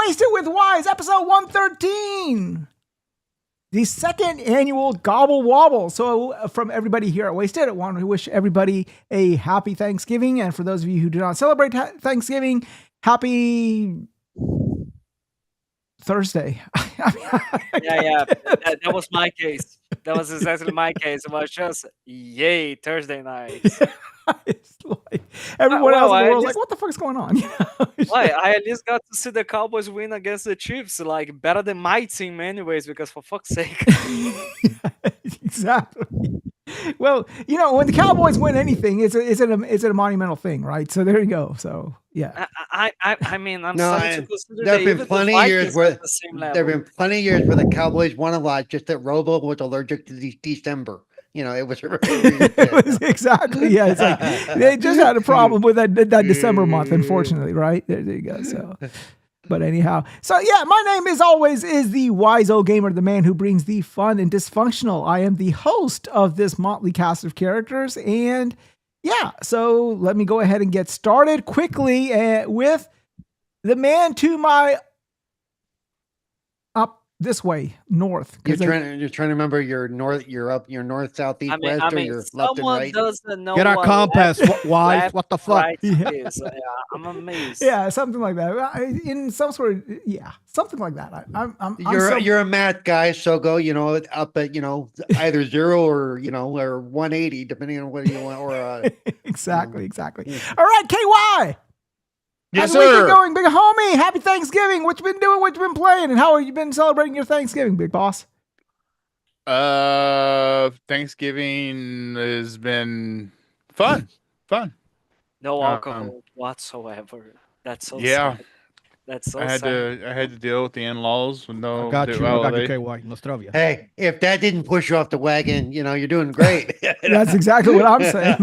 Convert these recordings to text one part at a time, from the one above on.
Wasted with Wize, episode 113. The second annual Gobble Wobble. So from everybody here at Wasted, I want to wish everybody a happy Thanksgiving. And for those of you who do not celebrate Thanksgiving, happy Thursday. That was my case. That was exactly my case. It was just, yay, Thursday night. It's like everyone else in the world's like, what the fuck is going on? Why? I at least got to see the Cowboys win against the Chiefs, like better than my team anyways, because for fuck's sake. Exactly. Well, when the Cowboys win anything, it's a monumental thing, right? So there you go. So yeah. I mean, I'm starting to consider there have been plenty of years where the Cowboys won a lot, just that Robo was allergic to December. It was exactly. Yeah, it's like they just had a problem with that December month, unfortunately, right? There you go. So, but anyhow, so yeah, my name is the Wise Old Gamer, the man who brings the fun and dysfunctional. I am the host of this motley cast of characters, and yeah, so let me go ahead and get started quickly with the man to my up this way, north. You're trying to remember your north, your north, south, east, west, or your left and right. Doesn't know Get our compass, Wise. What the fuck? Right is. Yeah, I'm amazed. Yeah, something like that. In some sort of something like that. You're a math guy, so go up at either 0 or or 180, depending on what you want. Or exactly. All right, KY. Yes, how's the weekend sir. going, big homie? Happy Thanksgiving. What you been doing? What you been playing? And how have you been celebrating your Thanksgiving, big boss? Thanksgiving has been fun. No alcohol whatsoever. That's so sad. That's so sad. I had to deal with the in-laws with no. Oh, I got you, KY. Nostrovia. Hey, if that didn't push you off the wagon, you're doing great. That's exactly what I'm saying.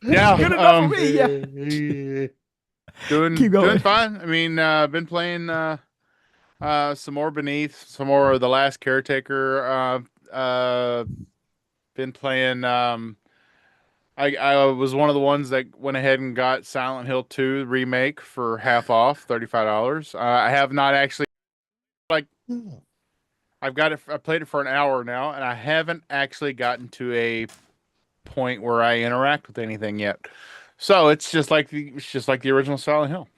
Yeah, good enough for me. Yeah. Doing fine. I mean, been playing some more Beneath, some more of the Last Caretaker. Been playing. I was one of the ones that went ahead and got Silent Hill 2 remake for half off, $35. I have not actually I've got it. I played it for an hour now, and I haven't actually gotten to a point where I interact with anything yet. So it's just like the original Silent Hill.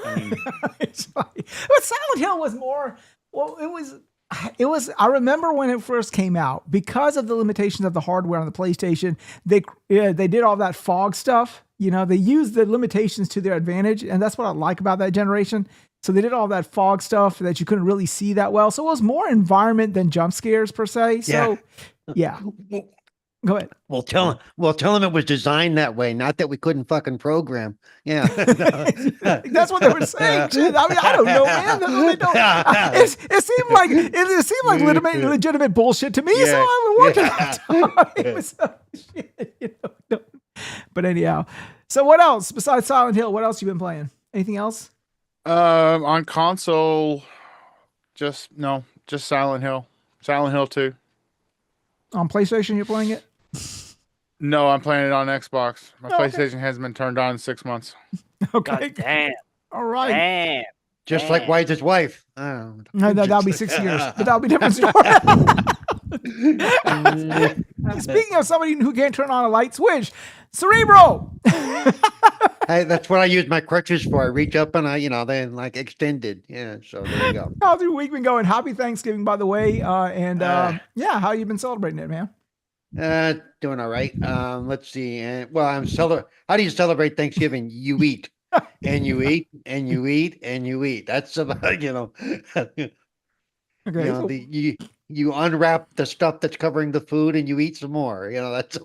I mean, but Silent Hill was more. Well, it was. I remember when it first came out, because of the limitations of the hardware on the PlayStation. They did all that fog stuff. They used the limitations to their advantage, and that's what I like about that generation. So they did all that fog stuff that you couldn't really see that well. So it was more environment than jump scares per se. So yeah. Go ahead. Well, tell him it was designed that way, not that we couldn't fucking program. Yeah, that's what they were saying. Shit. I mean, I don't know, man. It seemed like legitimate bullshit to me. Yeah. So I was working that time. It was shit, But anyhow, so what else besides Silent Hill? What else you been playing? Anything else? On console, just Silent Hill. Silent Hill 2. On PlayStation, you're playing it? No, I'm playing it on Xbox. My PlayStation hasn't been turned on in 6 months. Okay. God damn. All right. Damn. Just like Wize's wife. No, that'll be 6 years. But that'll be a different story. Speaking of somebody who can't turn on a light switch, Cerebro. Hey, that's what I use my crutches for. I reach up and then extended. Yeah, so there you go. How's your week been going? Happy Thanksgiving, by the way. How you been celebrating it, man? Doing all right. Let's see. How do you celebrate Thanksgiving? You eat. And you eat, and you eat, and you eat. That's about, Okay. You unwrap the stuff that's covering the food and you eat some more. That's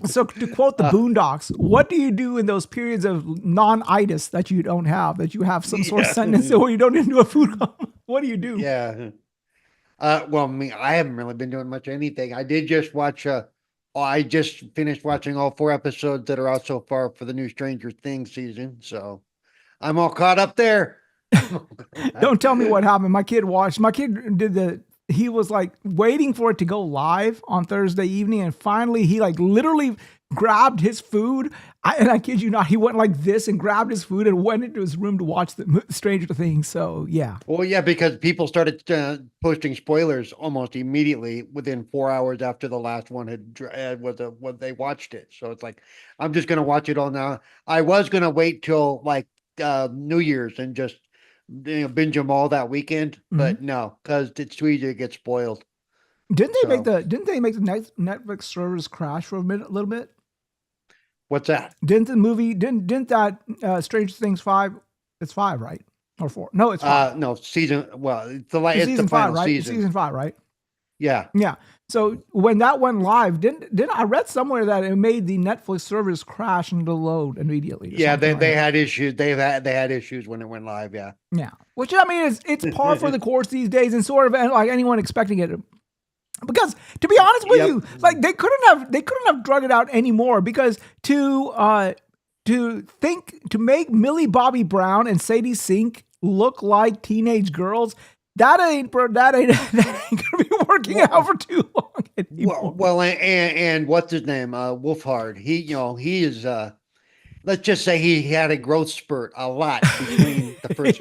So to quote the Boondocks, what do you do in those periods of non-itis that you don't have, that you have some sort of sentence or you don't do a food coma? What do you do? Yeah. Well, I haven't really been doing much of anything. I did just watch I just finished watching all 4 episodes that are out so far for the new Stranger Things season. So I'm all caught up there. Don't tell me what happened. My kid did the he was like waiting for it to go live on Thursday evening, and finally he like literally grabbed his food. And I kid you not, he went like this and grabbed his food and went into his room to watch the Stranger Things. So yeah. Well, yeah, because people started posting spoilers almost immediately within 4 hours after the last one was they watched it. So it's like, I'm just gonna watch it all now. I was gonna wait till like New Year's and just binge them all that weekend, but no, because it's too easy to get spoiled. Didn't they make the Netflix servers crash for a little bit? What's that? Didn't that Stranger Things 5? It's 5, right? Or 4? No, it's 5. No, season. Well, it's the season final 5, right? season. Season 5, right? Yeah. Yeah. So when that went live, didn't I read somewhere that it made the Netflix servers crash and load immediately? Yeah, they had issues. They had issues when it went live. Yeah. Yeah. Which I mean it's par for the course these days, and sort of like anyone expecting it. Because to be honest with you, like they couldn't have drug it out anymore, because to make Millie Bobby Brown and Sadie Sink look like teenage girls, that ain't gonna be working out for too long anymore. Well, and what's his name? Wolfhard. He is. Let's just say he had a growth spurt a lot between the first.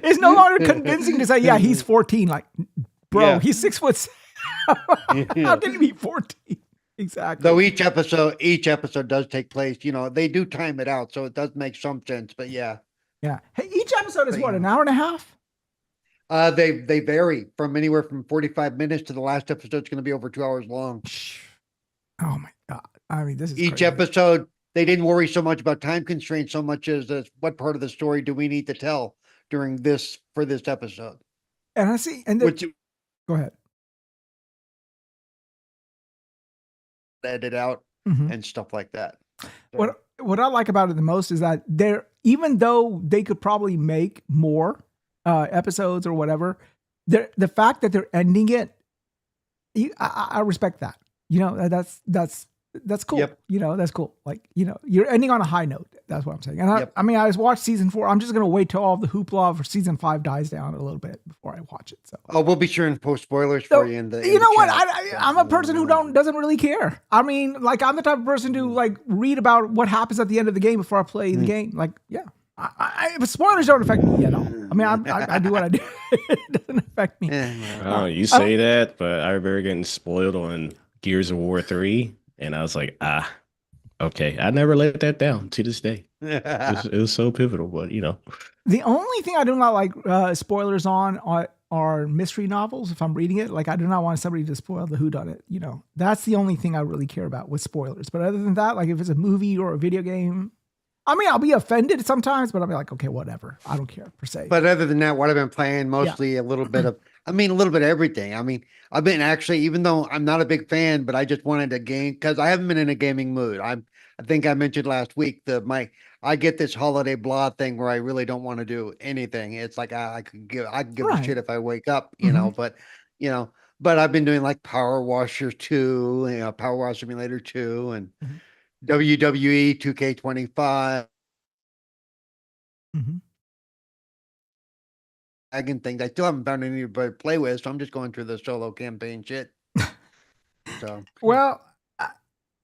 It's no longer convincing to say, yeah, he's 14. Like, bro, he's 6 foot. How can he be 14? Exactly. Though each episode does take place. They do time it out, so it does make some sense. But yeah. Yeah. Hey, each episode is what, an hour and a half? They vary from anywhere from 45 minutes to the last episode's going to be over 2 hours long. Oh my God. I mean, this is each crazy. episode. They didn't worry so much about time constraints so much as what part of the story do we need to tell for this episode. And I see, go ahead. Edit out and stuff like that. So. What I like about it the most is that even though they could probably make more episodes or whatever, the fact that they're ending it, I respect that. That's cool. Yep. That's cool. Like, you're ending on a high note. That's what I'm saying. And I mean, I watched season 4. I'm just going to wait till all the hoopla for season 5 dies down a little bit before I watch it. So, we'll be sure and post spoilers for you in the. You know what? I'm a person who doesn't really care. I mean, like, I'm the type of person to like read about what happens at the end of the game before I play the game. Like, yeah. But spoilers don't affect me at all. I mean, I do what I do. It doesn't affect me. Oh, you say that, but I remember getting spoiled on Gears of War 3. And I was like, okay. I never let that down to this day. It was so pivotal, but The only thing I do not like spoilers on are mystery novels. If I'm reading it, like I do not want somebody to spoil the whodunit. That's the only thing I really care about with spoilers. But other than that, like if it's a movie or a video game, I mean, I'll be offended sometimes, but I'll be like, okay, whatever. I don't care per se. But other than that, what I've been playing mostly a little bit of everything. I mean, I've been actually, even though I'm not a big fan, but I just wanted a game because I haven't been in a gaming mood. I think I mentioned last week I get this holiday blah thing where I really don't want to do anything. It's like I could give a shit if I wake up, but I've been doing like Power Washer 2, Power Wash Simulator 2 and WWE 2K25. And things. I still haven't found anybody to play with, so I'm just going through the solo campaign shit. So well,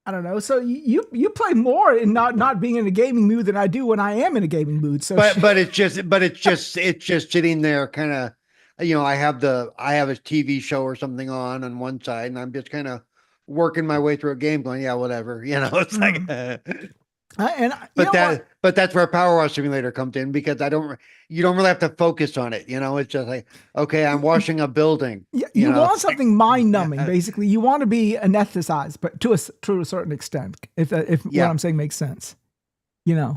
I don't know. So you play more in not being in a gaming mood than I do when I am in a gaming mood. So but it's just sitting there kind of, I have a TV show or something on one side, and I'm just kind of working my way through a game going, yeah, whatever. It's like but that's where Power Wash Simulator comes in, because you don't really have to focus on it. It's just like, okay, I'm washing a building. You want something mind numbing, basically. You want to be anesthetized, but to a certain extent, if what I'm saying makes sense. Yep.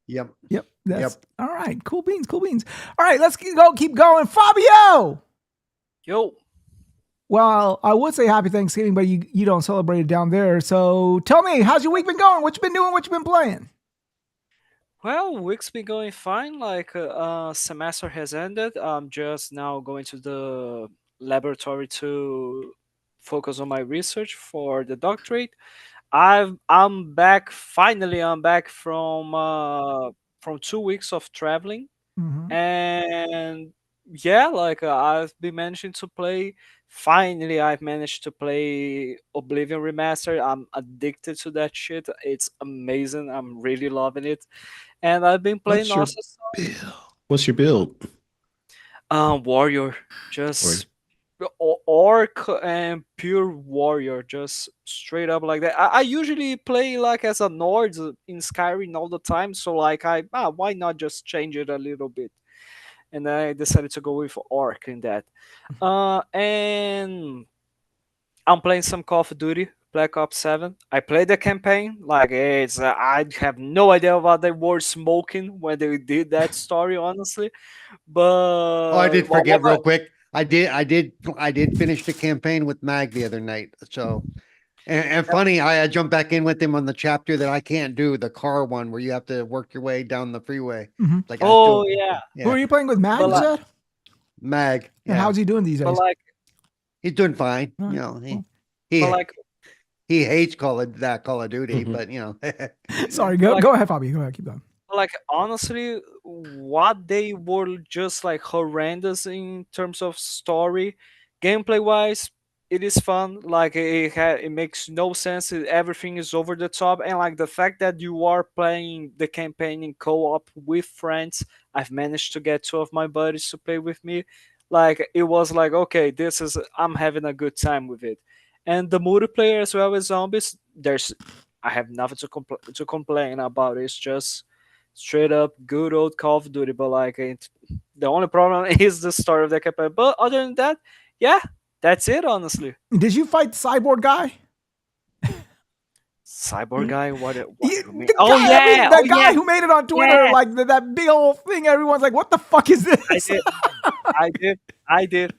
All right. Cool beans. All right, let's keep going. Fabio. Yo. Well, I would say happy Thanksgiving, but you don't celebrate it down there. So tell me, how's your week been going? What you been doing? What you been playing? Well, week's been going fine. Like, semester has ended. I'm just now going to the laboratory to focus on my research for the doctorate. I'm back. Finally, I'm back from 2 weeks of traveling, and yeah, like I've been managing to play. Finally, I've managed to play Oblivion Remastered. I'm addicted to that shit. It's amazing. I'm really loving it, and I've been playing What's your also build? What's your build? Warrior, Or just orc and pure warrior, just straight up like that. I usually play like as a Nord in Skyrim all the time, so like why not just change it a little bit? And I decided to go with orc in that. And I'm playing some Call of Duty, Black Ops 7. I played the campaign. Like it's, I have no idea what they were smoking when they did that story, honestly. Oh, I But did forget real quick. I did finish the campaign with Mag the other night. So, and funny, I jumped back in with him on the chapter that I can't do, the car one where you have to work your way down the freeway. Mhm. Like I oh still, yeah, Who are yeah, you playing with, Mag? but You like, said? Mag. And Yeah, how's he doing these but days? like, he's doing fine. All You right, know, cool. he but like, he hates Call of Duty, Mhm. but you know, Sorry, like, go ahead, Fabi. Go ahead, keep going. like honestly, what they were just like horrendous in terms of story, gameplay wise. It is fun. Like it makes no sense. Everything is over the top, and like the fact that you are playing the campaign in co-op with friends. I've managed to get two of my buddies to play with me. Like it was like okay, this is I'm having a good time with it, and the multiplayer as well as zombies. There's I have nothing to complain about. It's just straight up good old Call of Duty. But like the only problem is the story of the campaign. But other than that, yeah, that's it. Honestly, Did you fight the cyborg guy? Cyborg guy, what do you mean? The Oh guy, I mean, yeah, the oh guy yeah, who made it on Twitter, yeah. like that big old thing. Everyone's like, "What the fuck is this?" I did,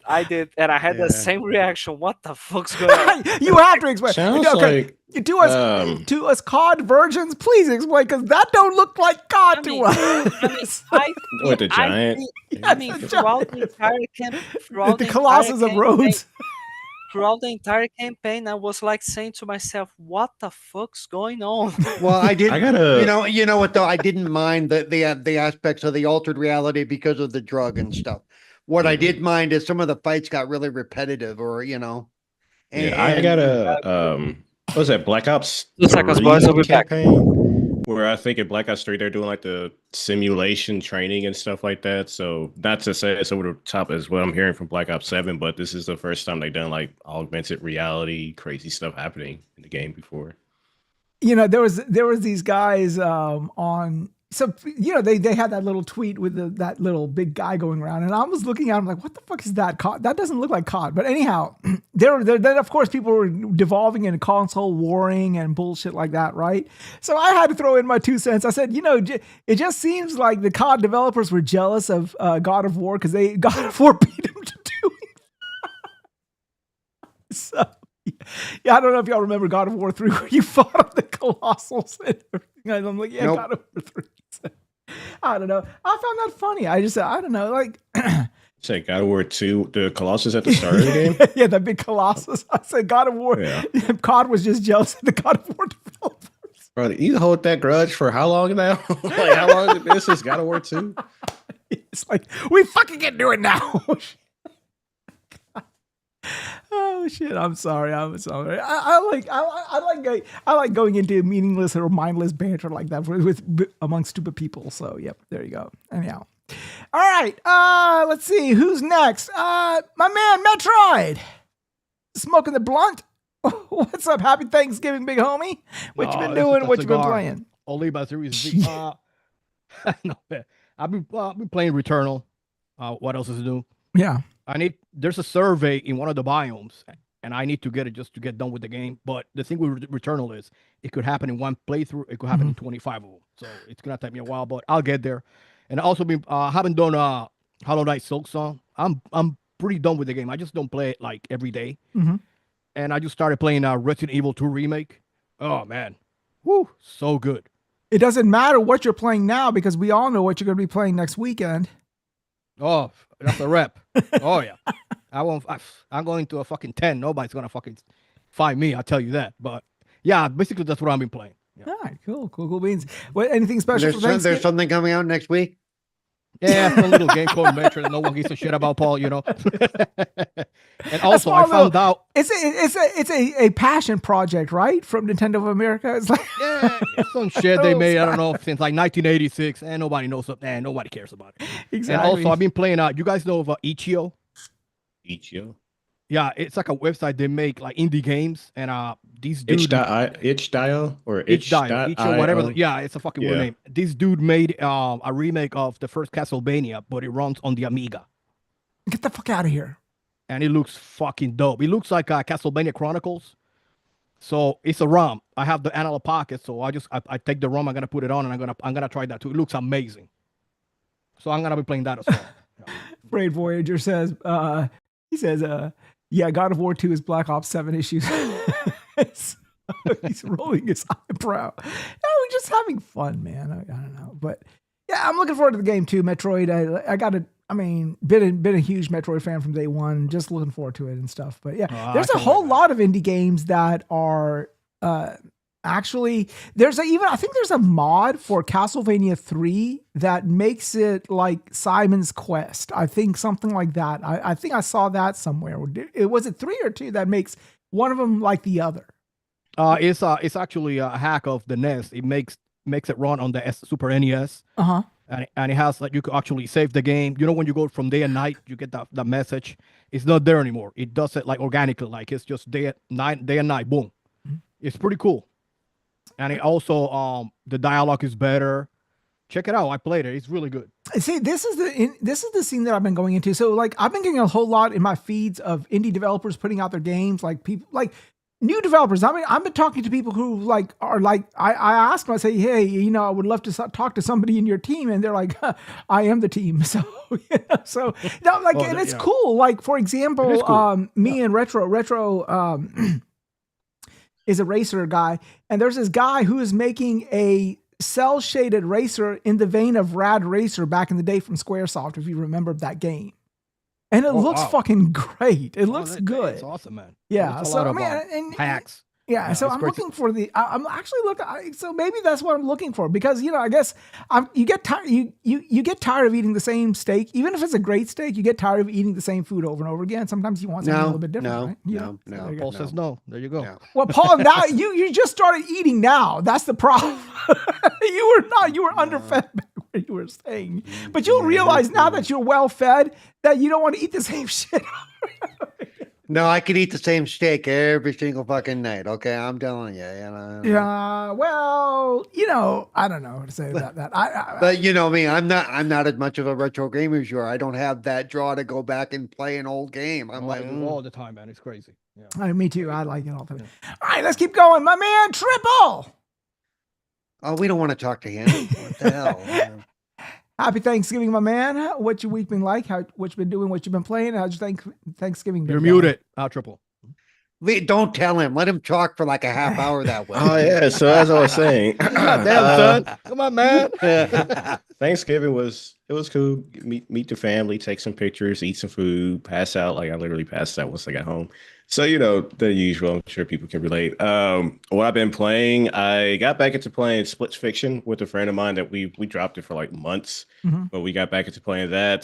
I did, and I had the yeah. same reaction. What the fuck's going on? You have to explain. sounds Okay, like to us COD virgins, please explain because that don't look like COD I to mean, us. with the giant. I mean, the throughout the entire the Colossus of Rhodes. throughout the entire campaign, I was like saying to myself, "What the fuck's going on?" Well, I did. I gotta. You know what though? I didn't mind the aspects of the altered reality because of the drug and stuff. What I did mind is some of the fights got really repetitive, or you know, Yeah, I and gotta. What was that Black Ops 2 seconds, boys. I'll 3 be back. campaign? Where I think in Black Ops 3 they're doing like the simulation training and stuff like that. So not to say it's over the top as what I'm hearing from Black Ops 7, but this is the first time they've done like augmented reality, crazy stuff happening in the game before. You know, there was these guys on. So you know they had that little tweet with that little big guy going around, and I was looking at him like, what the fuck is that? COD? That doesn't look like COD. But anyhow, then of course people were devolving into console warring and bullshit like that, right? So I had to throw in my 2 cents. I said, you know, it just seems like the COD developers were jealous of God of War because God of War beat them to do it. So. Yeah, I don't know if y'all remember God of War 3 where you fought on the Colossals and everything. And I'm like, yeah, Nope. God of War 3. So, I don't know. I found that funny. I don't know, like Say God of War 2, the Colossus at the start of the game. yeah, that big Colossus. I said God of War. Yeah. COD was just jealous of the God of War developers. Bro, you hold that grudge for how long now? Like how long has it been since God of War 2? It's like we fucking can do it now. Oh shit! I'm sorry. I like going into meaningless or mindless banter like that with among stupid people. So yep, there you go. Anyhow, all right. Let's see who's next. My man Metroid, smoking the blunt. What's up? Happy Thanksgiving, big homie. What you been doing? What you been playing? Only by Series Z. No, man. I've been playing Returnal. What else is new? Yeah. There's a survey in one of the biomes, and I need to get it just to get done with the game. But the thing with Returnal is it could happen in one playthrough. It could happen in 25 of them. So it's gonna take me a while, but I'll get there. And I also been haven't done Hollow Knight Silksong. I'm pretty done with the game. I just don't play it like every day. Mhm. And I just started playing Resident Evil 2 remake. Oh man, whoo, so good. It doesn't matter what you're playing now because we all know what you're going to be playing next weekend. Oh, that's a rep. Oh yeah, I'm going to a fucking 10. Nobody's gonna fucking find me. I'll tell you that. But yeah, basically that's what I've been playing. Yeah. All right, cool beans. What? Anything special for Thanksgiving? there's something coming out next week. Yeah, some little game called Metro that no one gives a shit about, Paul. You know. And also, I small found out. It's a passion project, right? From Nintendo of America. It's like Yeah, it's some shit they made. I don't know since like 1986, and nobody knows. And nobody cares about it. exactly. And also, I've been playing. You guys know of Itch.io? Itch.io. Yeah, it's like a website they make like indie games, and these dude Itch.io or Itch.io, whatever. Itch.io. Yeah, it's a fucking weird Yeah. name. This dude made a remake of the first Castlevania, but it runs on the Amiga, Get the fuck out of here. and it looks fucking dope. It looks like Castlevania Chronicles. So it's a ROM. I have the analog pocket, so I take the ROM. I'm gonna put it on, and I'm gonna try that too. It looks amazing. So I'm gonna be playing that as well. Yeah. Freight Voyager says, he says, yeah, God of War 2 is Black Ops 7 issues. He's rolling his eyebrow. No, we're just having fun, man. I don't know. But yeah, I'm looking forward to the game too. Metroid, been a huge Metroid fan from day one. Just looking forward to it and stuff. But yeah, there's a whole lot of indie games that are actually, I think there's a mod for Castlevania 3 that makes it like Simon's Quest. I think something like that. I think I saw that somewhere. Was it 3 or 2 that makes one of them like the other? It's actually a hack of the NES. It makes it run on the Super NES. Uh-huh. And it has like you can actually save the game. You know, when you go from day and night, you get that message. It's not there anymore. It does it like organically, like it's just day and night. Boom. Mm-hmm. It's pretty cool. And it also the dialogue is better. Check it out. I played it. It's really good. See, this is the scene that I've been going into. So like I've been getting a whole lot in my feeds of indie developers putting out their games, like people like new developers. I mean, I've been talking to people who like are like, I ask them, I say, hey, you know, I would love to talk to somebody in your team, and they're like, I am the team. So, so no, like, and it's cool. Like, for example, cool. Me and Retro is a racer guy, and there's this guy who is making a cell shaded racer in the vein of Rad Racer back in the day from Squaresoft, if you remember that game. And it looks fucking great. It looks good. It's awesome, man. Yeah. So I mean, hacks. Yeah. So I'm looking for I'm actually looking. So maybe that's what I'm looking for, because I guess you get tired. You get tired of eating the same steak, even if it's a great steak. You get tired of eating the same food over and over again. Sometimes you want something a little bit different. Right? Paul says no. There you go. No. Well, Paul, now you just started eating now. That's the problem. You were underfed back where you were staying. But you'll realize now that you're well fed that you don't want to eat the same shit. No, I could eat the same steak every single fucking night. Okay, I'm telling you. Yeah. Well, I don't know what to say about that. But you know me, I'm not as much of a retro gamer as you are. I don't have that draw to go back and play an old game. I'm like all the time, man. It's crazy. Yeah. Me too. I like it all the time. All right, let's keep going. My man, Triple. Oh, we don't want to talk to him. What the hell? Happy Thanksgiving, my man. What's your week been like? What you been doing? What you been playing? How's your Thanksgiving been? You're muted. Triple. Don't tell him. Let him talk for like a half hour that way. Oh yeah. So as I was saying, damn son, come on, man. Thanksgiving was cool. Meet the family, take some pictures, eat some food, pass out. Like I literally passed out once I got home. So the usual. I'm sure people can relate. What I've been playing, I got back into playing Split Fiction with a friend of mine that we dropped it for like months, but we got back into playing that.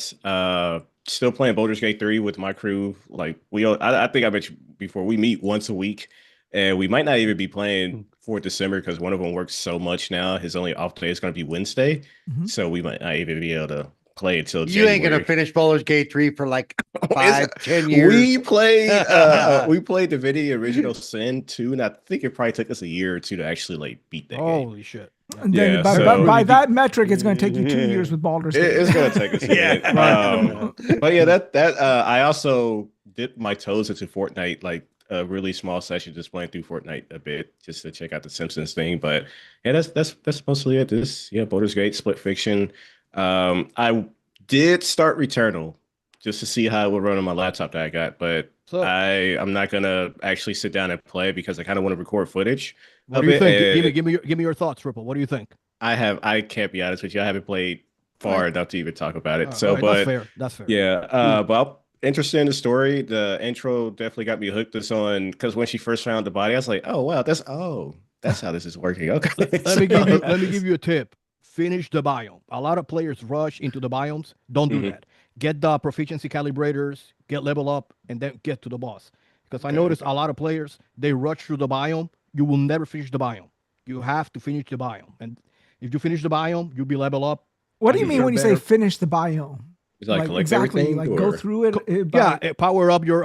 Still playing Baldur's Gate 3 with my crew. Like I think I mentioned before, we meet once a week, and we might not even be playing for December because one of them works so much now. His only off day is going to be Wednesday, so we might not even be able to play until January. You ain't gonna finish Baldur's Gate 3 for like 5-10 years. We played the video Original Sin 2, and I think it probably took us a year or two to actually like beat that game. Holy shit. And then by that metric, it's going to take you 2 years with Baldur's Gate. It's going to take us a minute. But yeah, that I also dipped my toes into Fortnite, like a really small session, just playing through Fortnite a bit, just to check out the Simpsons thing. But yeah, that's mostly it. Baldur's Gate, Split Fiction. I did start Returnal just to see how it would run on my laptop that I got, but I'm not gonna actually sit down and play because I kind of want to record footage. What do you think? Give me your thoughts, Ripple. What do you think? I can't be honest with you. I haven't played far enough to even talk about it. That's fair. Yeah. But I'm interested in the story. The intro definitely got me hooked because when she first found the body, I was like, oh wow, that's how this is working. Okay. Let me give you a tip. finish the biome. A lot of players rush into the biomes. Don't do that. Get the proficiency calibrators, get level up, and then get to the boss. Because I noticed a lot of players, they rush through the biome. You will never finish the biome. You have to finish the biome. And if you finish the biome, you'll be level up. What do you mean when you say finish the biome? It's like collect exactly, everything, like or? go through it. Power up your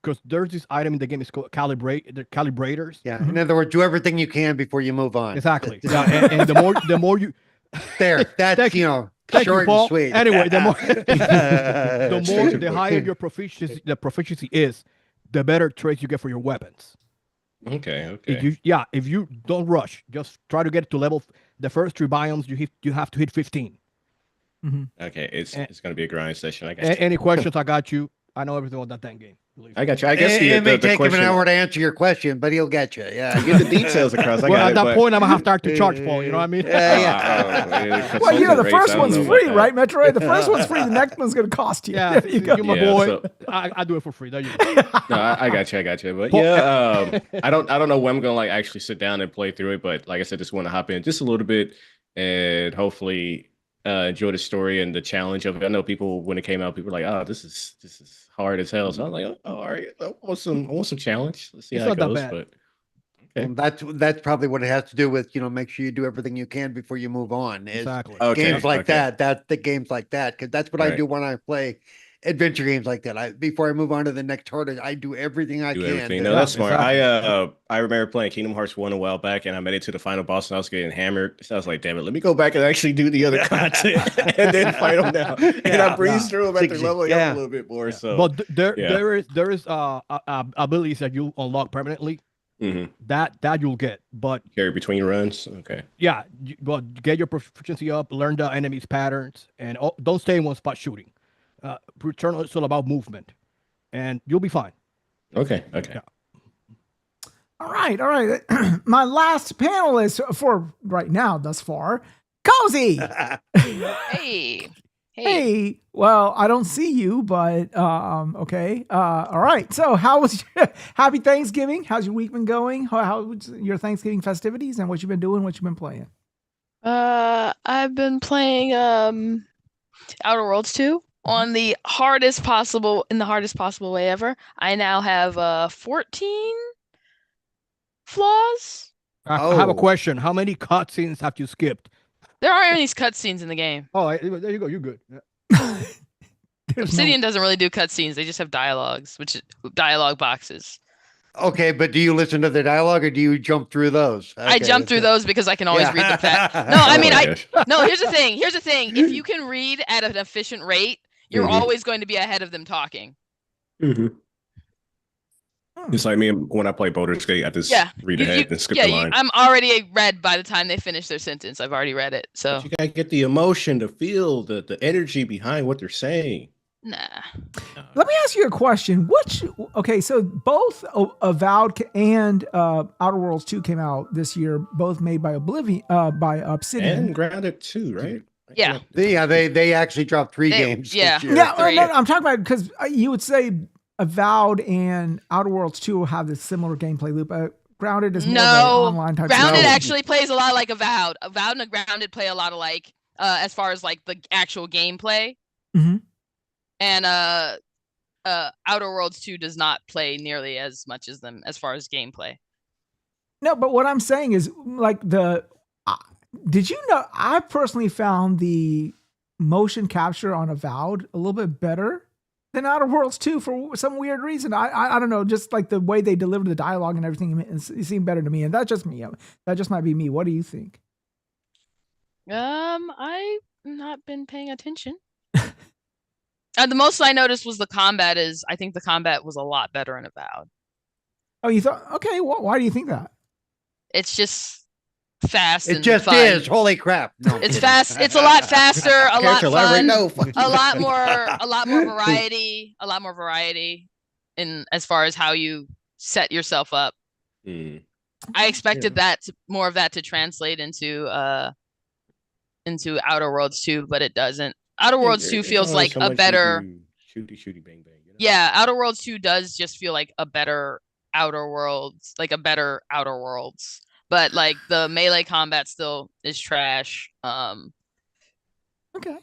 because there's this item in the game is called calibrators. Yeah. In other words, do everything you can before you move on. Exactly. Yeah, and the more you that's Thank you know Thank short you, Paul. and sweet. Anyway, the higher your proficiency is, the better traits you get for your weapons. Okay. If you don't rush, just try to get to level. The first 3 biomes you have to hit 15. Okay, it's gonna be a grind session. I got you. Any questions? I got you. I know everything about that dang game. I got you. I guess it may take him an question, hour to answer your question, but he'll get you. Yeah. get the details across. I Well, got at it, that but- point, I'm gonna have to start to charge Paul. You know what I mean? Yeah. Well, you know, the consultant first rates, I one's don't know about free, that. right, Metroid? The first one's free. The next one's going to cost you. Yeah, There you go. you're my Yeah, boy. so- I do it for free. There you go. No, I got you. But Paul- I don't know when I'm gonna like actually sit down and play through it. But like I said, just want to hop in just a little bit and hopefully enjoy the story and the challenge of it. I know people when it came out, people were like, "Oh, this is hard as hell." So I was like, "Oh, all right, I want some challenge. Let's see It's how it not that goes." bad. But okay. That's probably what it has to do with, make sure you do everything you can before you move on. Is Exactly. Okay, games like okay. that's the games like that. Cause that's what I Right. do when I play adventure games like that. Before I move on to the next hurdle, I do everything I Do can. everything. to- No, that's smart. exactly. I remember playing Kingdom Hearts 1 a while back, and I made it to the final boss, and I was getting hammered. So I was like, "Damn it, let me go back and actually do the other content, and then fight them now." And I breezed through them after leveling up a little bit more. So, But yeah. there is abilities that you unlock permanently Mhm. that you'll get. But Carry between runs. Okay. yeah, but get your proficiency up, learn the enemy's patterns, and don't stay in one spot shooting. Returnal is all about movement, and you'll be fine. Okay. Yeah. All right. My last panelist for right now thus far, Cozy. Hey. Hey, well, I don't see you, but okay. All right. So, how was happy Thanksgiving? How's your week been going? How's your Thanksgiving festivities and what you've been doing? What you've been playing? I've been playing Outer Worlds 2 on the hardest possible way ever. I now have 14 flaws. I have a Oh. question. How many cutscenes have you skipped? There aren't any cutscenes in the game. Oh, there you go. You're good. Yeah. There's Obsidian doesn't really do cutscenes. They just have dialogue boxes. Okay, but do you listen to the dialogue or do you jump through those? I Okay, jump through that's- those because I can always read the Yeah. fact. No, I Oh mean, my gosh. no, here's the thing. If you can read at an efficient rate, you're Mhm. always going to be ahead of them talking. It's like me when I play Boulder Skate. I just Yeah. read You- ahead and skip the line. I'm already read by the time they finish their sentence. I've already read it. So But you gotta get the emotion, the feel, the energy behind what they're saying. nah. Let me ask you a question. Okay, so both Avowed and Outer Worlds 2 came out this year, both made by Obsidian. And Grounded too, right? Yeah. They actually dropped 3 They- games. this yeah. year. Yeah, Three. no, I'm talking about because you would say Avowed and Outer Worlds 2 have this similar gameplay loop. Grounded is more of an No, online type. Grounded No. actually plays a lot like Avowed. Avowed and Grounded play a lot of like, as far as like the actual gameplay. Mhm. And Outer Worlds 2 does not play nearly as much as them as far as gameplay. No, but what I'm saying is like did you know I personally found the motion capture on Avowed a little bit better than Outer Worlds 2 for some weird reason. I don't know, just like the way they delivered the dialogue and everything, it seemed better to me. And that's just me. That just might be me. What do you think? I've not been paying attention. The most I noticed was I think the combat was a lot better in Avowed. Oh, you thought, okay, why do you think that? It's just fast It and just fun. is. Holy crap. No, I'm It's kidding. fast. It's a lot faster, a lot Character elaborate? fun, No, fuck you. a lot more variety in as far as how you set yourself up. Mm. I expected more of that to translate into Outer Worlds 2, but it doesn't. Outer Worlds 2 feels only like so a much better. you do shooty bang bang. You know? Yeah, Outer Worlds 2 does just feel like a better Outer Worlds, like a better Outer Worlds. but like the melee combat still is trash. Okay.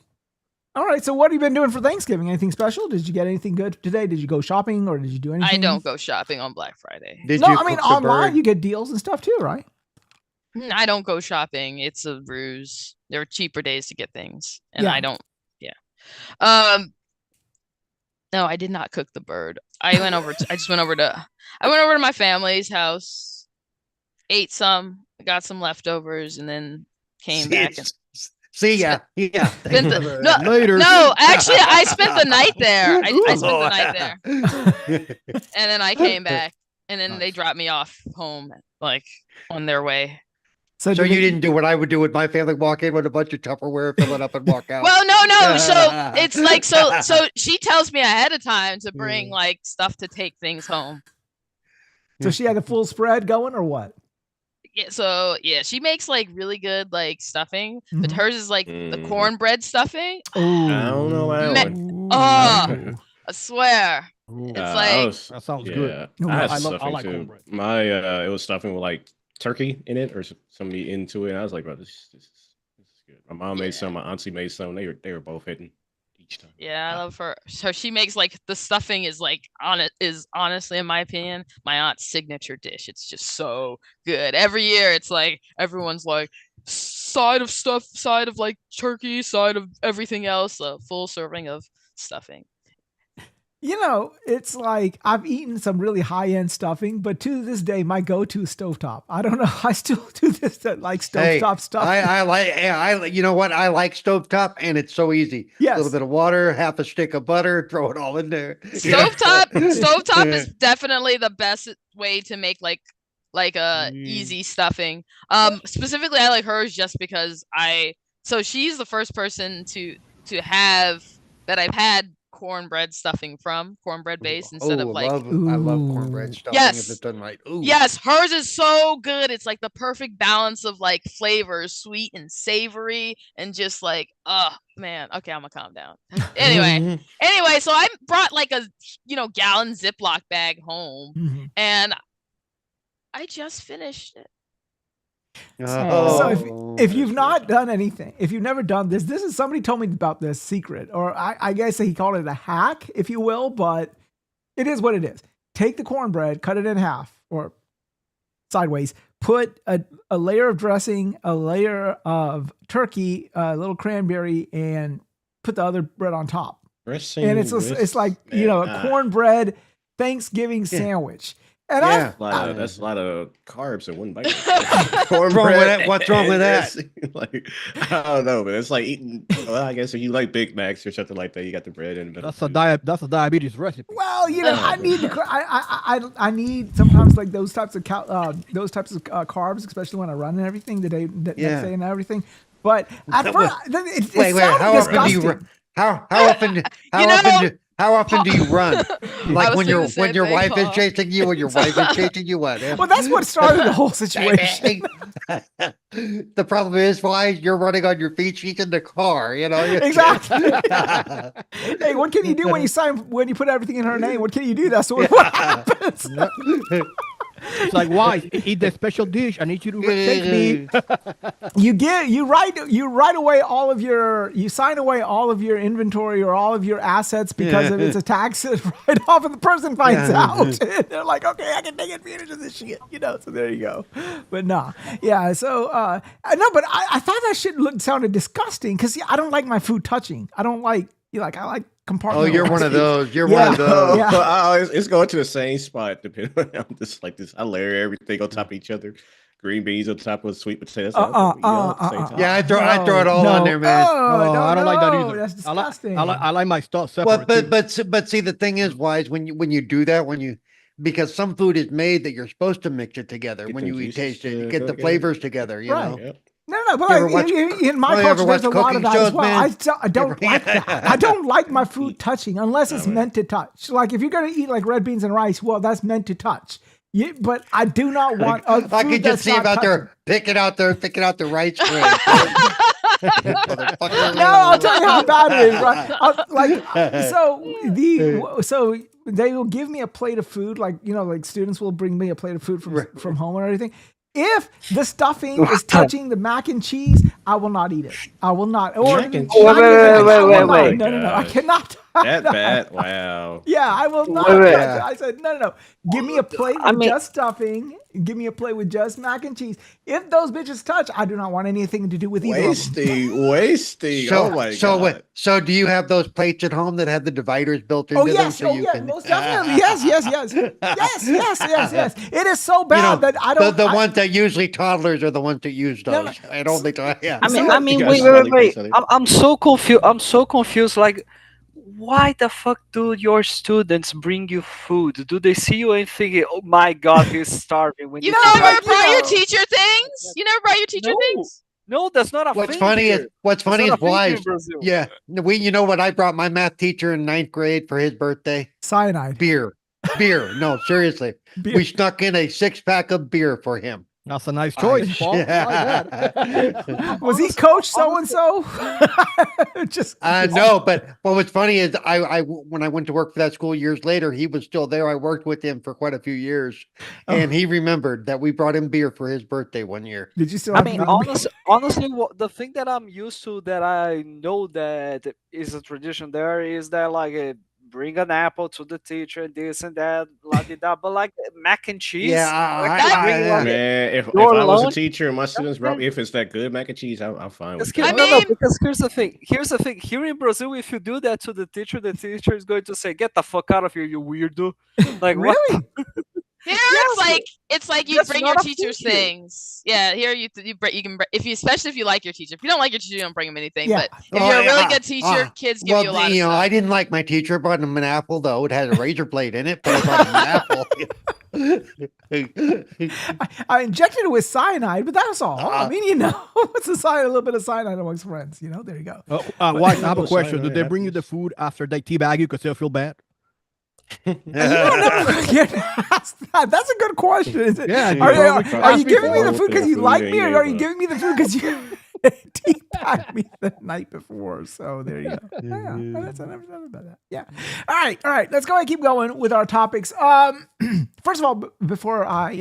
All right. So what have you been doing for Thanksgiving? Anything special? Did you get anything good today? Did you go shopping or did you do anything? I don't go shopping on Black Friday. Did No, you I mean cook the online bird? you get deals and stuff too, right? I don't go shopping. It's a ruse. There are cheaper days to get things, and Yeah. I don't. Yeah. No, I did not cook the bird. I went over to my family's house, ate some, got some leftovers, and then came back and See ya. Yeah. spent the, no, Later. no, actually, I spent the night there. I spent the night there, and then I came back, and then they dropped me off home, like on their way. So you didn't do what I would do with my family: walk in with a bunch of Tupperware, fill it up, and walk out. Well, no. So it's like so she tells me ahead of time to bring like stuff to take things home. So she had a full spread going or what? Yeah, so yeah, she makes like really good like stuffing, but Mhm. hers is like the cornbread stuffing. Oh, I don't know that one. Oh, I swear. It's like That sounds good. Yeah, I, had I stuffing like too. cornbread. My it was stuffing with like turkey in it or some meat into it. And I was like, bro, this is good. My mom made some, my auntie made some. They were both hitting each time. yeah, I love her. So she makes like the stuffing is like honestly, in my opinion, my aunt's signature dish. It's just so good. Every year it's like everyone's like side of stuff, side of like turkey, side of everything else, a full serving of stuffing. You know, it's like I've eaten some really high-end stuffing, but to this day, my go-to is stovetop. I don't know. I still do this like stovetop stuff. I you know what? I like stovetop, and it's so easy. Yes. A little bit of water, half a stick of butter, throw it all in there. Stovetop is definitely the best way to make like a easy stuffing. Specifically I like hers just because so she's the first person to have that I've had cornbread stuffing from, cornbread base instead of like I love cornbread stuffing if Yes. it's done right. Ooh. Yes, hers is so good. It's like the perfect balance of like flavors, sweet and savory, and just like, oh man. Okay, I'm gonna calm down. Anyway, so I brought like a gallon Ziploc bag home, Mhm. and I just finished it. So if you've not done anything, if you've never done this is somebody told me about this secret, or I guess he called it a hack, if you will, but it is what it is. Take the cornbread, cut it in half or sideways, put a layer of dressing, a layer of turkey, a little cranberry, and put the other bread on top. Dressing And it's like, a cornbread Thanksgiving sandwich. And that's a lot of carbs in one bite. What's wrong with that? Like, I don't know, but it's like eating. Well, I guess if you like Big Macs or something like that, you got the bread in the middle. That's a diabetes recipe. Well, I need I need sometimes like those types of carbs, especially when I run and everything, the next day and everything. But at first, it sounded disgusting. How often do you run? Like when your wife is Paul. chasing you, or your wife is chasing you? What? Well, that's what started the whole situation. The problem is, why you're running on your feet? She's in the car. Exactly. Hey, what can you do when you put everything in her name? What can you do? That's what happens. It's like, why eat that special dish? I need you to take me. You sign away all of your inventory or all of your assets because it's a tax write-off, and the person finds out. They're like, okay, I can take advantage of this shit, so there you go. But nah, yeah. So no, but I thought that shit sounded disgusting because I don't like my food touching. I don't like I like compartmentalizing. Oh, you're one of those. You're one of those. Yeah. It's going to the same spot. Depending on, I'm just like this. I layer everything on top of each other. Green beans on top of sweet potatoes. Yeah, I throw it all on there, man. I don't like that either. That's disgusting. I like my stuff separate. But see, the thing is, Wise, when you do that, because some food is made that you're supposed to mix it together when you taste it, you get the flavors together, Right. know. No, but in my culture, there's a lot of that as well. I don't like that. I don't like my food touching unless it's meant to touch. Like if you're going to eat like red beans and rice, well, that's meant to touch. But I do not want. I can just see him out there picking out the rice grain. No, I'll tell you how bad it is. Right? So they will give me a plate of food, like students will bring me a plate of food from home and everything. If the stuffing is touching the mac and cheese, I will not eat it. I will not. Or Mac and not cheese? even that. I will Wait, not. wait. No, I Gosh. cannot. That bad? Wow. Yeah, I will not Wait, wait. touch it. I said, no. Give me a plate I with mean- just stuffing. Give me a plate with just mac and cheese. If those bitches touch, I do not want anything to do with either of them. Wasting. So, Oh my so, god. so do you have those plates at home that have the dividers built into Oh them? yes, So oh you yeah, can... most definitely. Yes. It is so bad that I don't. The ones that usually toddlers are the ones that use No, those. And only yeah. I mean, You wait, guys wait, finally wait. fixed it. I'm so confused. I'm so confused. Like, why the fuck do your students bring you food? Do they see you and think, "Oh my god, he's starving"? When You you never try- brought your teacher things? You never brought your teacher No. things? No, that's not a What's thing funny here. is what's That's funny not is a thing here in Wize. Brazil. Yeah, you know what I brought my math teacher in 9th grade for his birthday? Cyanide. Beer. No, seriously. Beer. We snuck in a 6-pack of beer for him. That's a nice choice, Paul. I like that. Was he coach so and so? Just No, but what was funny is when I went to work for that school years later, he was still there. I worked with him for quite a few years, and he remembered that we brought him beer for his birthday one year. Did you still? I have mean, the- honestly, the thing that I'm used to, that I know that is a tradition there, is that like bring an apple to the teacher, this and that, la di da. But like mac and cheese, Yeah, Man, if Your I was a lunch- teacher and my students brought me, if it's that good mac and cheese, I'm fine with Because that. I mean- because here's the thing. Here in Brazil, if you do that to the teacher is going to say, "Get the fuck out of here, you weirdo!" Like, what? really? Here Yes, it's like you that's bring not your a thing teacher's here. things. Yeah, here you can if you, especially if you like your teacher. If you don't like your teacher, you don't bring them anything. Yeah. But if you're a really good teacher, kids give you a lot of stuff. I didn't like my teacher. I brought him an apple, though. It had a razor blade in it, but I brought him an apple. I injected it with cyanide, but that's all. I Uh, mean, you know, what's a little bit of cyanide amongst friends? You know, there you go. Why? I have a question. Cyanide Did they bring you the happens. food after they teabag you because they'll feel bad? You don't never get asked that. That's a good question. Is it? Yeah, Are you giving me the before. food because you Food like ain't me, or here, are you but- giving me the food because you teabagged me the night before? So there you go. Yeah, that's, I never thought about that. Yeah. All right. Let's go ahead and keep going with our topics. First of all, before I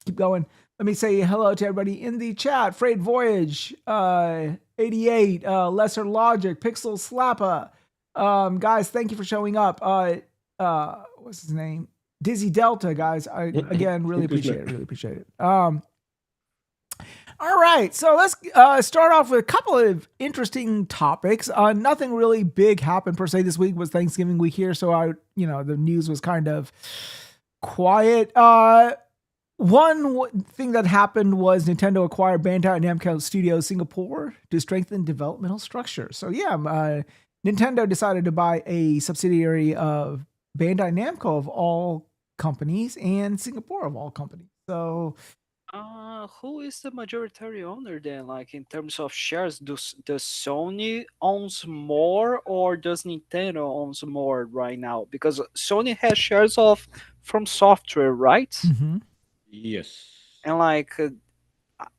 keep going, let me say hello to everybody in the chat. Freight Voyage, 88, Lesser Logic, Pixel Slappa. Guys, thank you for showing up. What's his name? Dizzy Delta, guys. I again really appreciate it. All right, so let's start off with a couple of interesting topics. Nothing really big happened per se this week. Was Thanksgiving week here, so the news was kind of quiet. One thing that happened was Nintendo acquired Bandai Namco Studios Singapore to strengthen developmental structure. So yeah, Nintendo decided to buy a subsidiary of Bandai Namco of all companies and Singapore of all companies. So Who is the majority owner then? Like in terms of shares, does Sony owns more or does Nintendo owns more right now? Because Sony has shares of From Software, right? Yes. And like,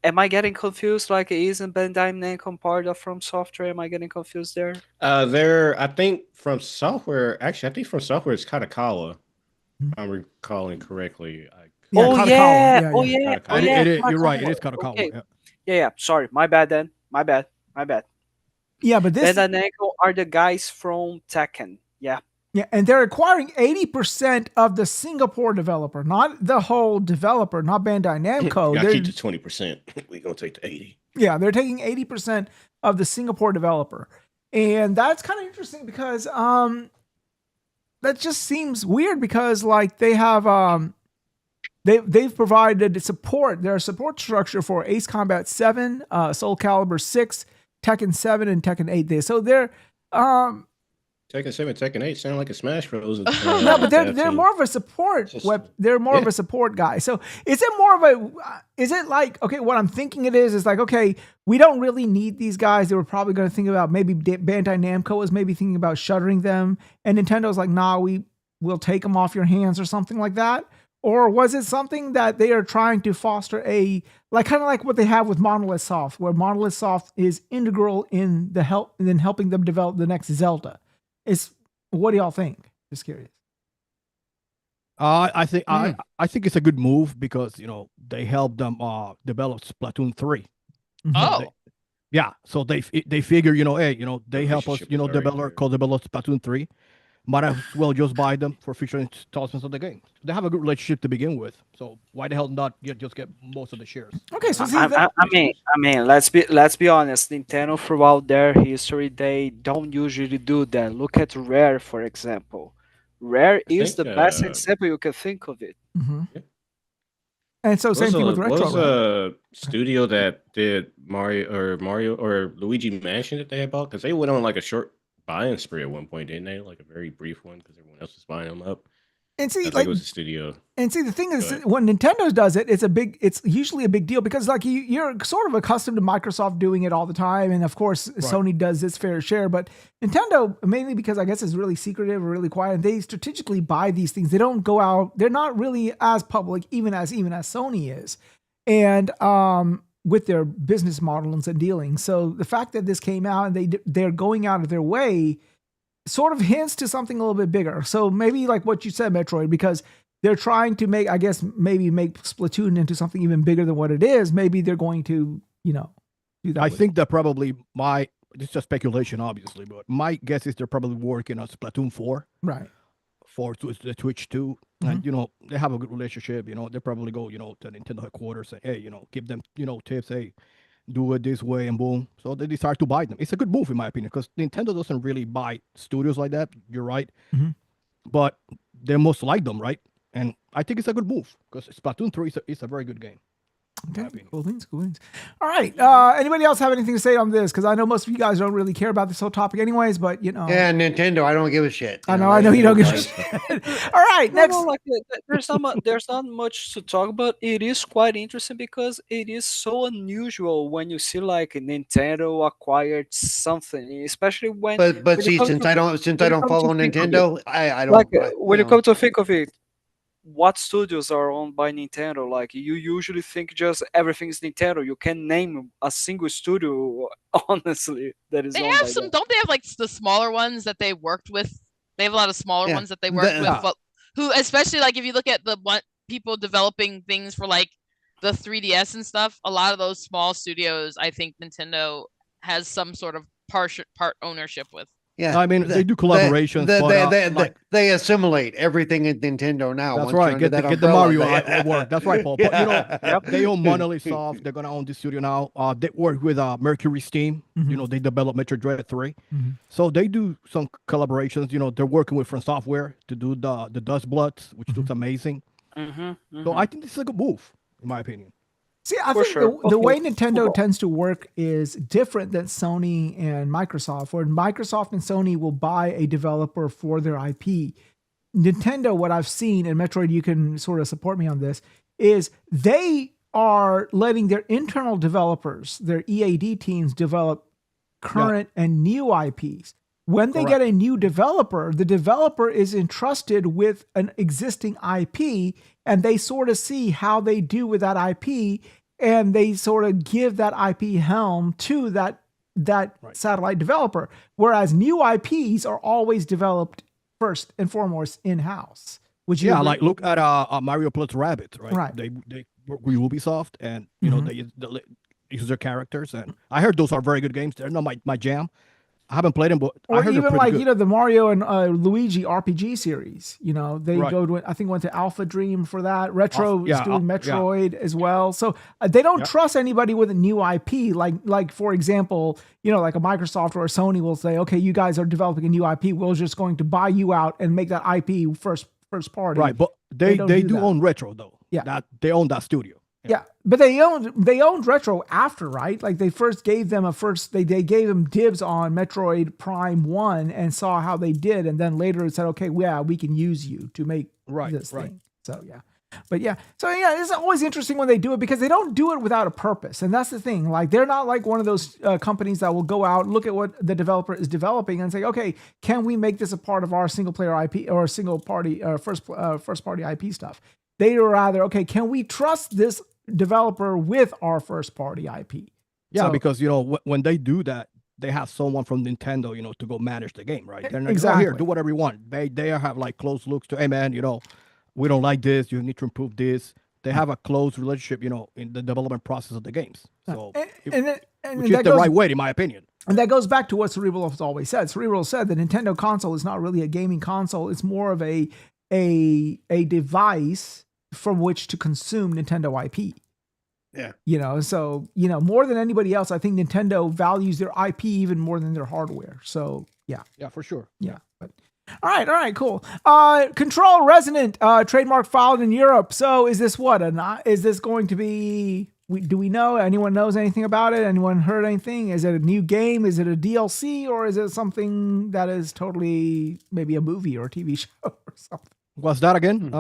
am I getting confused? Like, isn't Bandai Namco part of From Software? Am I getting confused there? I think From Software is Katakawa. If I'm recalling correctly. yeah, Oh Katakawa. yeah, Oh, yeah. You're right. It Katakawa. is Katakawa. Okay. Yeah. Yeah. Sorry, my bad then. My bad. Yeah, but this Bandai Namco are the guys from Tekken. Yeah. Yeah, and they're acquiring 80% of the Singapore developer, not the whole developer, not Bandai Namco. Gotta They're, keep the 20%. We gonna take the 80. yeah, they're taking 80% of the Singapore developer. And that's kind of interesting because that just seems weird because like they have they've provided support, their support structure for Ace Combat 7, Soul Calibur 6, Tekken 7, and Tekken 8. So they're Tekken 7, Tekken 8 sound like a Smash Bros. no, but they're more of a support. They're more of a support guy. So is it more of a? Is it like okay? What I'm thinking it is like okay, we don't really need these guys. They were probably going to think about maybe Bandai Namco was maybe thinking about shuttering them, and Nintendo's like, nah, we'll take them off your hands or something like that. Or was it something that they are trying to foster kind of like what they have with Monolith Soft, where Monolith Soft is integral in helping them develop the next Zelda? What do y'all think? Just curious. I think I think it's a good move because they helped them develop Splatoon 3. Oh, Yeah, so they figure hey they help us relationship is already there. co-develop Splatoon 3. Might as well just buy them for future installments of the game. They have a good relationship to begin with, so why the hell not just get most of the shares? Okay, so see I that. mean, let's be honest. Nintendo, throughout their history, they don't usually do that. Look at Rare, for example. Rare is think, the best example you can think of it. Mhm. Yeah. And so same thing with What retro. was Right? a studio that did Mario or Luigi Mansion that they had bought? Because they went on like a short buying spree at one point, didn't they? Like a very brief one because everyone else was buying them up. And I see, think like, it was a studio. and see, the thing is, Go ahead. when Nintendo does it, it's usually a big deal because like you're sort of accustomed to Microsoft doing it all the time, and of course Sony does its fair share. But Nintendo, mainly because I guess it's really secretive or really quiet, and they strategically buy these things. They don't go out; they're not really as public, even as Sony is, and with their business models and dealings. So the fact that this came out and they're going out of their way sort of hints to something a little bit bigger. So maybe like what you said, Metroid, because they're trying to make, I guess, maybe make Splatoon into something even bigger than what it is. Maybe they're going to, do that. I think that probably it's just speculation, obviously, but my guess is they're probably working on Splatoon 4 Right. for the Twitch 2. And, they have a good relationship, they probably go, to Nintendo headquarters and, hey, give them, tips, hey, do it this way and boom. So they decide to buy them. It's a good move in my opinion because Nintendo doesn't really buy studios like that. You're right. Mhm. But they most like them, right? And I think it's a good move because Splatoon 3 is a very good game. Okay, cool beans. All right. Anybody else have anything to say on this? Because I know most of you guys don't really care about this whole topic, anyways. But Yeah, Nintendo, I don't give a shit. I know you don't give a shit. All right, next. There's not much to talk about. It is quite interesting because it is so unusual when you see like Nintendo acquired something, especially when. But when you see, come since to- I don't when you come to follow think of it, Nintendo, I don't like I- when you know. come to think of it, what studios are owned by Nintendo? Like you usually think just everything is Nintendo. You can name a single studio, honestly, that is they owned have by some. them. Don't they have like the smaller ones that they worked with? They have a lot of smaller Yeah. ones that they worked with. Yeah. Who, especially like if you look at the one people developing things for like the 3DS and stuff, a lot of those small studios, I think Nintendo has some sort of part ownership with. Yeah, I mean, they do collaborations, but they assimilate everything in Nintendo now. that's once right. you're under Get that the umbrella, Mario they- at work. That's right, Paul. But they own Monolith Soft. They're gonna own the studio now. They work with Mercury Steam. They develop Metroid Dread 3. So they do some collaborations. They're working with From Software to do the Dust Bloods, which looks amazing. So I think this is a good move, in my opinion. See, I For think sure. the way Okay. Nintendo tends to work is different than Sony and Microsoft, where Microsoft and Sony will buy a developer for their IP. Nintendo, what I've seen, and Metroid, you can sort of support me on this, is they are letting their internal developers, their EAD teams, develop current and new IPs. When they get a new developer, the developer is entrusted with an existing IP and they sort of see how they do with that IP and they sort of give that IP helm to that satellite developer. Whereas new IPs are always developed first and foremost in-house. Which like look at Mario plus Rabbids, right? Right. They work with Ubisoft and they use their characters, and I heard those are very good games. They're not my jam. I haven't played them, but I or heard even they're pretty like good. the Mario and Luigi RPG series. They Right. go to, I think went to Alpha Dream for that. Retro is yeah, doing yeah. Metroid as well. So they don't Yep. trust anybody with a new IP. Like for example, like a Microsoft or a Sony will say, okay, you guys are developing a new IP. We're just going to buy you out and make that IP first party. Right, but they don't do do that. own Retro though. Yeah. That they own that studio. Yeah, but they owned Retro after, right? Like they first gave them they gave them dibs on Metroid Prime 1 and saw how they did, and then later it said, okay, yeah, we can use you to make this thing. So yeah. But yeah, it's always interesting when they do it because they don't do it without a purpose, and that's the thing. Like they're not like one of those companies that will go out, look at what the developer is developing, and say, okay, can we make this a part of our single player IP or single party first party IP stuff? They rather, okay, can we trust this developer with our first party IP? Yeah, So- because when they do that, they have someone from Nintendo, to go manage the game, right? They're not Exactly. here, do whatever you want. They have like close looks to, hey man, we don't like this. You need to improve this. They have a close relationship, in the development process of the games. So, which is the right way, in my opinion. And that goes back to what Cerebral has always said. Cerebral said the Nintendo console is not really a gaming console. It's more of a device from which to consume Nintendo IP. Yeah. So, more than anybody else, I think Nintendo values their IP even more than their hardware. So, yeah. Yeah, for sure. Yeah. But, all right, cool. Control Resonant, trademark filed in Europe. So is this what? Is this going to be, do we know? Anyone knows anything about it? Anyone heard anything? Is it a new game? Is it a DLC? Or is it something that is totally maybe a movie or a TV show or something? What's that again?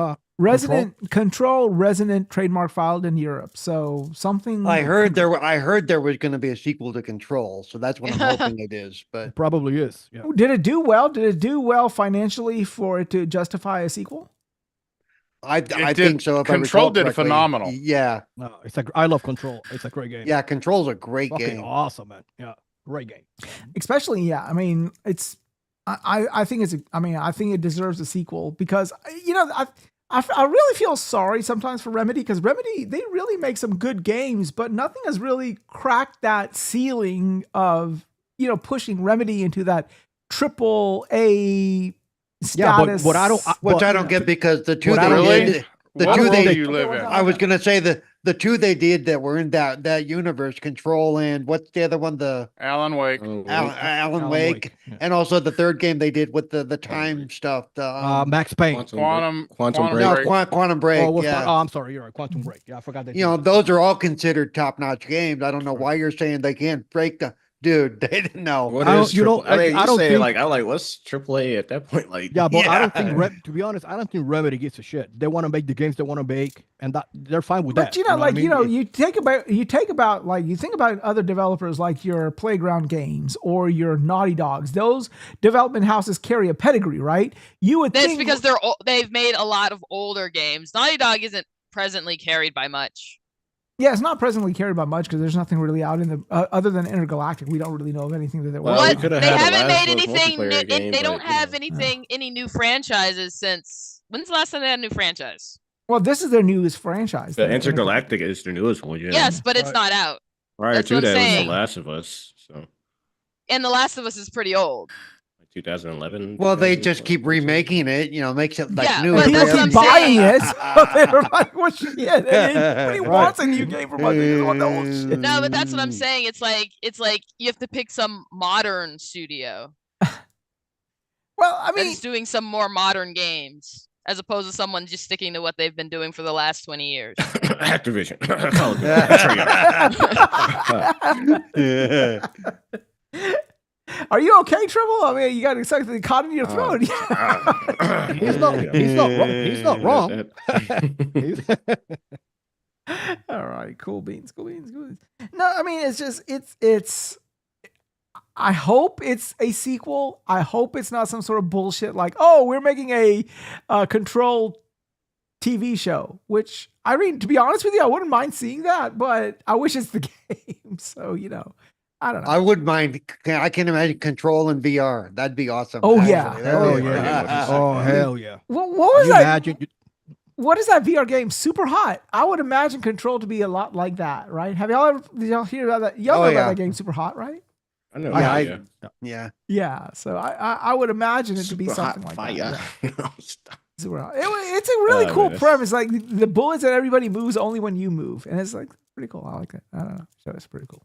Control Resonant trademark filed in Europe. So something I heard there was going to be a sequel to Control, so that's what I'm hoping it is. But It probably is. Yeah. Did it do well? Did it do well financially for it to justify a sequel? I think so. If Control I recall did correctly. phenomenal. Yeah. No, I love Control. It's a great game. Yeah, Control's a great Fucking game. awesome, man. Yeah, great game. Especially, yeah. I mean, I think I think it deserves a sequel because I really feel sorry sometimes for Remedy because Remedy, they really make some good games, but nothing has really cracked that ceiling of pushing Remedy into that AAA status. Yeah, but I don't get because the two What I they don't did, the What two world they do you live in? I was gonna say the two they did that were in that universe, Control, and what's the other one? The Alan Wake. Alan Wake, Yeah. and also the third game they did with the time stuff. The Max Payne. Quantum no, Break. Quantum Break. I'm sorry, you're right. Quantum Break. Yeah, I forgot that. Those are all considered top-notch games. I don't know why you're saying they can't break the dude. They didn't know. What I don't- is you triple? don't- I mean, I you don't say think- like I like what's AAA at that point? Like, Yeah, but I don't Yeah. think, to be honest, I don't think Remedy gives a shit. They want to make the games they want to make, and that they're fine with that. But you think about other developers like your Playground Games or your Naughty Dogs. Those development houses carry a pedigree, right? You would That's think because they've made a lot of older games. Naughty Dog isn't presently carried by much. yeah, it's not presently carried by much because there's nothing really out in the other than Intergalactic. We don't really know of anything that they're Well, working we What? on. coulda They had a haven't Last made of Us anything. multiplayer game, They don't but, have any new franchises since. When's the last time they had a new franchise? Well, this is their newest franchise. The Intergalactic is the newest one. Yeah. Yes, but it's Right. not out. Prior that's to what I'm that was saying. The Last of Us. So And The Last of Us is pretty old. 2011. Well, they just 2012, keep remaking it. Makes it like Yeah, new. but every People that's what other keep I'm buying year. it. So they're like, well, shit. Nobody wants a new game for money. They just want the old shit. No, but that's what I'm saying. It's like you have to pick some modern studio Well, I that mean, is doing some more modern games, as opposed to someone just sticking to what they've been doing for the last 20 years. Activision. are you okay, Triple? I mean, you got something caught in your throat. He's not wrong. He's not wrong. All right, cool beans. No, I mean, it's just it's. I hope it's a sequel. I hope it's not some sort of bullshit like, oh, we're making a Control TV show. Which I mean, to be honest with you, I wouldn't mind seeing that, but I wish it's the game. So I don't know. I wouldn't mind. I can imagine Control in VR. That'd be awesome. Oh, yeah. actually. That'd Oh be yeah. awesome. Oh hell yeah. What was You that? imagine? What is that VR game? Super Hot. I would imagine Control to be a lot like that, right? Did y'all hear about that? Y'all know about yeah. that game, Super Hot, right? I know. Yeah, Yeah. Yeah. Yeah. So I would imagine it to be Super something hot like fire. that. Yeah. Super Hot. It's a really Oh, cool man, premise. Like the bullets that everybody moves only when you move, and it's like pretty cool. I like that. I don't know. So it's pretty cool.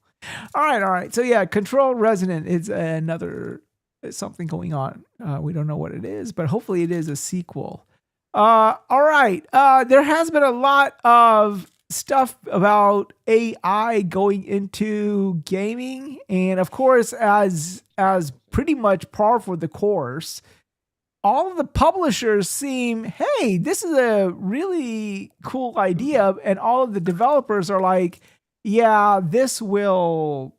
All right. So yeah, Control Resonant is another something going on. We don't know what it is, but hopefully it is a sequel. All right. There has been a lot of stuff about AI going into gaming, and of course, as pretty much par for the course, all of the publishers seem, hey, this is a really cool idea, and all of the developers are like, yeah, this will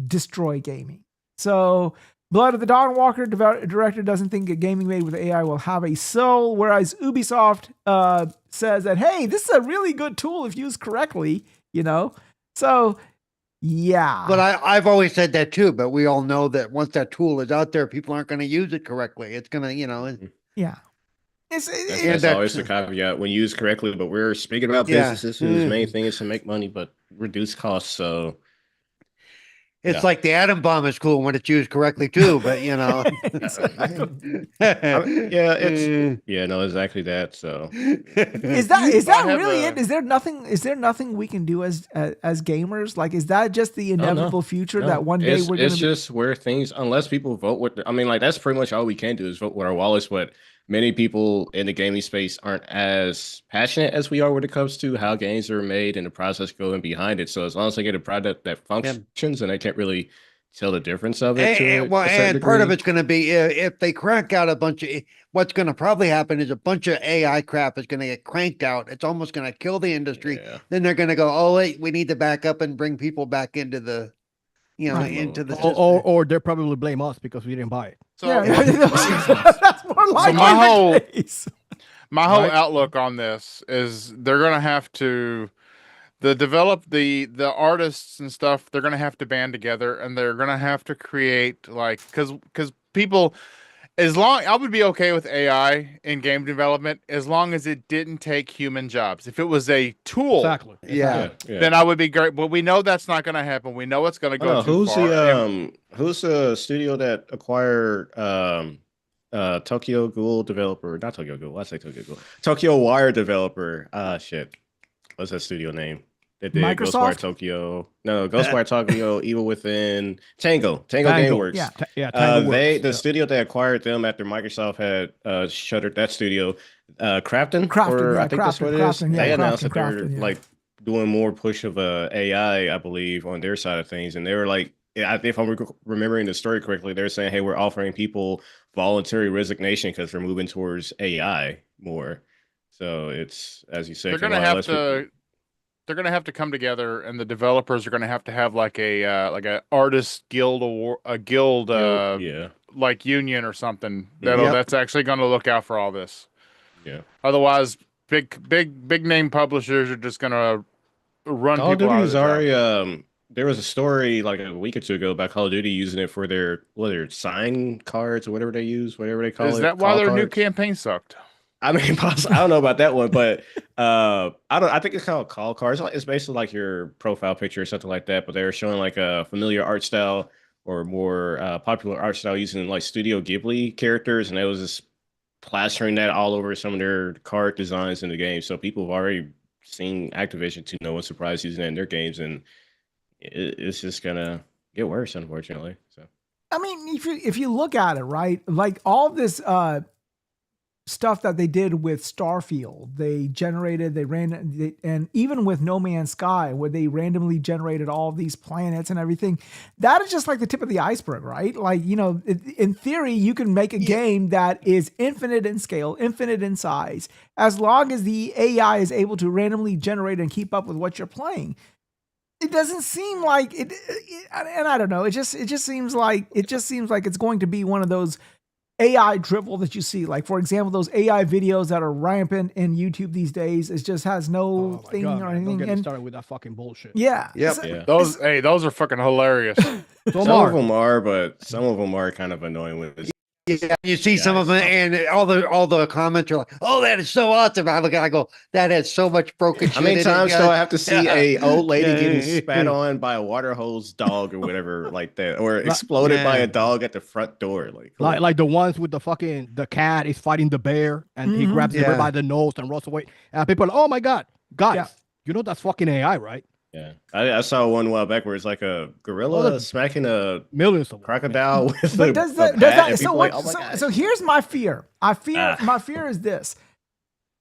destroy gaming. So Blood of the Dawnwalker director doesn't think a gaming made with AI will have a soul, whereas Ubisoft says that, hey, this is a really good tool if used correctly, So, yeah. But I've always said that too. But we all know that once that tool is out there, people aren't going to use it correctly. It's going to, Yeah. That's that's- always the caveat when used correctly. But we're speaking about Yeah. businesses whose main thing is to make money but reduce costs. So It's yeah. like the atom bomb is cool when it's used correctly too, but you know. No, exactly that. So Is that really it? Is there nothing we can do as gamers? Like, is that just the inevitable future that one day we're gonna? It's just where things, unless people vote with. I mean, like that's pretty much all we can do is vote with our wallets. But many people in the gaming space aren't as passionate as we are when it comes to how games are made and the process going behind it. So as long as they get a product that functions and they can't really tell the difference of it And part of it's going to be if they crank out a bunch of what's going to probably happen is a bunch of AI crap is going to get cranked out. It's almost going to kill the industry. Yeah. Then they're going to go, oh wait, we need to back up and bring people back into the, into the system. Or they'll probably blame us because we didn't buy it. So, that's more likely my the case. whole outlook on this is they're gonna have to the artists and stuff, they're gonna have to band together and they're gonna have to create like because people, I would be okay with AI in game development as long as it didn't take human jobs. If it was a tool, Yeah. then I would be great. But we know that's not going to happen. We know it's going to go too far. Who's the studio that acquired Tokyo Ghoul developer? Not Tokyo Ghoul. I say Tokyo Ghoul. Tokyo Wire developer. Shit. What's that studio name? That did Microsoft? Ghostwire Tokyo. No, Ghostwire Tokyo, Evil Within, Tango Gameworks. Yeah. The studio that acquired them after Microsoft had shuttered that studio, Crafton, I think that's what it is. They announced that they're like doing more push of AI, I believe, on their side of things, and they were like, if I'm remembering the story correctly, they're saying, "Hey, we're offering people voluntary resignation because we're moving towards AI more." So it's, as you said, they're going to have to. They're going to have to come together, and the developers are going to have like a artist guild award, a guild, like union or something that's actually going to look out for all this. Yeah. Otherwise, big name publishers are just going to run Call of people out Duty's of the already. job. There was a story like a week or two ago about Call of Duty using it for their sign cards or whatever they use, whatever they call it. Is that why their new campaign sucked? I mean, I don't know about that one, but I think it's called call cards. It's basically like your profile picture or something like that. But they were showing like a familiar art style or more popular art style using like Studio Ghibli characters, and it was just plastering that all over some of their card designs in the game. So people have already seen Activision, to no one's surprise, using that in their games, and it's just gonna get worse, unfortunately. So I mean, if you look at it, right, like all this stuff that they did with Starfield, and even with No Man's Sky, where they randomly generated all these planets and everything, that is just like the tip of the iceberg, right? Like, in theory, you can make a game that is infinite in scale, infinite in size, as long as the AI is able to randomly generate and keep up with what you're playing. It doesn't seem like it, and I don't know. It just seems like it's going to be one of those AI dribble that you see. Like, for example, those AI videos that are rampant in YouTube these days. It just has no thing or anything. Don't get me started with that fucking bullshit. Yeah. Yep. Those are fucking hilarious. Some of them are, but some of them are kind of annoying with this. Yeah, you see some of them, and all the comments are like, "Oh, that is so awesome!" I go, "That has so much broken shit." How many times do I have to see a old lady getting Yeah. spat on by a water hose dog or whatever like that, or exploded by a dog at the front door? Like the ones with the cat is fighting the bear, and he grabs the bear by the nose and runs away, and people are like, "Oh my god, guys, you know that's fucking AI, right?" Yeah, I saw one a while back where it's like a gorilla smacking a millions of crocodile with But a does bat, that and so people what? like, "Oh my God." So here's my fear. My fear is this.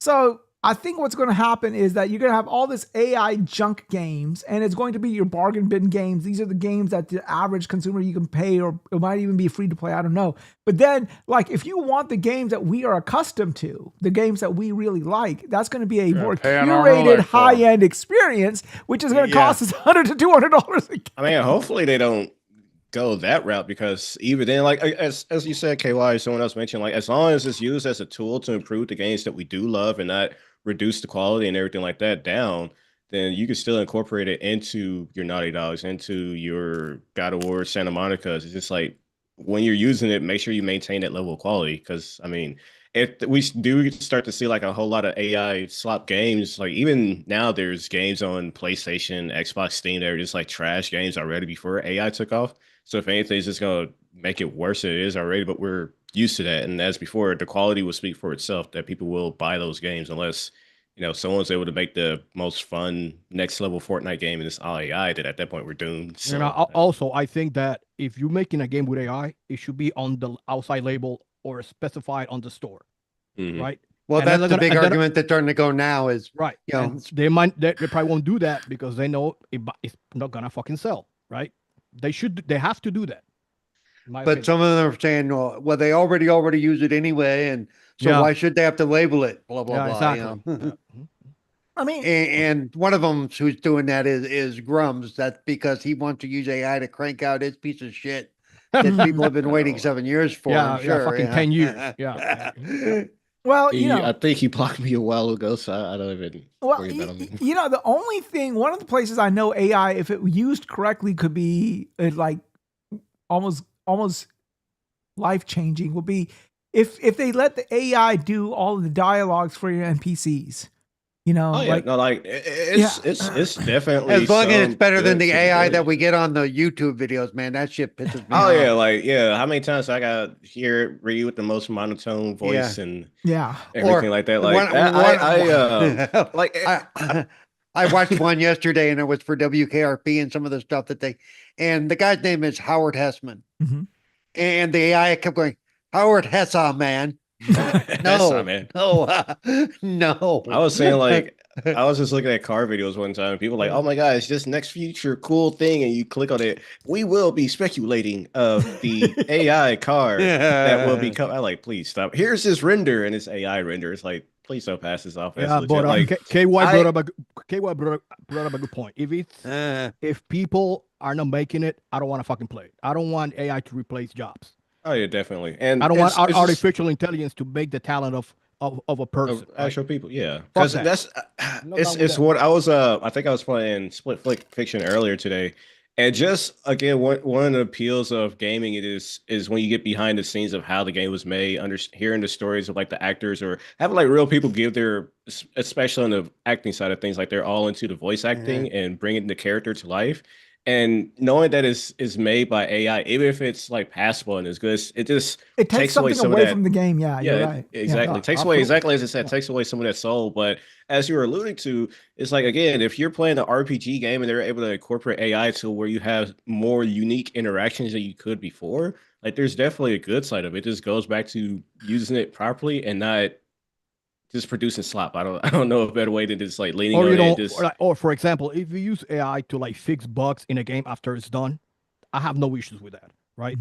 So I think what's going to happen is that you're going to have all this AI junk games, and it's going to be your bargain bin games. These are the games that the average consumer you can pay, or it might even be free to play. I don't know. But then, like, if you want the games that we are accustomed to, the games that we really like, that's going to be a more curated, high-end experience, which is going to cost us $100 to $200. I mean, hopefully they don't go that route, because even then, like as you said, KY, someone else mentioned, like as long as it's used as a tool to improve the games that we do love and not reduce the quality and everything like that down, then you can still incorporate it into your Naughty Dogs, into your God of War, Santa Monica's. It's just like when you're using it, make sure you maintain that level of quality, because I mean, if we do start to see like a whole lot of AI slop games, like even now there's games on PlayStation, Xbox, Steam that are just like trash games already before AI took off. So if anything, it's just gonna make it worse than it is already, but we're used to that. And as before, the quality will speak for itself that people will buy those games unless someone's able to make the most fun next level Fortnite game and it's all AI, that at that point we're doomed. So also I think that if you're making a game with AI, it should be on the outside label or specified on the store, right? Well, And then that's the big argument that's starting to go now is right. You know, And they probably won't do that because they know it's not gonna fucking sell, right? They have to do that. But some of them are saying, well, they already use it anyway, and so why should they have to label it? Blah blah blah. Exactly. You know? I mean, and one of them who's doing that is Grums. That's because he wants to use AI to crank out his piece of shit that people have been waiting 7 years for. I'm sure, fucking 10 years. Yeah. Well, I think he blocked me a while ago, so I don't even worry about him. The only thing, one of the places I know AI, if it used correctly, could be like almost life changing, would be if they let the AI do all of the dialogues for your NPCs. It's definitely as long as it's better than the AI that we get on the YouTube videos, man. That shit pisses me off. How many times I got hear read with the most monotone voice and everything like that. I watched one yesterday, and it was for WKRP and some of the stuff that and the guy's name is Howard Hessman, and the AI kept going, Howard Hessa, man. No. I was saying I was just looking at car videos one time and people were like, oh my gosh, this next future cool thing, and you click on it, we will be speculating of the AI car that will be coming. I'm like, please stop. Here's this render, and it's AI render. It's like, please don't pass this off. But KY brought up a good point. If people are not making it, I don't want to fucking play it. I don't want AI to replace jobs. Oh yeah, definitely. And I don't want artificial intelligence to make the talent of a person, actual people. Yeah, because it's what I was. I think I was playing Split Fiction earlier today, and just again, one of the appeals of gaming is when you get behind the scenes of how the game was made, hearing the stories of like the actors or having like real people give their, especially on the acting side of things, like they're all into the voice acting and bringing the character to life. And knowing that is made by AI, even if it's like passable and it's good, it takes something away from the game. Yeah, you're right. Exactly. Takes away, exactly as I said, takes away some of that soul. But as you were alluding to, it's like, again, if you're playing an RPG game and they're able to incorporate AI to where you have more unique interactions than you could before, like there's definitely a good side of it. It just goes back to using it properly and not just producing slop. I don't know a better way than just like leaning on it. Or for example, if you use AI to like fix bugs in a game after it's done, I have no issues with that, right?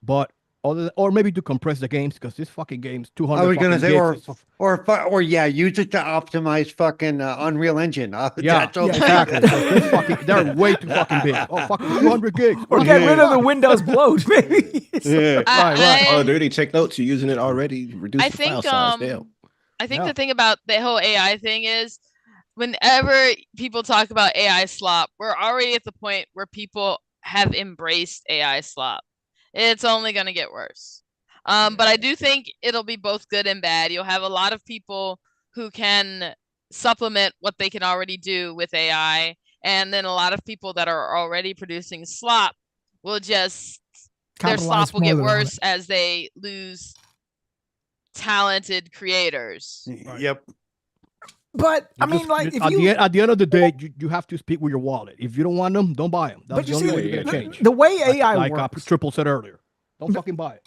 But or maybe to compress the games because this fucking game's 200. I was gonna say, or use it to optimize fucking Unreal Engine. Exactly. They're way too fucking big. Oh, fucking 200 gigs. Or get rid of the Windows bloat, maybe. Right. Oh, dude, take notes. You're using it already. Reduce the file size. Damn. I think the thing about the whole AI thing is whenever people talk about AI slop, we're already at the point where people have embraced AI slop. It's only going to get worse. But I do think it'll be both good and bad. You'll have a lot of people who can supplement what they can already do with AI. And then a lot of people that are already producing slop will their slop will get worse as they lose talented creators. Yep. But I mean, like, if at the end of the day, you have to speak with your wallet. If you don't want them, don't buy them. That's the only way you're gonna change. The way AI works, like Triple said earlier, don't fucking buy it.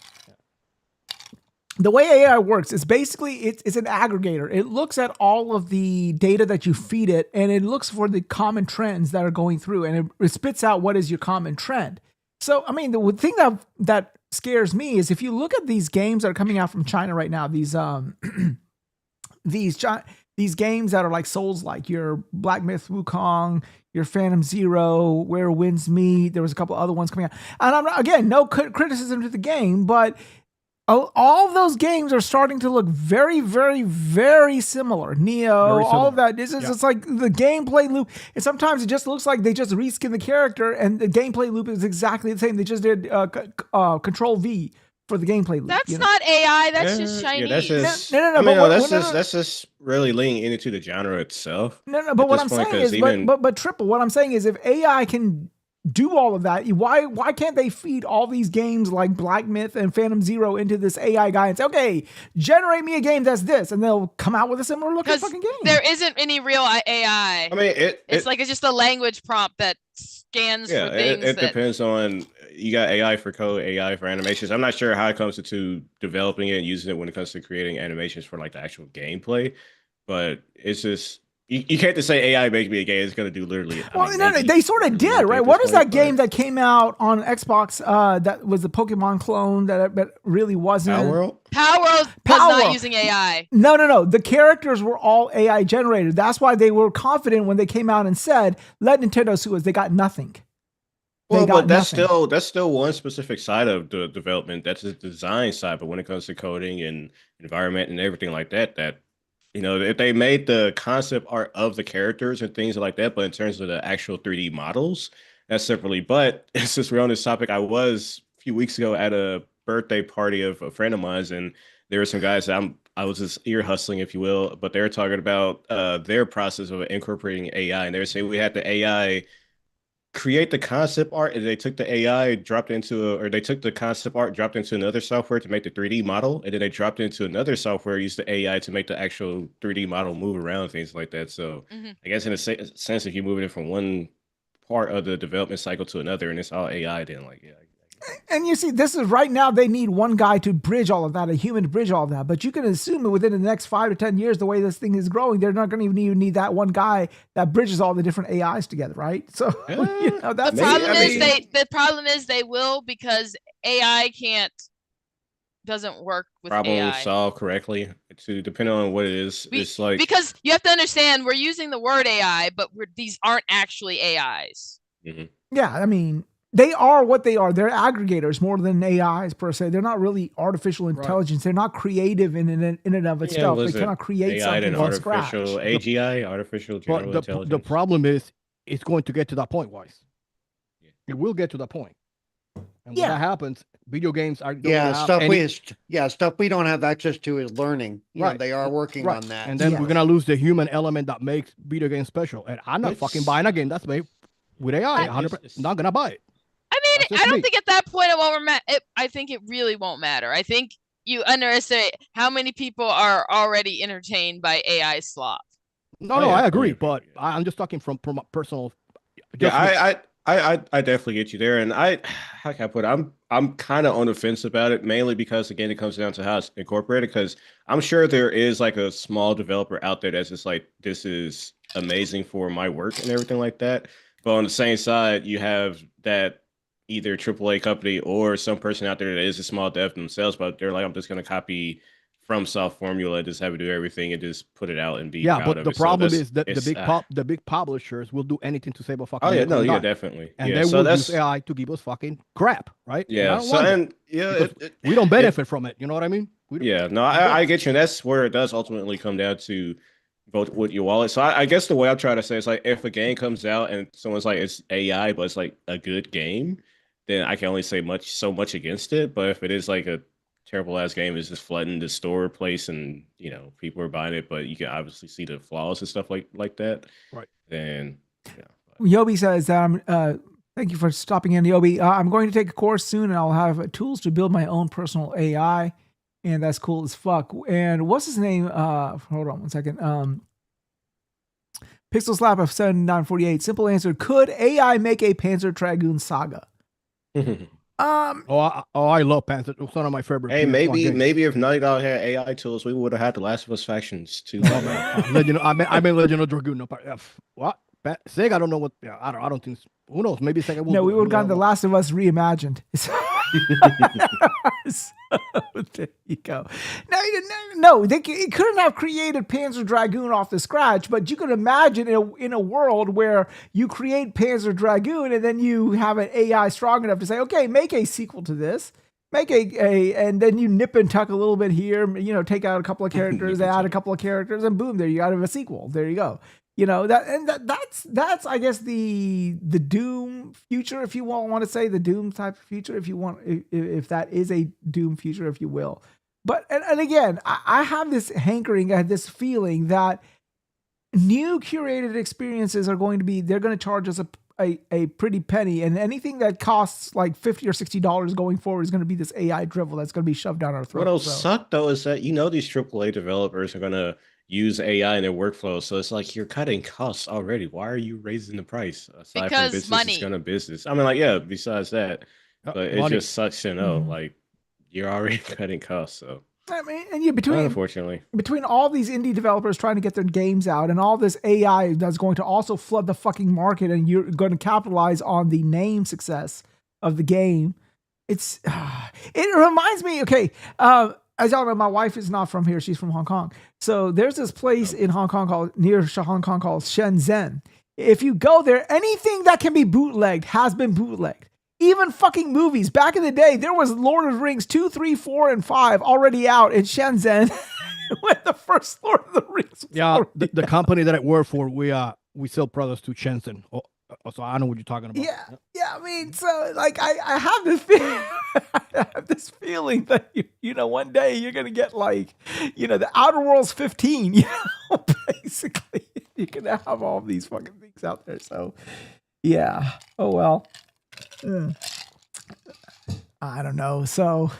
The way AI works is basically it's an aggregator. It looks at all of the data that you feed it, and it looks for the common trends that are going through, and it spits out what is your common trend. So, I mean, the thing that scares me is if you look at these games that are coming out from China right now, these games that are like Souls-like, your Black Myth Wukong, your Phantom Zero, Where Winds Meet. There was a couple other ones coming out, and I'm not, again, no criticism to the game, but all of those games are starting to look very, very, very similar. Neo, all of that. It's like the gameplay loop. And sometimes it just looks like they just reskin the character, and the gameplay loop is exactly the same. They just did Control V for the gameplay loop. That's you know? not AI. That's just Yeah, Chinese. that's just. No, I but mean, no, what- that's no, just no. that's just really leaning into the genre itself. No, but at what this I'm point, saying 'cause is, even- but Triple, what I'm saying is, if AI can do all of that, why can't they feed all these games like Black Myth and Phantom Zero into this AI guy and say, okay, generate me a game that's this, and they'll come out with a similar looking Because fucking game. there isn't any real AI. I mean, It's like it's just a language prompt that scans yeah, for things it that. depends on. You got AI for code, AI for animations. I'm not sure how it comes to developing it and using it when it comes to creating animations for like the actual gameplay, but it's just. You can't just say AI makes me a game. It's going to do literally. Well, they sort of did, right? What is that game that came out on Xbox that was the Pokemon clone that really wasn't? Power World? Power World was not using AI. No. The characters were all AI generated. That's why they were confident when they came out and said, let Nintendo sue us. They got nothing. Well, but that's still one specific side of the development. That's the design side. But when it comes to coding and environment and everything like that, if they made the concept art of the characters and things like that, but in terms of the actual 3D models, that's separately. But since we're on this topic, I was a few weeks ago at a birthday party of a friend of mine's, and there were some guys that I was just ear hustling, if you will, but they were talking about their process of incorporating AI, and they were saying we had the AI create the concept art, and they took the AI, they took the concept art, dropped into another software to make the 3D model, and then they dropped into another software, used the AI to make the actual 3D model move around, things like that. So I guess in a sense, if you're moving it from one part of the development cycle to another, and it's all AI, then And you see, this is right now, they need one guy to bridge all of that, a human to bridge all of that. But you can assume that within the next 5 to 10 years, the way this thing is growing, they're not going to even need that one guy that bridges all the different AIs together, right? So that's the problem is they will, because AI doesn't work with problem AI. solved correctly. Depending on what it is, it's like, because you have to understand, we're using the word AI, but these aren't actually AIs. Mm-hmm. Yeah, I mean, they are what they are. They're aggregators more than AIs per se. They're not really artificial intelligence. Right. They're not creative in and of itself. They cannot create AI something from scratch. AGI, artificial general intelligence. The problem is, it's going to get to that point, Wize. Yeah. It will get to that point. And when that happens, video games are stuff we don't have access to is learning. Right. They are working on that. And then we're gonna lose the human element that makes video games special. And I'm not fucking buying a game that's made with AI. 100%, not gonna buy it. I mean, I don't think at that point it won't matter. I think it really won't matter. I think you underestimate how many people are already entertained by AI slop. No, I agree, but I'm just talking from personal. Yeah, I definitely get you there, and how can I put it? I'm kind of on the fence about it, mainly because again, it comes down to how it's incorporated. Because I'm sure there is like a small developer out there that's just like, this is amazing for my work and everything like that. But on the same side, you have that either AAA company or some person out there that is a small dev themselves, but they're like, I'm just going to copy from soft formula, just have it do everything and just put it out and be proud but of the it. problem is that the big publishers will do anything to save a fucking. Oh yeah, no, yeah, definitely. And they will use AI to give us fucking crap, right? Yeah, we don't benefit from it. You know what I mean? I get you. And that's where it does ultimately come down to vote with your wallet. So I guess the way I'm trying to say is, like, if a game comes out and someone's like, it's AI, but it's like a good game, then I can only say so much against it. But if it is like a terrible ass game, is just flooding the store place and people are buying it, but you can obviously see the flaws and stuff like that. Right. Then Yobi says, thank you for stopping in, Yobi. I'm going to take a course soon and I'll have tools to build my own personal AI. And that's cool as fuck. And what's his name? Hold on one second. Pixel Slap of 7948. Simple answer. Could AI make a Panzer Dragoon Saga? I love Panzer. It's one of my favorite. Hey, maybe if Naughty Dog had AI tools, we would have had the Last of Us factions too. Legend. I mean, Legend of Dragoon. What? Sega? I don't know what. Yeah, I don't think. Who knows? Maybe Sega will. No, we would have gotten The Last of Us reimagined. There you go. No, they couldn't have created Panzer Dragoon off the scratch, but you could imagine in a world where you create Panzer Dragoon and then you have an AI strong enough to say, okay, make a sequel to this. Make and then you nip and tuck a little bit here, take out a couple of characters, add a couple of characters, and boom, there you got a sequel. There you go. You know, that's I guess the Doom future, if you want to say the Doom type of future, if that is a Doom future, if you will. But and again, I have this hankering, I have this feeling that new curated experiences are going to be, they're going to charge us a pretty penny, and anything that costs like $50 or $60 going forward is going to be this AI drivel that's going to be shoved down our throat. What'll suck though is that these AAA developers are gonna use AI in their workflow, so it's like you're cutting costs already. Why are you raising the price? Aside Because from business money. is gonna business. I mean, like, yeah, besides that, but it money. just sucks to know, like, you're already cutting costs. So I mean, and you unfortunately, between all these indie developers trying to get their games out and all this AI that's going to also flood the fucking market, and you're going to capitalize on the name success of the game. It reminds me, okay, as y'all know, my wife is not from here. She's from Hong Kong. So there's this place in Hong Kong near Hong Kong called Shenzhen. If you go there, anything that can be bootlegged has been bootlegged. Even fucking movies. Back in the day, there was Lord of the Rings 2, 3, 4, and 5 already out in Shenzhen when the first Lord of the Rings was the company that I work for, we sell products to Shenzhen. So I know what you're talking about. Yeah. I mean, so like I have this feeling, I have this feeling that one day you're gonna get like, the Outer Worlds 15. Basically, you're gonna have all these fucking things out there. So, yeah. Oh well. I don't know. So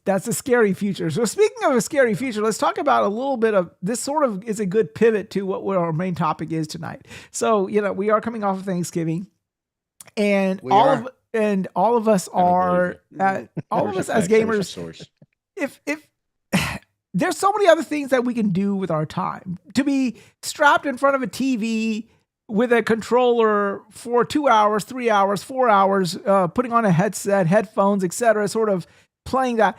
that's a scary future. So speaking of a scary future, let's talk about a little bit of this. Sort of is a good pivot to what our main topic is tonight. So, we are coming off of Thanksgiving, and all of us as gamers, if there's so many other things that we can do with our time, to be strapped in front of a TV with a controller for 2 hours, 3 hours, 4 hours, putting on a headset, headphones, etc., sort of playing that.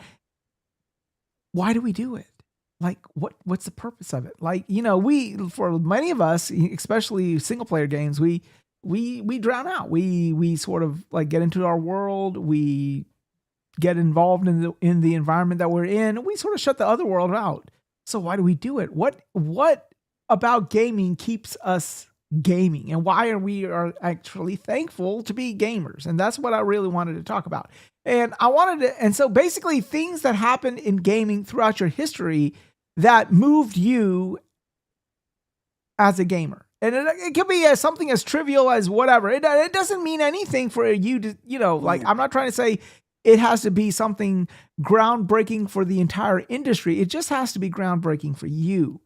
Why do we do it? Like, what's the purpose of it? Like, for many of us, especially single player games, we drown out. We sort of like get into our world. We get involved in the environment that we're in. We sort of shut the other world out. So why do we do it? What about gaming keeps us gaming, and why are actually thankful to be gamers? And that's what I really wanted to talk about. And so basically things that happened in gaming throughout your history that moved you as a gamer. And it could be something as trivial as whatever. It doesn't mean anything for you to, like, I'm not trying to say it has to be something groundbreaking for the entire industry. It just has to be groundbreaking for you.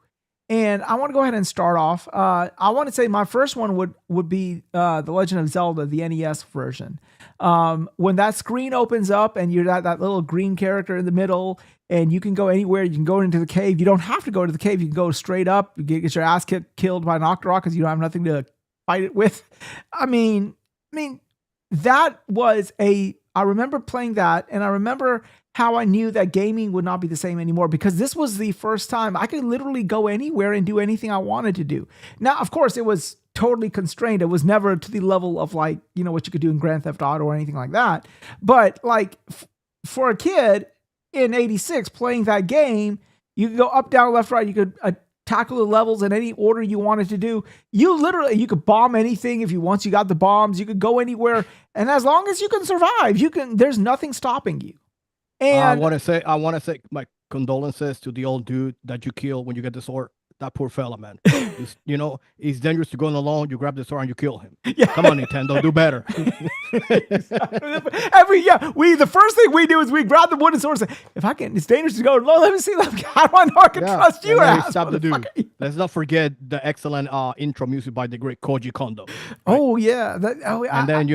And I want to go ahead and start off. I want to say my first one would be The Legend of Zelda, the NES version. When that screen opens up and you're that little green character in the middle, and you can go anywhere. You can go into the cave. You don't have to go to the cave. You can go straight up. You get your ass killed by an Octorok because you don't have nothing to fight it with. I mean, that was I remember playing that, and I remember how I knew that gaming would not be the same anymore, because this was the first time I could literally go anywhere and do anything I wanted to do. Now, of course, it was totally constrained. It was never to the level of like, what you could do in Grand Theft Auto or anything like that. But like for a kid in 86 playing that game, you could go up, down, left, right. You could tackle the levels in any order you wanted to do. You could bomb anything once you got the bombs. You could go anywhere. And as long as you can survive, there's nothing stopping you. And I want to say my condolences to the old dude that you kill when you get the sword. That poor fella, man. He's dangerous to go alone. You grab the sword and you kill him. Yeah. Come on, Nintendo, do better. The first thing we do is we grab the wooden sword and say, it's dangerous to go alone. Let me see. How do I know I can trust you? Stop the dude. Let's not forget the excellent intro music by the great Koji Kondo. Right? Oh yeah. And then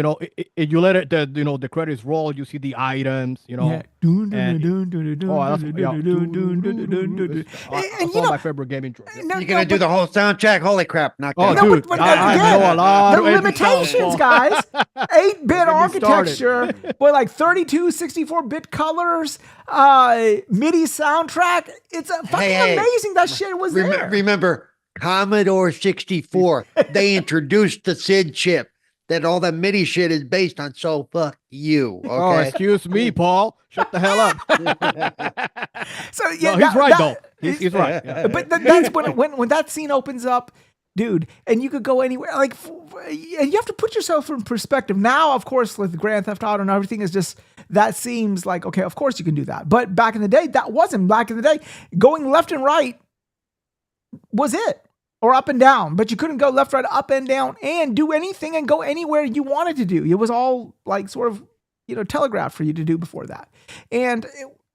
if you let it, the credits roll, you see the items. Yeah. That's my favorite game intro. You're gonna do the whole soundtrack? Holy crap! Dude, I know a lot. The limitations, guys. 8-bit architecture with like 32, 64-bit colors, MIDI soundtrack. It's fucking amazing that shit was there. Remember, Commodore 64. They introduced the SID chip that all the MIDI shit is based on. So fuck you. Okay? Oh, excuse me, Paul. Shut the hell up. So yeah, he's right though. He's right. But that's when that scene opens up. dude, and you could go anywhere. Like, and you have to put yourself in perspective. Now, of course, with Grand Theft Auto and everything is just, that seems like, okay, of course you can do that. But back in the day, that wasn't. Back in the day, going left and right was it. Or up and down, but you couldn't go left, right, up and down and do anything and go anywhere you wanted to do. It was all like sort of, telegraphed for you to do before that. And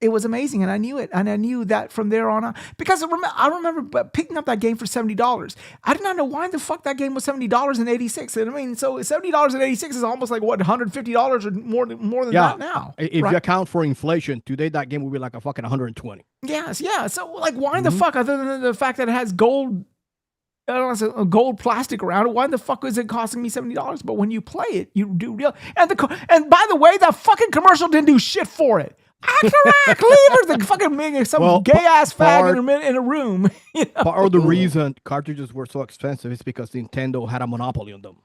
it was amazing. And I knew it. And I knew that from there on, because I remember picking up that game for $70. I did not know why the fuck that game was $70.86. And I mean, so $70.86 is almost like what, $150 or more than that now. If you account for inflation, today that game would be like a fucking 120. Yes, yeah. So like, why the fuck, other than the fact that it has gold, I don't know, a gold plastic around it, why the fuck is it costing me $70? But when you play it, you do real. And by the way, that fucking commercial didn't do shit for it. Cleaver, the fucking some gay ass fag in a room. Part of the reason cartridges were so expensive is because Nintendo had a monopoly on them.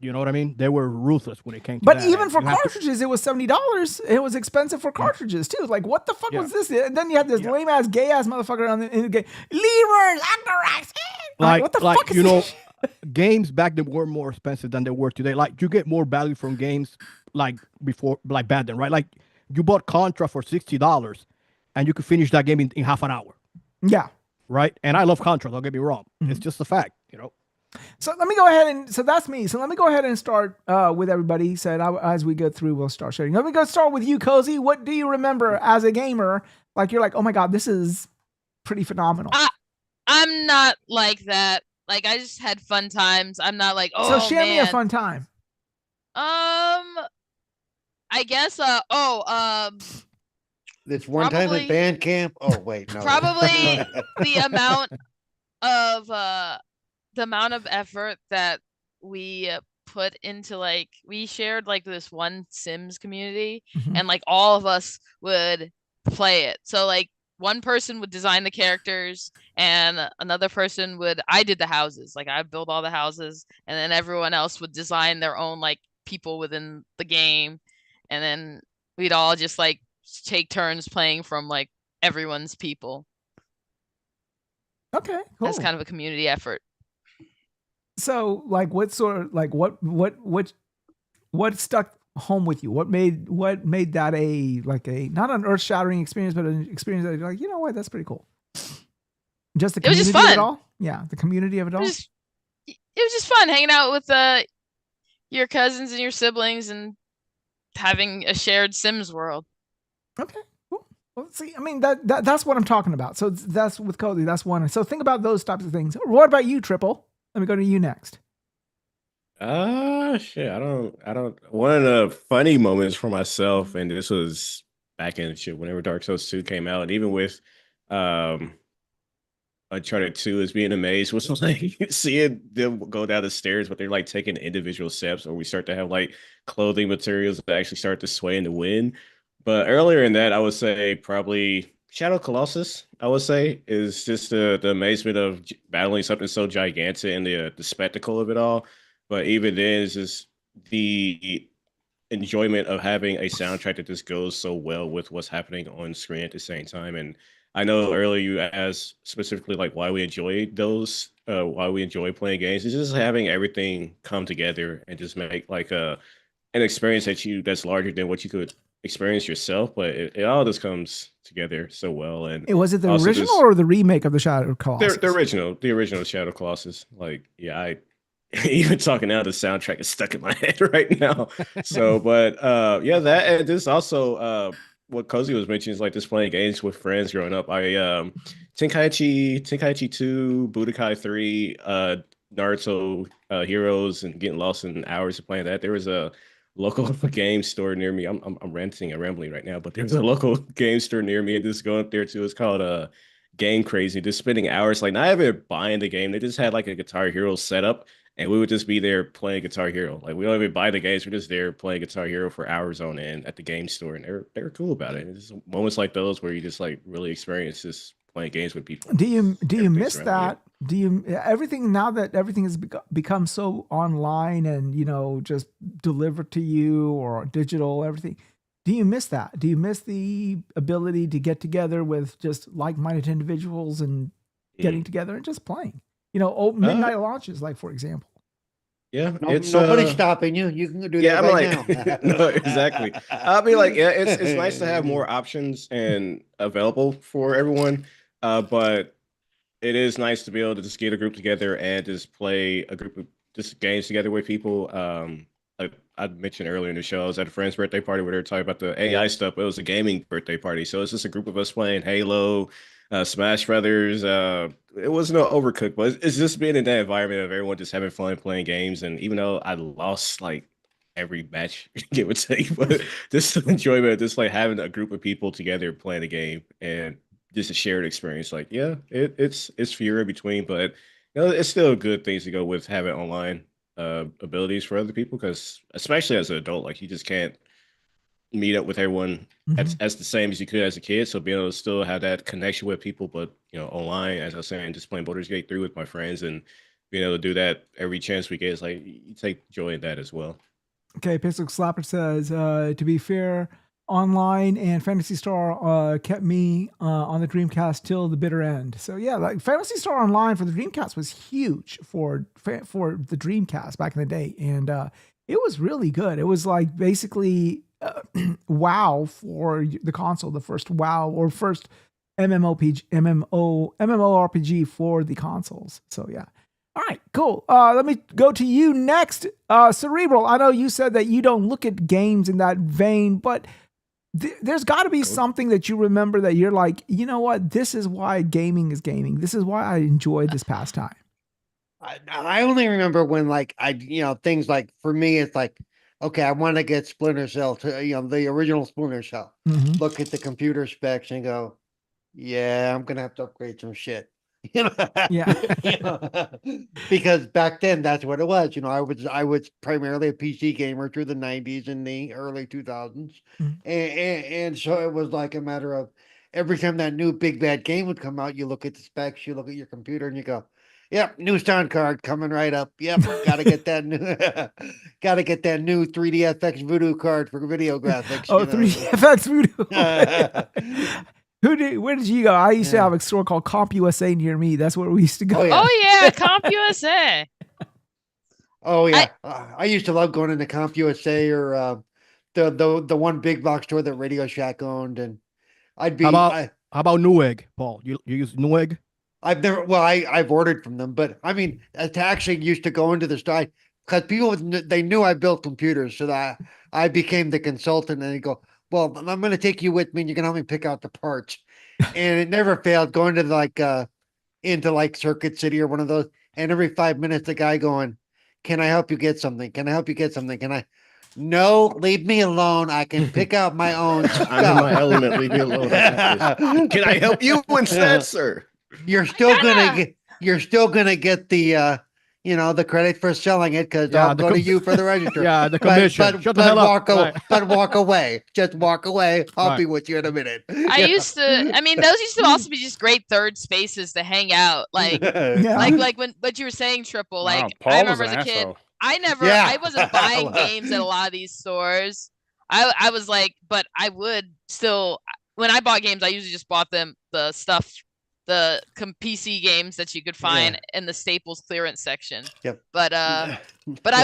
You know what I mean? They were ruthless when it came to that. But even for cartridges, it was $70. It was expensive for cartridges too. Like, what the fuck was this? And then you had this lame ass, gay ass motherfucker in the game. Levers, Actorox. Like, what the fuck is this? Games back then were more expensive than they were today. Like, you get more value from games like before, like back then, right? Like, you bought Contra for $60 and you could finish that game in half an hour. Yeah. Right? And I love Contra, don't get me wrong. It's just a fact, So let me go ahead and, so that's me. So let me go ahead and start with everybody. Said as we go through, we'll start sharing. Let me go start with you, Cozy. What do you remember as a gamer? Like, you're like, oh my God, this is pretty phenomenal. I'm not like that. Like, I just had fun times. I'm not like, oh, so share me a fun time. I guess, this one time at band camp. Oh wait, no. Probably the amount of effort that we put into, like, we shared like this one Sims community, and like all of us would play it. So like one person would design the characters and another person I did the houses. Like, I built all the houses, and then everyone else would design their own like people within the game, and then we'd all just like take turns playing from like everyone's people. Okay, cool. That's kind of a community effort. So like, what stuck home with you? What made that a not an earth shattering experience, but an experience that you're like, you know what, that's pretty cool. Just the community of it all. Yeah, the community of it all. It was just fun hanging out with your cousins and your siblings and having a shared Sims world. Okay, cool. Well, see, I mean that's what I'm talking about. So that's with Cody. That's one. So think about those types of things. What about you, Triple? Let me go to you next. Shit. I don't. One of the funny moments for myself, and this was back in whenever Dark Souls 2 came out, and even with Uncharted 2, is being amazed with like seeing them go down the stairs, but they're like taking individual steps, or we start to have like clothing materials that actually start to sway in the wind. But earlier in that, I would say probably Shadow Colossus, I would say, is just the amazement of battling something so gigantic and the spectacle of it all. But even then, it's just the enjoyment of having a soundtrack that just goes so well with what's happening on screen at the same time. And I know earlier you asked specifically like why we enjoy playing games. It's just having everything come together and just make like an experience that's larger than what you could experience yourself, but it all just comes together so well. And was it the original or the remake of the Shadow Colossus? The original Shadow Colossus. Like, yeah, I even talking now, the soundtrack is stuck in my head right now. So, but yeah, that, and this also what Cozy was mentioning is like just playing games with friends growing up. I Tenkaichi 2, Budokai 3, Naruto Heroes, and getting lost in hours of playing that. There was a local game store near me. I'm ranting and rambling right now, but there's a local game store near me, and just going up there too. It's called Game Crazy. Just spending hours, like not even buying the game. They just had like a Guitar Hero setup, and we would just be there playing Guitar Hero. Like, we don't even buy the games. We're just there playing Guitar Hero for hours on end at the game store, and they were cool about it. It's moments like those where you just like really experience this playing games with people. Do you miss that? Do you everything now that everything has become so online and just delivered to you or digital everything? Do you miss that? Do you miss the ability to get together with just like-minded individuals and getting together and just playing? midnight launches, like for example. Yeah, No, it's nobody's stopping you. You can do yeah, that I'm right like, now. no, exactly. I mean, like, yeah, it's nice to have more options and available for everyone. But it is nice to be able to just get a group together and just play a group of just games together with people. Like I mentioned earlier in the show, I was at a friend's birthday party where they were talking about the AI stuff, but it was a gaming birthday party. So it's just a group of us playing Halo, Smash Brothers. It wasn't no overcooked, but it's just being in that environment of everyone just having fun playing games. And even though I lost like every match, give or take, but just the enjoyment of just like having a group of people together playing a game and just a shared experience. Like, yeah, it's fewer in between, but it's still good things to go with having online abilities for other people because especially as an adult, like you just can't meet up with everyone as the same as you could as a kid. So being able to still have that connection with people, but online, as I was saying, just playing Baldur's Gate 3 with my friends and being able to do that every chance we get is like you take joy in that as well. Okay, Pistol Slapper says, to be fair, online and Phantasy Star kept me on the Dreamcast till the bitter end. So yeah, like Phantasy Star Online for the Dreamcast was huge for the Dreamcast back in the day, and it was really good. It was like basically WoW for the console, the first WoW or first MMORPG for the consoles. So yeah. All right, cool. Let me go to you next. Cerebral, I know you said that you don't look at games in that vein, but there's got to be something that you remember that you're like, you know what? This is why gaming is gaming. This is why I enjoy this pastime. I only remember when like things like for me it's like, okay, I want to get Splinter Cell to the original Splinter Cell. Mhm. Look at the computer specs and go, yeah, I'm gonna have to upgrade some shit. Yeah. Because back then that's what it was. I was primarily a PC gamer through the 90s and the early 2000s. Mhm. And so it was like a matter of every time that new big bad game would come out, you look at the specs, you look at your computer and you go, yep, new sound card coming right up. Yep, gotta get that new 3DFX Voodoo card for video graphics. Oh, 3FX Voodoo. Where did you go? I used to have a store called CompUSA near me. That's where we used to go. Oh, yeah. Oh yeah, CompUSA. Oh yeah, I used to love going into CompUSA or the one big box store that Radio Shack owned, and I'd be. How about Newegg, Paul? You use Newegg? I've never. Well, I've ordered from them, but I mean, I actually used to go into the store because people they knew I built computers, so that I became the consultant, and they go, well, I'm going to take you with me and you can help me pick out the parts. And it never failed going to into Circuit City or one of those. And every 5 minutes, the guy going, can I help you get something? Can I help you get something? No, leave me alone. I can pick out my own stuff. I'm in my element. Leave me alone. Can I help you instead, sir? You're still gonna get the the credit for selling it because I'll go to you for the register. Yeah, the commission. But walk away. Just walk away. I'll be with you in a minute. Those used to also be just great third spaces to hang out. Like, Yeah. like when what you were saying, Triple. Like, Wow, Paul I was remember an as a kid, asshole. I wasn't buying games at a lot of these stores. I was like, but I would still, when I bought games, I usually just bought them the PC games that you could find in the Staples clearance section. Yep. But I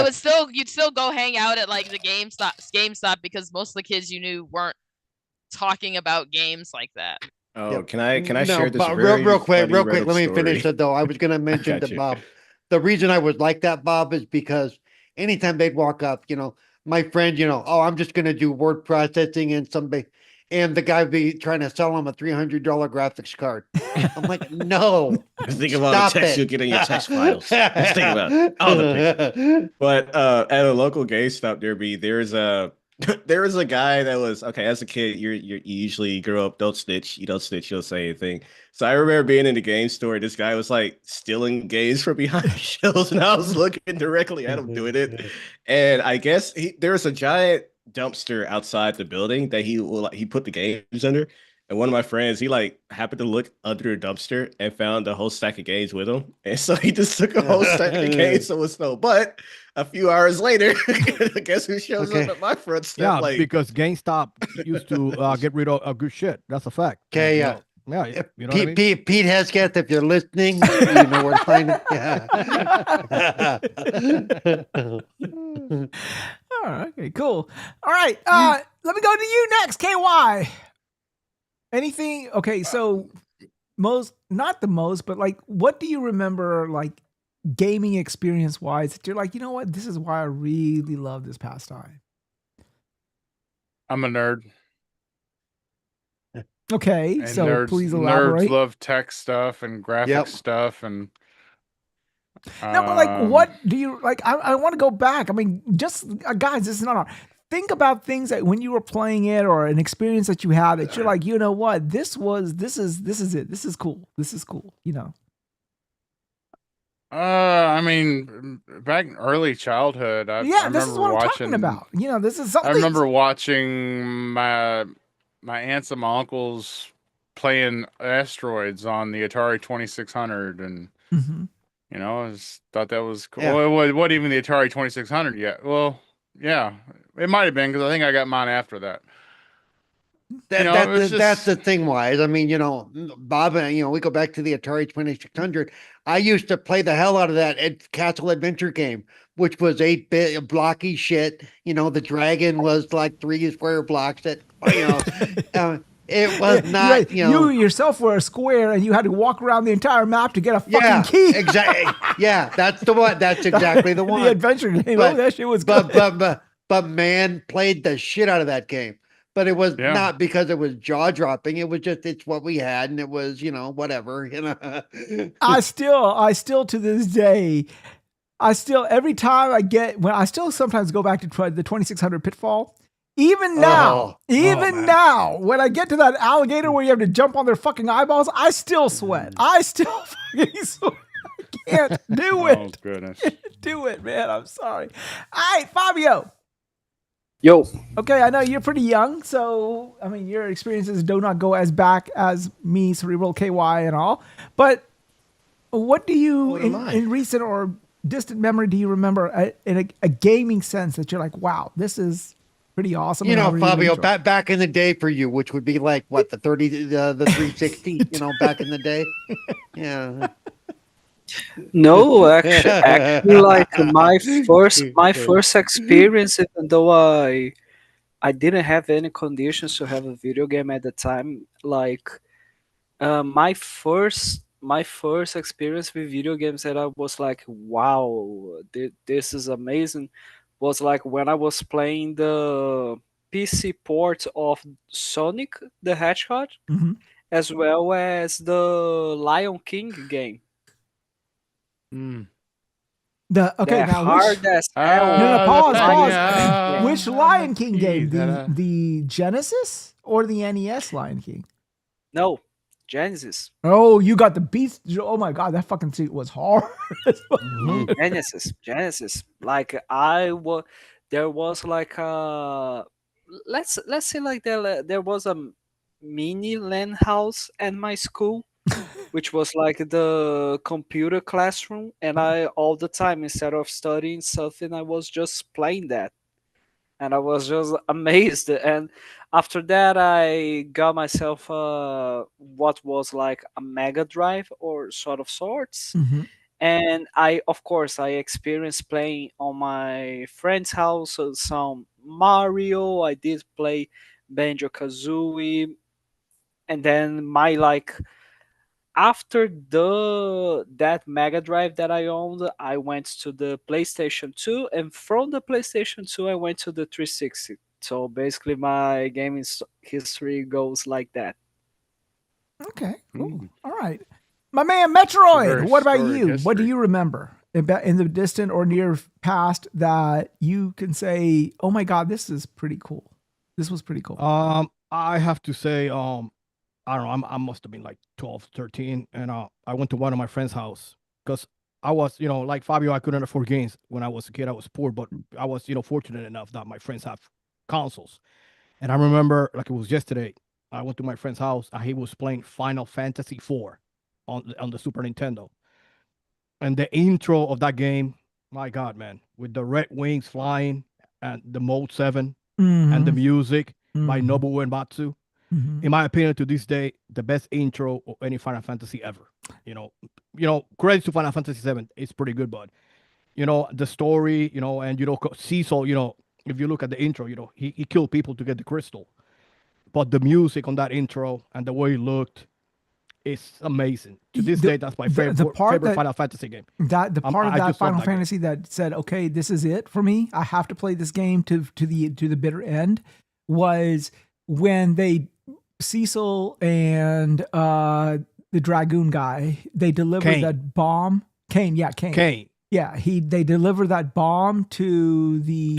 would you'd still go hang out at like the GameStop because most of the kids you knew weren't talking about games like that. Oh, Yep. can I share this real quick? Let me story? finish it though. I was going to mention to you. Bob. The reason I was like that, Bob, is because anytime they'd walk up, my friend, oh, I'm just going to do word processing and and the guy be trying to sell him a $300 graphics card. I'm like, no. Think of all the text you'll get in your text files. Just think about all the pictures. But at a local GameStop near me, there was a guy that was okay. As a kid, you usually grow up, don't snitch, you don't say anything. So I remember being in the game store. This guy was like stealing games from behind the shelves, and I was looking directly at him doing it. And I guess there was a giant dumpster outside the building that he put the games under. And one of my friends, he happened to look under the dumpster and found a whole stack of games with him. And so he just took a whole stack of games. So it was no. But a few hours later, guess who shows up at my front step? Yeah, because GameStop used to get rid of good shit. That's a fact. Okay, Yeah, If you know what I mean? Pete Hesketh, if you're listening, you know where to find it. Yeah. All right, okay, cool. All right, let me go to you next, KY. Anything? Okay, so not the most, but like, what do you remember, like, gaming experience wise, that you're like, you know what, this is why I really love this pastime? I'm a nerd. Okay, And so please elaborate. nerds love tech stuff and graphic stuff and No, but like, what do you like? I want to go back. I mean, just guys, this is not hard. Think about things that when you were playing it or an experience that you had that you're like, you know what, this is it. This is cool. This is cool. You know. I mean, back in early childhood, I Yeah, this remember is what I'm watching. talking about. You know, this is something. I remember watching my aunts and my uncles playing Asteroids on the Atari 2600, and Mhm. you know, I just thought that was cool. Yeah. Well, it wasn't even the Atari 2600 yet. Well, yeah, it might have been because I think I got mine after that. You know, it was That's the just thing, Wise. I mean, you know, Bob and you know, we go back to the Atari 2600. I used to play the hell out of that Castle Adventure game, which was 8-bit blocky shit. You know, the dragon was like 3 square blocks. That you know, it was not. You yourself were a square, and you had to walk around the entire map to get a fucking key. Exactly. Yeah, that's the one. That's exactly the one. The adventure game. But, that shit was good. But man played the shit out of that game. But it was not because it was jaw dropping. It was just it's what we had, and it was whatever. I still to this day, every time I still sometimes go back to try the 2600 Pitfall. Even now, now, when I get to that alligator where you have to jump on their fucking eyeballs, I still sweat. I still fucking sweat. I can't do it. Oh goodness. Do it, man. I'm sorry. All right, Fabio. Yo. Okay, I know you're pretty young, so I mean your experiences do not go as back as me, Cerebral KY and all. But what do you in recent or distant memory do you remember in a gaming sense that you're like, wow, this is pretty awesome? You know, Fabio, back in the day for you, which would be like what the 360, back in the day. Yeah. No, actually, like my first experience, even though I didn't have any conditions to have a video game at the time, like my first experience with video games that I was like, wow, this is amazing, was like when I was playing the PC port of Sonic the Hedgehog, as well as the Lion King game. Now hard as hell. Pause. Which Lion King game? The Genesis or the NES Lion King? No, Genesis. Oh, you got the Beast. Oh my god, that fucking seat was hard. Genesis. Like there was like a let's say like there was a mini LAN house at my school. Which was like the computer classroom, and I all the time, instead of studying something, I was just playing that, and I was just amazed. And after that, I got myself what was like a Mega Drive or sorts, and I experienced playing on my friend's house some Mario. I did play Banjo Kazooie, and then my after that Mega Drive that I owned, I went to the PlayStation 2, and from the PlayStation 2, I went to the 360. So basically, my gaming history goes like that. Okay, cool. All right, my man Metroid. What about you? History. What do you remember in the distant or near past that you can say, "Oh my God, this is pretty cool. This was pretty cool." I have to say, I don't know, I must have been like 12, 13, and I went to one of my friend's house because I was, like Fabio, I couldn't afford games when I was a kid. I was poor, but I was, fortunate enough that my friends have consoles. And I remember, like it was yesterday, I went to my friend's house and he was playing Final Fantasy IV on the Super Nintendo. And the intro of that game, my God, man, with the red wings flying and the Mode 7 and the music by Nobuo Uematsu. in my opinion, to this day, the best intro of any Final Fantasy ever. Credits to Final Fantasy 7. It's pretty good, but the story, and Cecil, if you look at the intro, he killed people to get the crystal. But the music on that intro and the way it looked, it's amazing. To this day, that's my favorite Final Fantasy game. The part of that Final Fantasy that said, "Okay, this is it for me. I have to play this game to the bitter end," was when Cecil and the Dragoon guy, they delivered that bomb. Kane. Yeah, they delivered that bomb to the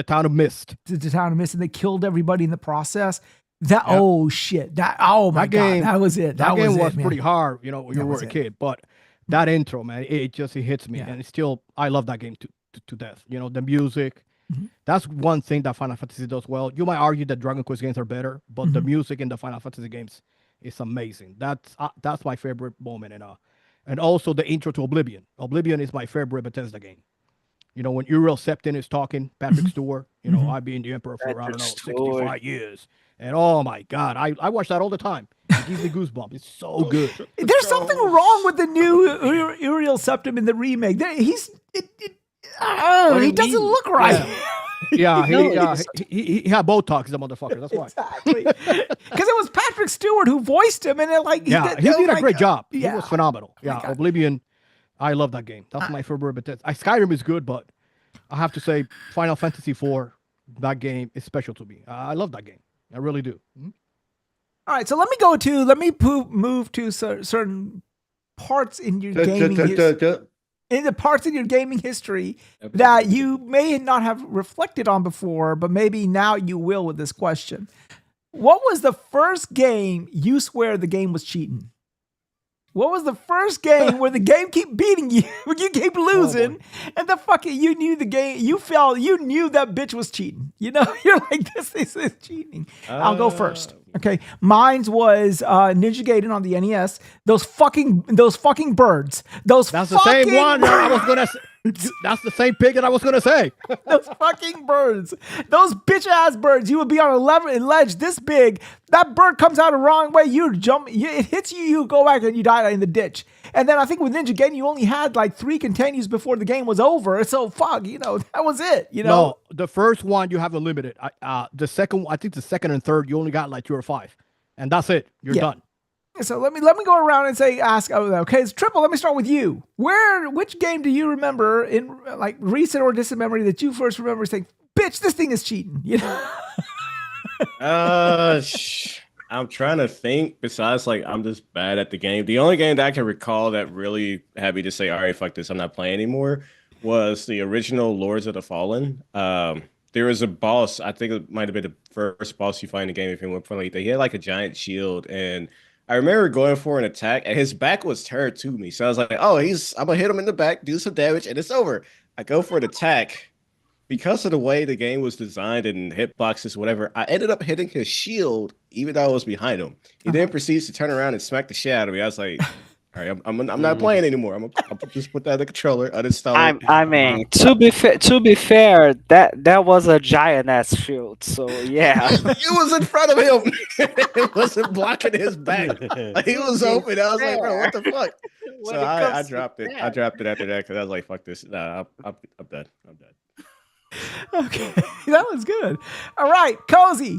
town of Mist. To the town of Mist, and they killed everybody in the process. Oh shit! My god, that was it. That game was pretty hard, when you were a kid. But that intro, man, it hits me, and it's still, I love that game to death. The music. Mm-hmm. That's one thing that Final Fantasy does well. You might argue that Dragon Quest games are better, but the music in the Final Fantasy games is amazing. That's my favorite moment, and also the intro to Oblivion. Oblivion is my favorite Bethesda game. When Uriel Septon is talking, Patrick Stewart. I've been the Emperor for 65 years. And oh my God, I watch that all the time. It gives me goosebumps. It's so good. There's something wrong with the new Uriel Septum in the remake. He doesn't look right. Yeah, he had Botox, the motherfucker. That's why. Exactly. Because it was Patrick Stewart who voiced him, and he did a great job. Yeah. He was phenomenal. Yeah, Oblivion. I love that game. That's my favorite. But Skyrim is good, but I have to say Final Fantasy IV, that game is special to me. I love that game. I really do. Mm-hmm. All right, so let me move to certain parts in your gaming in the parts in your gaming history that you may not have reflected on before, but maybe now you will with this question. What was the first game you swear the game was cheating? What was the first game where the game keep beating you, you keep losing, and you knew the game, you knew that bitch was cheating. You're like, this is cheating. I'll go first. Okay, mine's was Ninja Gaiden on the NES. Those fucking birds. That's the same one I was gonna say. That's the same pig that I was gonna say. Those fucking birds. Those bitch ass birds. You would be on a ledge this big. That bird comes out the wrong way. You jump. It hits you. You go back and you die in the ditch. And then I think with Ninja Gaiden, you only had like 3 continues before the game was over. So that was it. No, the first one you have a limited. The second, I think the second and third, you only got like 2 or 5, and that's it. You're done. So let me go around and ask. Okay, it's Triple. Let me start with you. Which game do you remember in like recent or distant memory that you first remember saying, "Bitch, this thing is cheating"? I'm trying to think. Besides, I'm just bad at the game. The only game that I can recall that really had me to say, "All right, fuck this, I'm not playing anymore," was the original Lords of the Fallen. There was a boss. I think it might have been the first boss you find in the game. If you went for he had like a giant shield, and I remember going for an attack, and his back was turned to me. So I was like, "Oh, I'm gonna hit him in the back, do some damage, and it's over." I go for an attack. Because of the way the game was designed and hitboxes, whatever, I ended up hitting his shield, even though I was behind him. He then proceeds to turn around and smack the shit out of me. I was like, all right, I'm not playing anymore. I'm just put that in the controller, uninstall it. I mean, to be fair, that was a giant ass shield. So yeah, it was in front of him. It wasn't blocking his back. He was open. I was like, bro, what the fuck? So I dropped it. I dropped it after that because I was like, fuck this. Nah, I'm done. I'm done. Okay, that was good. All right, Cozy.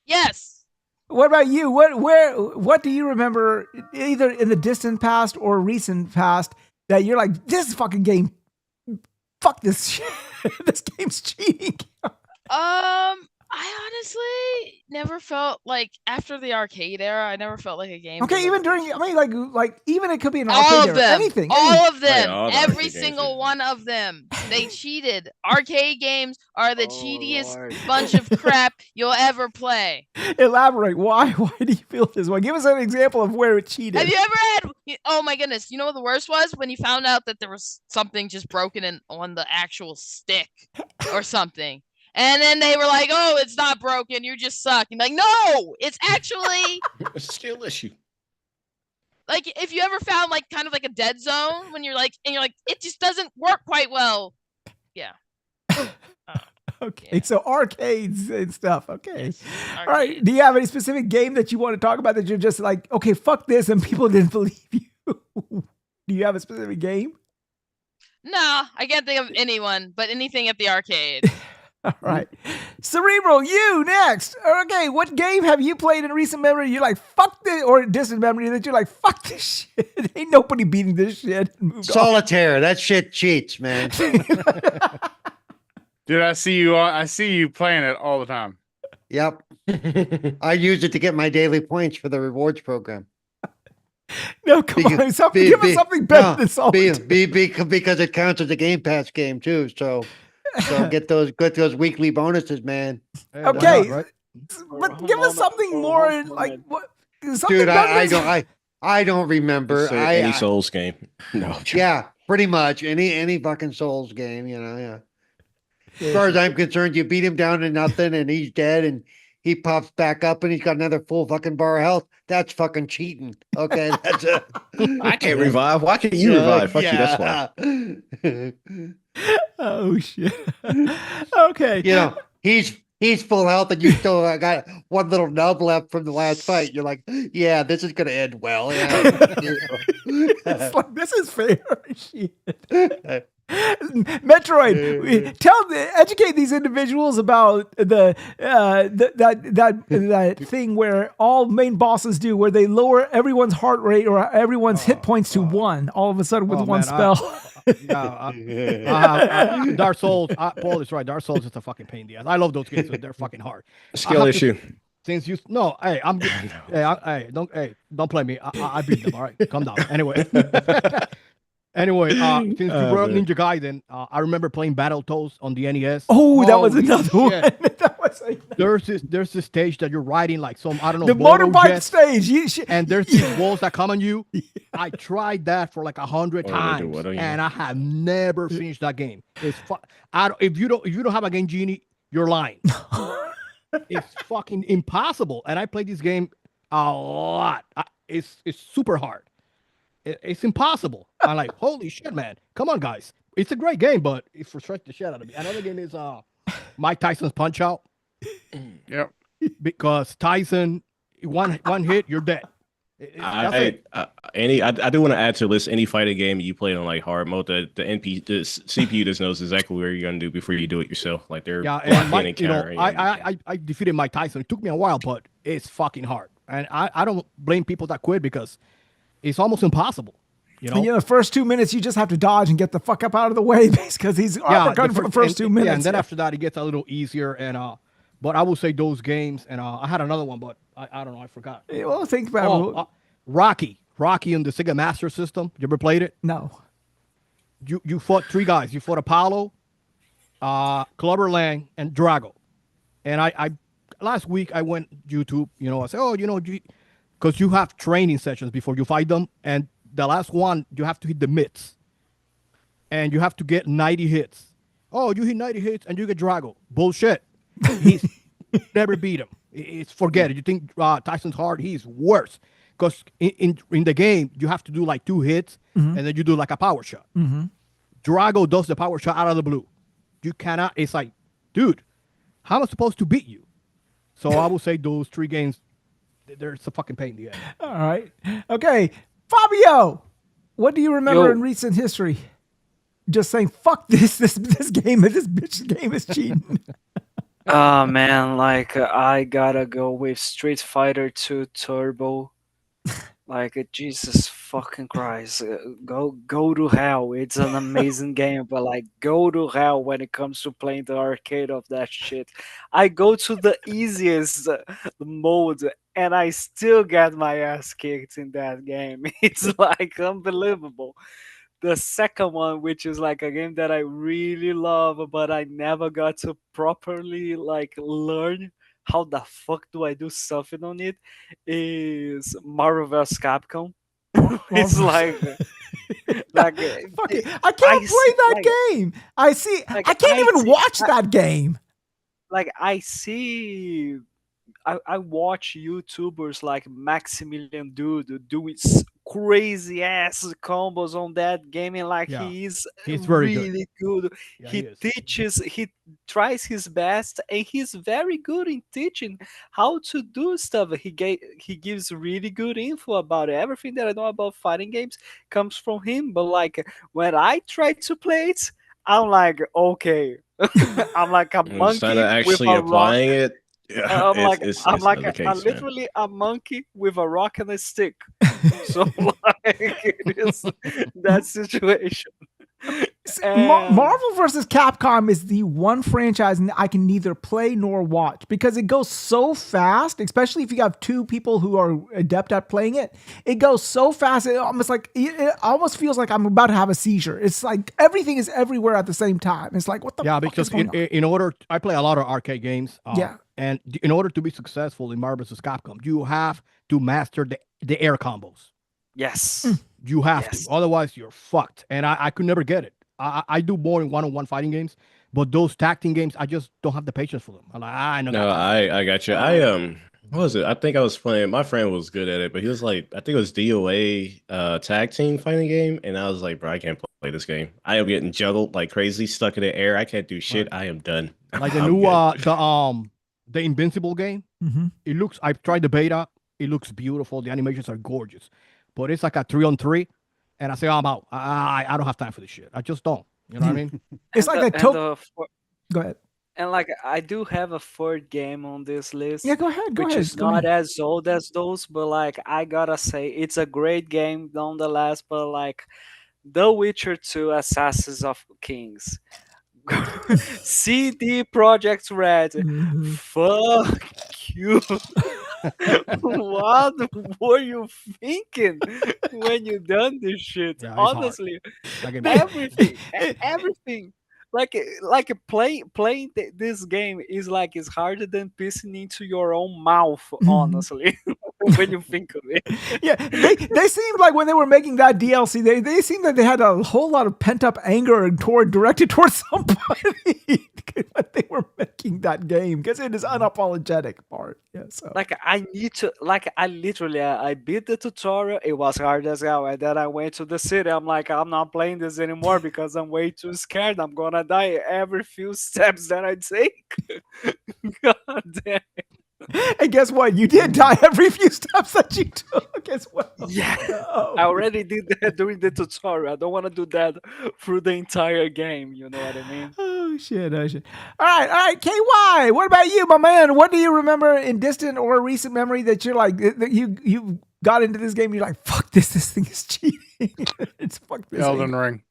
Yes. What about you? What do you remember, either in the distant past or recent past, that you're like, this fucking game, fuck this shit. This game's cheating. I honestly never felt like after the arcade era, I never felt like a game. Okay, even during, even it could be an all arcade of era. them, Anything. all of them, all the every single one of them. They cheated. Arcade games are the cheatiest bunch of crap you'll ever play. Elaborate. Why? Why do you feel this way? Give us an example of where it cheated. Have you ever had? Oh my goodness! You know what the worst was when you found out that there was something just broken on the actual stick or something. And then they were like, "Oh, it's not broken. You just suck." And like, no, it's actually a skill issue. Like if you ever found like kind of like a dead zone when you're like, it just doesn't work quite well. Yeah. Okay, Yeah. so arcades and stuff. Okay. Yes, All right. arcades. Do you have any specific game that you want to talk about that you're just like, okay, fuck this, and people didn't believe you? Do you have a specific game? No, I can't think of anyone, but anything at the arcade. All right. Cerebral, you next. Okay, what game have you played in recent memory you're like, fuck this, or distant memory that you're like, fuck this shit? Ain't nobody beating this shit. And moved on. Solitaire. That shit cheats, man. Dude, I see you playing it all the time. Yep. I use it to get my daily points for the rewards program. No, come on. Give us something better than Solitaire. Because it counts as a Game Pass game too. So get those weekly bonuses, man. Hey, why Okay. not, right? But give us something more like what? Something Dude, better I don't remember. Just say any Souls game. No. Yeah, pretty much any fucking Souls game, yeah. As far as I'm concerned, you beat him down to nothing and he's dead and he pops back up and he's got another full fucking bar of health. That's fucking cheating. Okay, that's I can't revive. Why can't you revive? Fuck you. That's why. Oh shit. Okay. You know, he's full health and you still got one little nub left from the last fight. You're like, yeah, this is gonna end well. Yeah. It's like, this is fair. Shit. Metroid, educate these individuals about that thing where all main bosses do, where they lower everyone's heart rate or everyone's hit points to 1 all of a sudden with one spell. Dark Souls. Paul is right. Dark Souls is a fucking pain in the ass. I love those games. They're fucking hard. Skill issue. Since you don't play me. I beat them. All right, calm down. Anyway. Since you brought up Ninja Gaiden, I remember playing Battletoads on the NES. Oh, that was another one. Shit. That was There's this stage that you're riding like some, I don't know, the motorbike stage. And there's these walls that come on you. I tried that for like 100 times, and I have never finished that game. It's if you don't have a game genie, you're lying. It's fucking impossible. And I played this game a lot. It's super hard. It's impossible. I'm like, holy shit, man. Come on, guys. It's a great game, but it frustrates the shit out of me. Another game is Mike Tyson's Punch Out. Yep. Because Tyson, one hit, you're dead. I do want to add to the list any fighting game you play on like hard mode. The CPU just knows exactly where you're gonna do before you do it yourself. Like they're and I defeated Mike Tyson. It took me a while, but it's fucking hard. And I don't blame people that quit because it's almost impossible. You know, the first 2 minutes you just have to dodge and get the fuck up out of the way because he's uppercutting for the first 2 minutes. Yeah, and then after that it gets a little easier. And but I will say those games. And I had another one, but I don't know. I forgot. Yeah, well, think about it. Rocky on the Sega Master System. You ever played it? No. You fought 3 guys. You fought Apollo, Clubber Lang, and Drago. And I last week I went YouTube. I said, because you have training sessions before you fight them, and the last one you have to hit the mitts, and you have to get 90 hits. Oh, you hit 90 hits and you get Drago. Bullshit. He's never beat him. Forget it. You think Tyson's hard? He's worse. Because in the game you have to do like 2 hits, and then you do like a power shot. Drago does the power shot out of the blue. You cannot. It's like, dude, how am I supposed to beat you? So I will say those 3 games. There's a fucking pain in the ass. All right. Okay. Fabio, what do you remember in recent history? Just saying, fuck this game, this bitch game is cheating. Oh man, like I gotta go with Street Fighter 2 Turbo. Like Jesus fucking Christ, go to hell. It's an amazing game, but like go to hell when it comes to playing the arcade of that shit. I go to the easiest mode and I still get my ass kicked in that game. It's like unbelievable. The second one, which is like a game that I really love, but I never got to properly like learn how the fuck do I do something on it, is Marvel vs. Capcom. It's like fuck it. I can't play that game. I see. I can't even watch that game. Like I see. I watch YouTubers like Maximilian Dude doing crazy ass combos on that game, and like Yeah, he's he's very good. really good. Yeah, He he is. teaches, he tries his best, and he's very good in teaching how to do stuff. He gives really good info about it. Everything that I know about fighting games comes from him. But like when I try to play it, I'm like, okay, I'm like a When it's time monkey to with actually a rock. applying it, yeah, I'm it's like another a case, man. literally a monkey with a rock and a stick. So like it is that situation. And Marvel versus Capcom is the one franchise I can neither play nor watch because it goes so fast, especially if you have two people who are adept at playing it. It goes so fast, it almost feels like I'm about to have a seizure. It's like everything is everywhere at the same time. It's like, what the fuck because is going on? in order, I play a lot of arcade games. Yeah. And in order to be successful in Marvel vs. Capcom, you have to master the air combos. yes. You have Yes. to, otherwise you're fucked. And I could never get it. I do more in one-on-one fighting games, but those tag team games, I just don't have the patience for them. I'm like, I know. No, I got you. What was it? I think I was playing. My friend was good at it, but he was like, I think it was DOA tag team fighting game, and I was like, bro, I can't play this game. I am getting juggled like crazy, stuck in the air. I can't do shit. I am done. Like the I'm new good. the Invincible game. It looks. I've tried the beta. It looks beautiful. The animations are gorgeous, but it's like a 3-on-3, and I say I'm out. I don't have time for this shit. I just don't. You know what I mean? It's And like the- Go ahead. and like I do have a third game on this list. Yeah, go ahead. Which is not as old as those, but like I gotta say, it's a great game nonetheless. But like The Witcher 2: Assassins of Kings, CD Projekt Red, fuck you. What were you thinking when you done this shit? Yeah, it's hard. Honestly, That game- everything. Like playing this game is like it's harder than pissing into your own mouth. Honestly, when you think of it. Yeah, they seemed like when they were making that DLC, they seemed like they had a whole lot of pent up anger directed towards somebody when they were making that game because it is unapologetic part. Yeah, so Like I need to, like I literally I beat the tutorial. It was hard as hell, and then I went to the city. I'm like, I'm not playing this anymore because I'm way too scared. I'm gonna die every few steps that I take. God damn. and guess what? You did die every few steps that you took as well. Yeah. Oh. I already did that during the tutorial. I don't want to do that through the entire game. You know what I mean? Oh shit! All right, KY. What about you, my man? What do you remember in distant or recent memory that you're like that you got into this game? You're like, fuck this! This thing is cheating. It's fuck this. Elden Ring.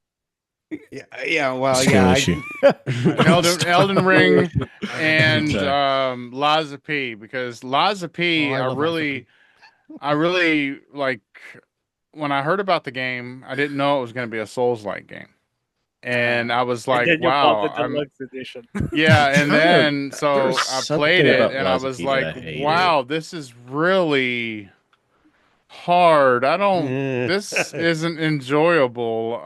Yeah. Well, Skill yeah. issue. Elden Ring and Liza P, because Liza P, I love Liza I really like when I heard about the game, I didn't know it was going to be a Souls-like game. And I was like, and then wow. you bought the deluxe edition. Yeah, and then so There's I something played it about and I Liza was P that I like, hated. wow, this is really hard. This isn't enjoyable.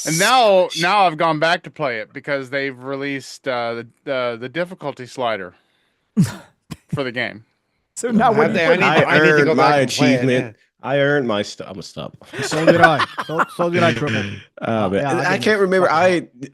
And now I've gone back to play it because they've released the difficulty slider for the game. So now what do you put? I need to go back and play it, achievement. I earned my stuff. I'm gonna stop. So did I. So did I, Triple. Man. Yeah, I can't remember.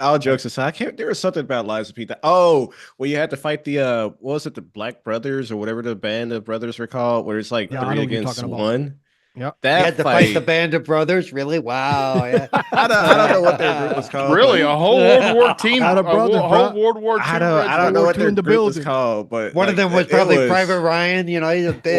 All jokes aside, I can't. There was something about Liza P. Well, you had to fight the what was it, the Black Brothers or whatever the band of brothers were called, where it's like Yeah, I know 3 what you're against talking about. 1. Yeah. That You had to fight. fight the band of brothers. Really? Wow. Yeah. I don't know what their group was called. Really, but a whole World War team, Out of brothers, whole bro. World War II. I don't know War what II their in the group was building. called, but One of them was it probably Private Ryan. You know, he's a bitch.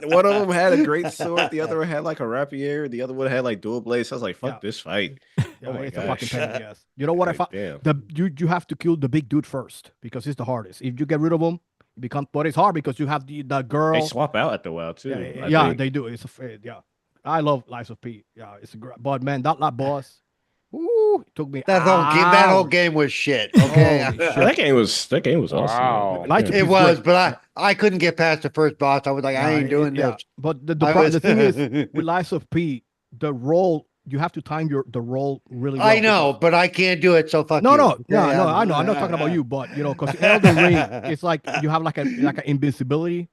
One of them had a great sword. The other one had like a rapier. The other one had like dual blades. I was like, "Fuck Yeah. this fight!" Yeah, Oh my it's a fucking gosh. pain in the ass. You know what I Like, found? damn. You have to kill the big dude first because it's the hardest. If you get rid of him, it becomes. But it's hard because you have the girl. They swap out after a while too. Yeah, I think. they do. It's yeah. I love Lies of P. Yeah, it's a great. But man, that boss. Ooh, it took me. That whole game was shit. Okay. Holy shit. That game was awesome. Wow. man. Lies of P It is was, great. but I couldn't get past the first boss. I was like, I ain't doing Yeah, this. but I the thing is, with Lies of P, the roll you have to time the roll really well. I know, but I can't do it. So fuck No, you. no, I know. I'm not talking about you, but you know, because Elden Ring, it's like you have like an invincibility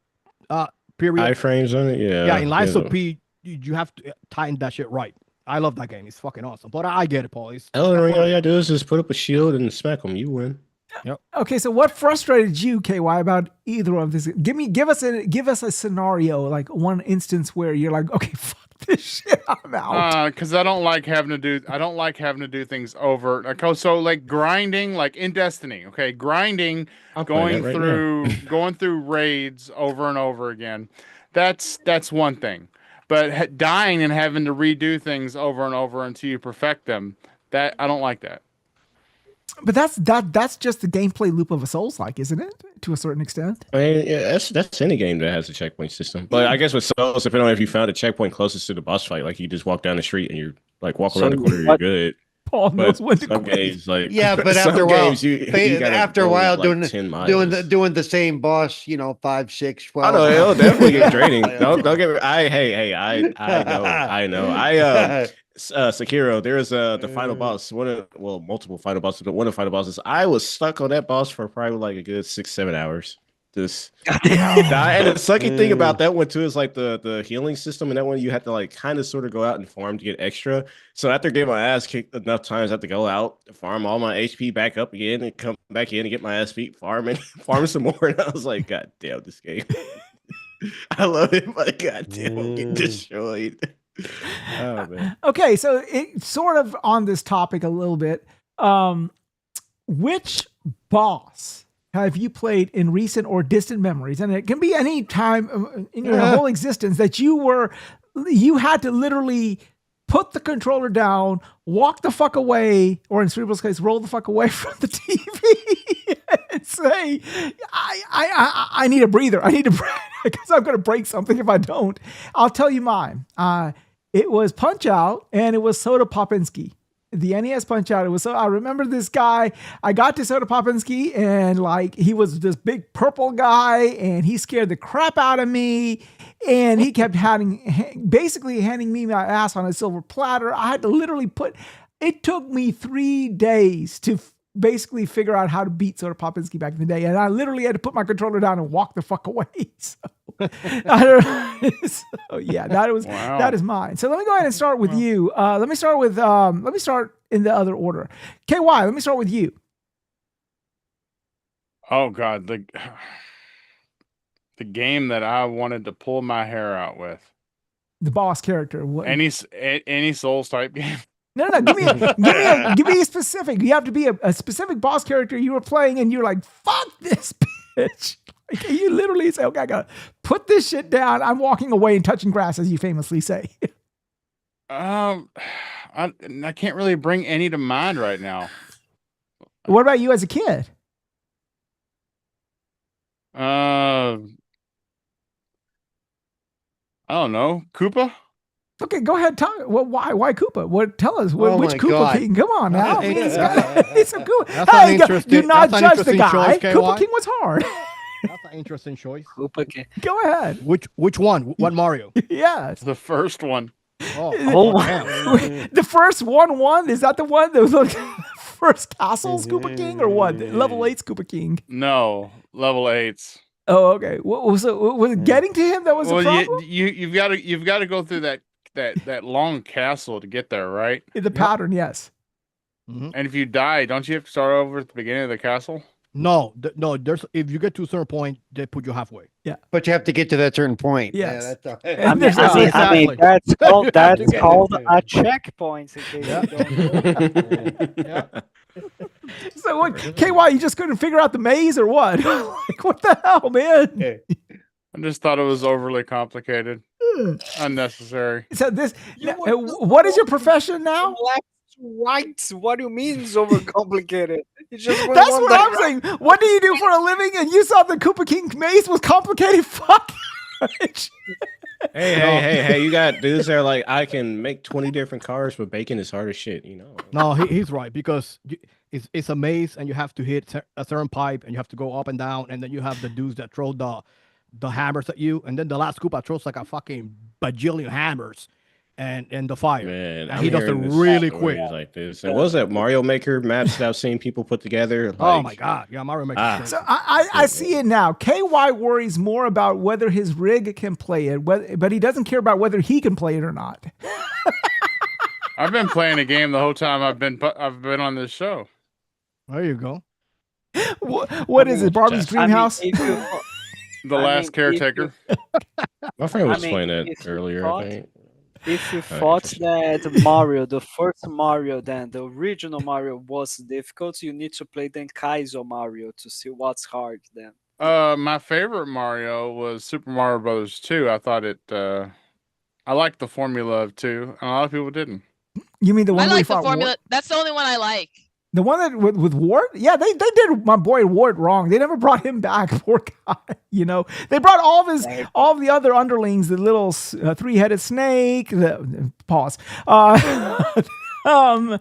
period. iframes on it. Yeah. In Lies of P, you have to tighten that shit right. I love that game. It's fucking awesome. But I get it, Paul. Elden Ring, all you gotta do is just put up a shield and smack them. You win. Okay, so what frustrated you, KY, about either of this? Give us a scenario, like one instance where you're like, okay, fuck this shit, I'm out. Because I don't like having to do things over. So like grinding, like in Destiny, okay, grinding, going through raids over and over again. That's one thing. But dying and having to redo things over and over until you perfect them, that I don't like that. But that's just the gameplay loop of a Souls-like, isn't it? To a certain extent. I mean, yeah, that's any game that has a checkpoint system. But I guess with Souls, depending on if you found a checkpoint closest to the boss fight, like you just walk down the street and you like walk around the corner, you're good. Paul knows when to some quit. games, like but after a while, after a while, doing the same boss, 5, 6, 12. I know it'll definitely get draining. Don't get me. I know. Sekiro, there's the final boss, multiple final bosses, but one of the final bosses, I was stuck on that boss for probably like a good 6-7 hours. Just die. And the sucky thing about that one too is like the healing system, and that one you have to like kind of sort of go out and farm to get extra. So after getting my ass kicked enough times, I have to go out, farm all my HP back up again, and come back in and get my ass beat, farm some more. And I was like, God damn, this game. I love it, but God damn, I'm getting destroyed. Oh, man. Okay, so it's sort of on this topic a little bit. Which boss have you played in recent or distant memories? And it can be any time in your whole existence that you had to literally put the controller down, walk the fuck away, or in Cerebral's case, roll the fuck away from the TV and say, I need a breather. I need to breathe because I'm going to break something if I don't. I'll tell you mine. It was Punch-Out, and it was Soda Popinski. The NES Punch-Out. It was I remember this guy. I got to Soda Popinski, and like he was this big purple guy, and he scared the crap out of me. And he kept basically handing me my ass on a silver platter. I had to literally it took me 3 days to basically figure out how to beat Soda Popinski back in the day. And I literally had to put my controller down and walk the fuck away. So, that is mine. So let me go ahead and start with you. Let me start in the other order. KY, let me start with you. Oh God, the game that I wanted to pull my hair out with. The boss character. Any Souls type game. No. Give me a specific. You have to be a specific boss character you were playing, and you're like, "Fuck this bitch!" Like, you literally say, "Okay, I gotta put this shit down. I'm walking away and touching grass," as you famously say. I can't really bring any to mind right now. What about you as a kid? I don't know. Koopa? Okay, go ahead. Why Koopa? Tell us which Koopa God. King. Come on now. He's a Koopa. That's Do not judge the guy. Choice, Koopa King was hard. That's an interesting choice. Koopa King. Go ahead. Which one? What Mario? Yes. The first one. The first 1-1, is that the one that was like first castles Koopa King or what? Level 8's Koopa King? No, level 8's. Oh, okay. Was it getting to him that was the problem? You've got to go through that long castle to get there, right? The pattern, yes. Mm-hmm. And if you die, don't you have to start over at the beginning of the castle? No. If you get to a certain point, they put you halfway. Yeah, but you have to get to that certain point. Yes. Yeah, I mean, that's called a checkpoint. Yeah. So what, KY, you just couldn't figure out the maze or what? Like, what the hell, man? I just thought it was overly complicated, unnecessary. So what is your profession now? Right. What do you mean it's overcomplicated? That's what I'm saying. What do you do for a living? And you thought the Koopa King maze was complicated? Fuck. Hey, you got dudes that are like, I can make 20 different cars, but bacon is hard as shit, No, he's right, because it's a maze and you have to hit a certain pipe and you have to go up and down, and then you have the dudes that throw the hammers at you, and then the last Koopa throws like a fucking bajillion hammers, and the fire. Man, And I'm he does it hearing this really quick. stories like this. And what was that Mario Maker maps that I've seen people put together? Oh Like, my god, yeah, Mario Maker. Ah. So I see it now. KY worries more about whether his rig can play it, but he doesn't care about whether he can play it or not. I've been playing a game the whole time I've been on this show. There you go. What is it? Barbie's Dream House? The Last Caretaker. my friend was I mean, playing that if you earlier, thought- I think. If you Okay, thought for that Mario, the first Mario, then the original Mario was difficult, you need to play then Kaizo Mario to see what's hard then. My favorite Mario was Super Mario Brothers 2. I thought it. I liked the formula of 2, and a lot of people didn't. You mean the one I where he like the fought formula. Wart? That's the only one I like. The one that with Wart? Yeah, they did my boy Wart wrong. They never brought him back. Poor guy. You know, they brought all of the other underlings, the little 3-headed snake, the pause, the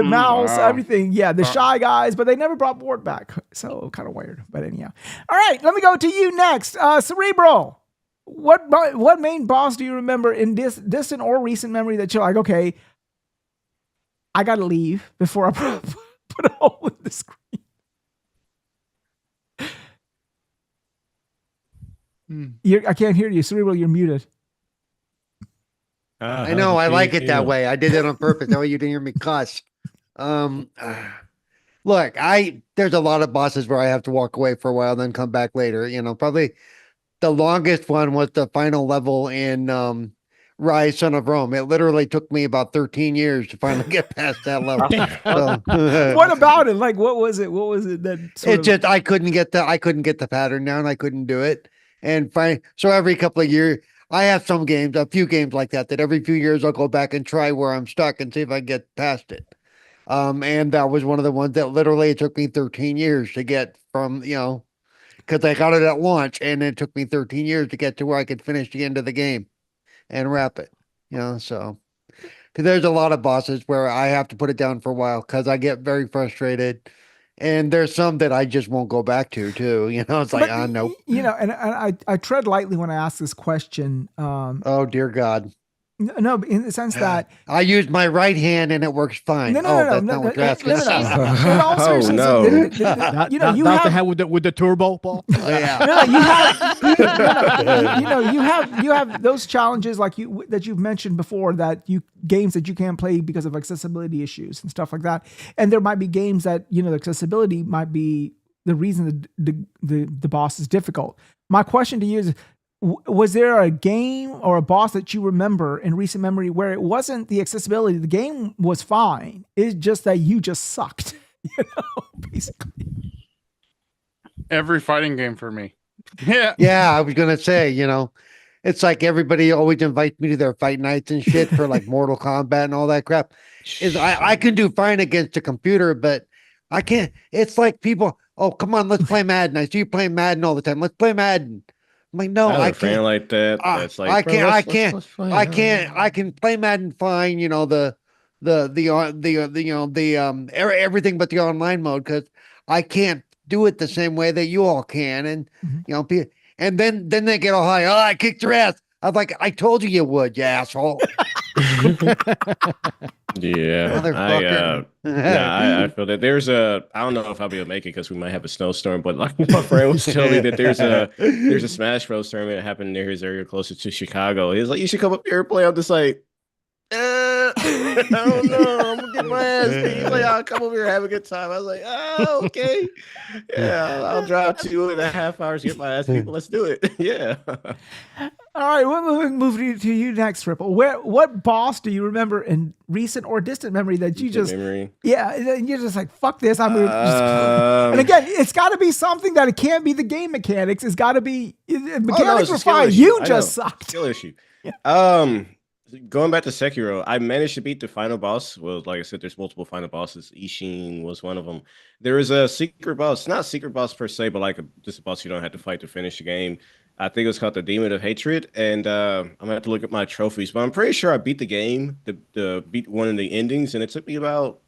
mouse, wow. everything. Yeah, the shy guys, but they never brought Wart back. So kind of weird. But anyhow, all right, let me go to you next, Cerebral. What main boss do you remember in distant or recent memory that you're like, okay, I gotta leave before I put a hole in the screen? I can't hear you, Cerebral. You're muted. I know. I like it that way. I did it on purpose. That way you didn't hear me cuss. Look, there's a lot of bosses where I have to walk away for a while, then come back later. You know, probably the longest one was the final level in Rise, Son of Rome. It literally took me about 13 years to finally get past that level. So, What about it? Like, what was it? What was it that sort it of- just I couldn't get the pattern down. I couldn't do it. And so every couple of years, I have a few games like that every few years I'll go back and try where I'm stuck and see if I can get past it. And that was one of the ones that literally it took me 13 years to get from, you know, because I got it at launch and it took me 13 years to get to where I could finish the end of the game and wrap it, you know, so. Because there's a lot of bosses where I have to put it down for a while because I get very frustrated. And there's some that I just won't go back to too. You know, it's like, But, nope. You know, and I tread lightly when I ask this question. Oh, dear God. No, in the sense that I used my right hand and it works fine. That's not what you're asking. In all Oh, seriousness, no. you know, you That's the have head with the turbo ball. Yeah. you have those challenges like that you've mentioned before, that games that you can't play because of accessibility issues and stuff like that. And there might be games that, you know, the accessibility might be the reason the boss is difficult. My question to you is, was there a game or a boss that you remember in recent memory where it wasn't the accessibility? The game was fine. It's just that you just sucked, you know, basically. Every fighting game for me. Yeah. Yeah, I was gonna say, you know, it's like everybody always invites me to their fight nights and shit for like Mortal Kombat and all that crap. I can do fine against a computer, but I can't. It's like people, oh, come on, let's play Madden. I see you playing Madden all the time. Let's play Madden. I'm like, no, I I have a friend can't. like that. That's like, I bro, can't. let's play. I can't. I can play Madden fine. You know, everything but the online mode, because I can't do it the same way that you all can. And you know, and then they get all high. Oh, I kicked your ass. I was like, I told you would, you asshole. Yeah, Motherfucker. I feel that there's I don't know if I'll be able to make it because we might have a snowstorm, but like my friend was telling me that there's a Smash Bros tournament that happened near his area closer to Chicago. He was like, you should come up here and play. I'm just like, I don't know, I'm gonna get my ass beat. He's like, I'll come over here and have a good time. I was like, oh, okay. Yeah, I'll drive 2.5 hours to get my ass beat. Let's do it. Yeah. All right, we'll move to you next, Ripple. What boss do you remember in recent or distant memory that you just, memory. Yeah, you're just like, fuck this, I'm gonna just. And again, it's got to be something that it can't be the game mechanics. It's got to be mechanics were fine. You just sucked. Skill issue. Yeah. Going back to Sekiro, I managed to beat the final boss. Well, like I said, there's multiple final bosses. Ishin was one of them. There is a secret boss, not a secret boss per se, but like just a boss you don't have to fight to finish the game. I think it was called the Demon of Hatred, and I'm gonna have to look at my trophies, but I'm pretty sure I beat the game, the beat one of the endings, and it took me about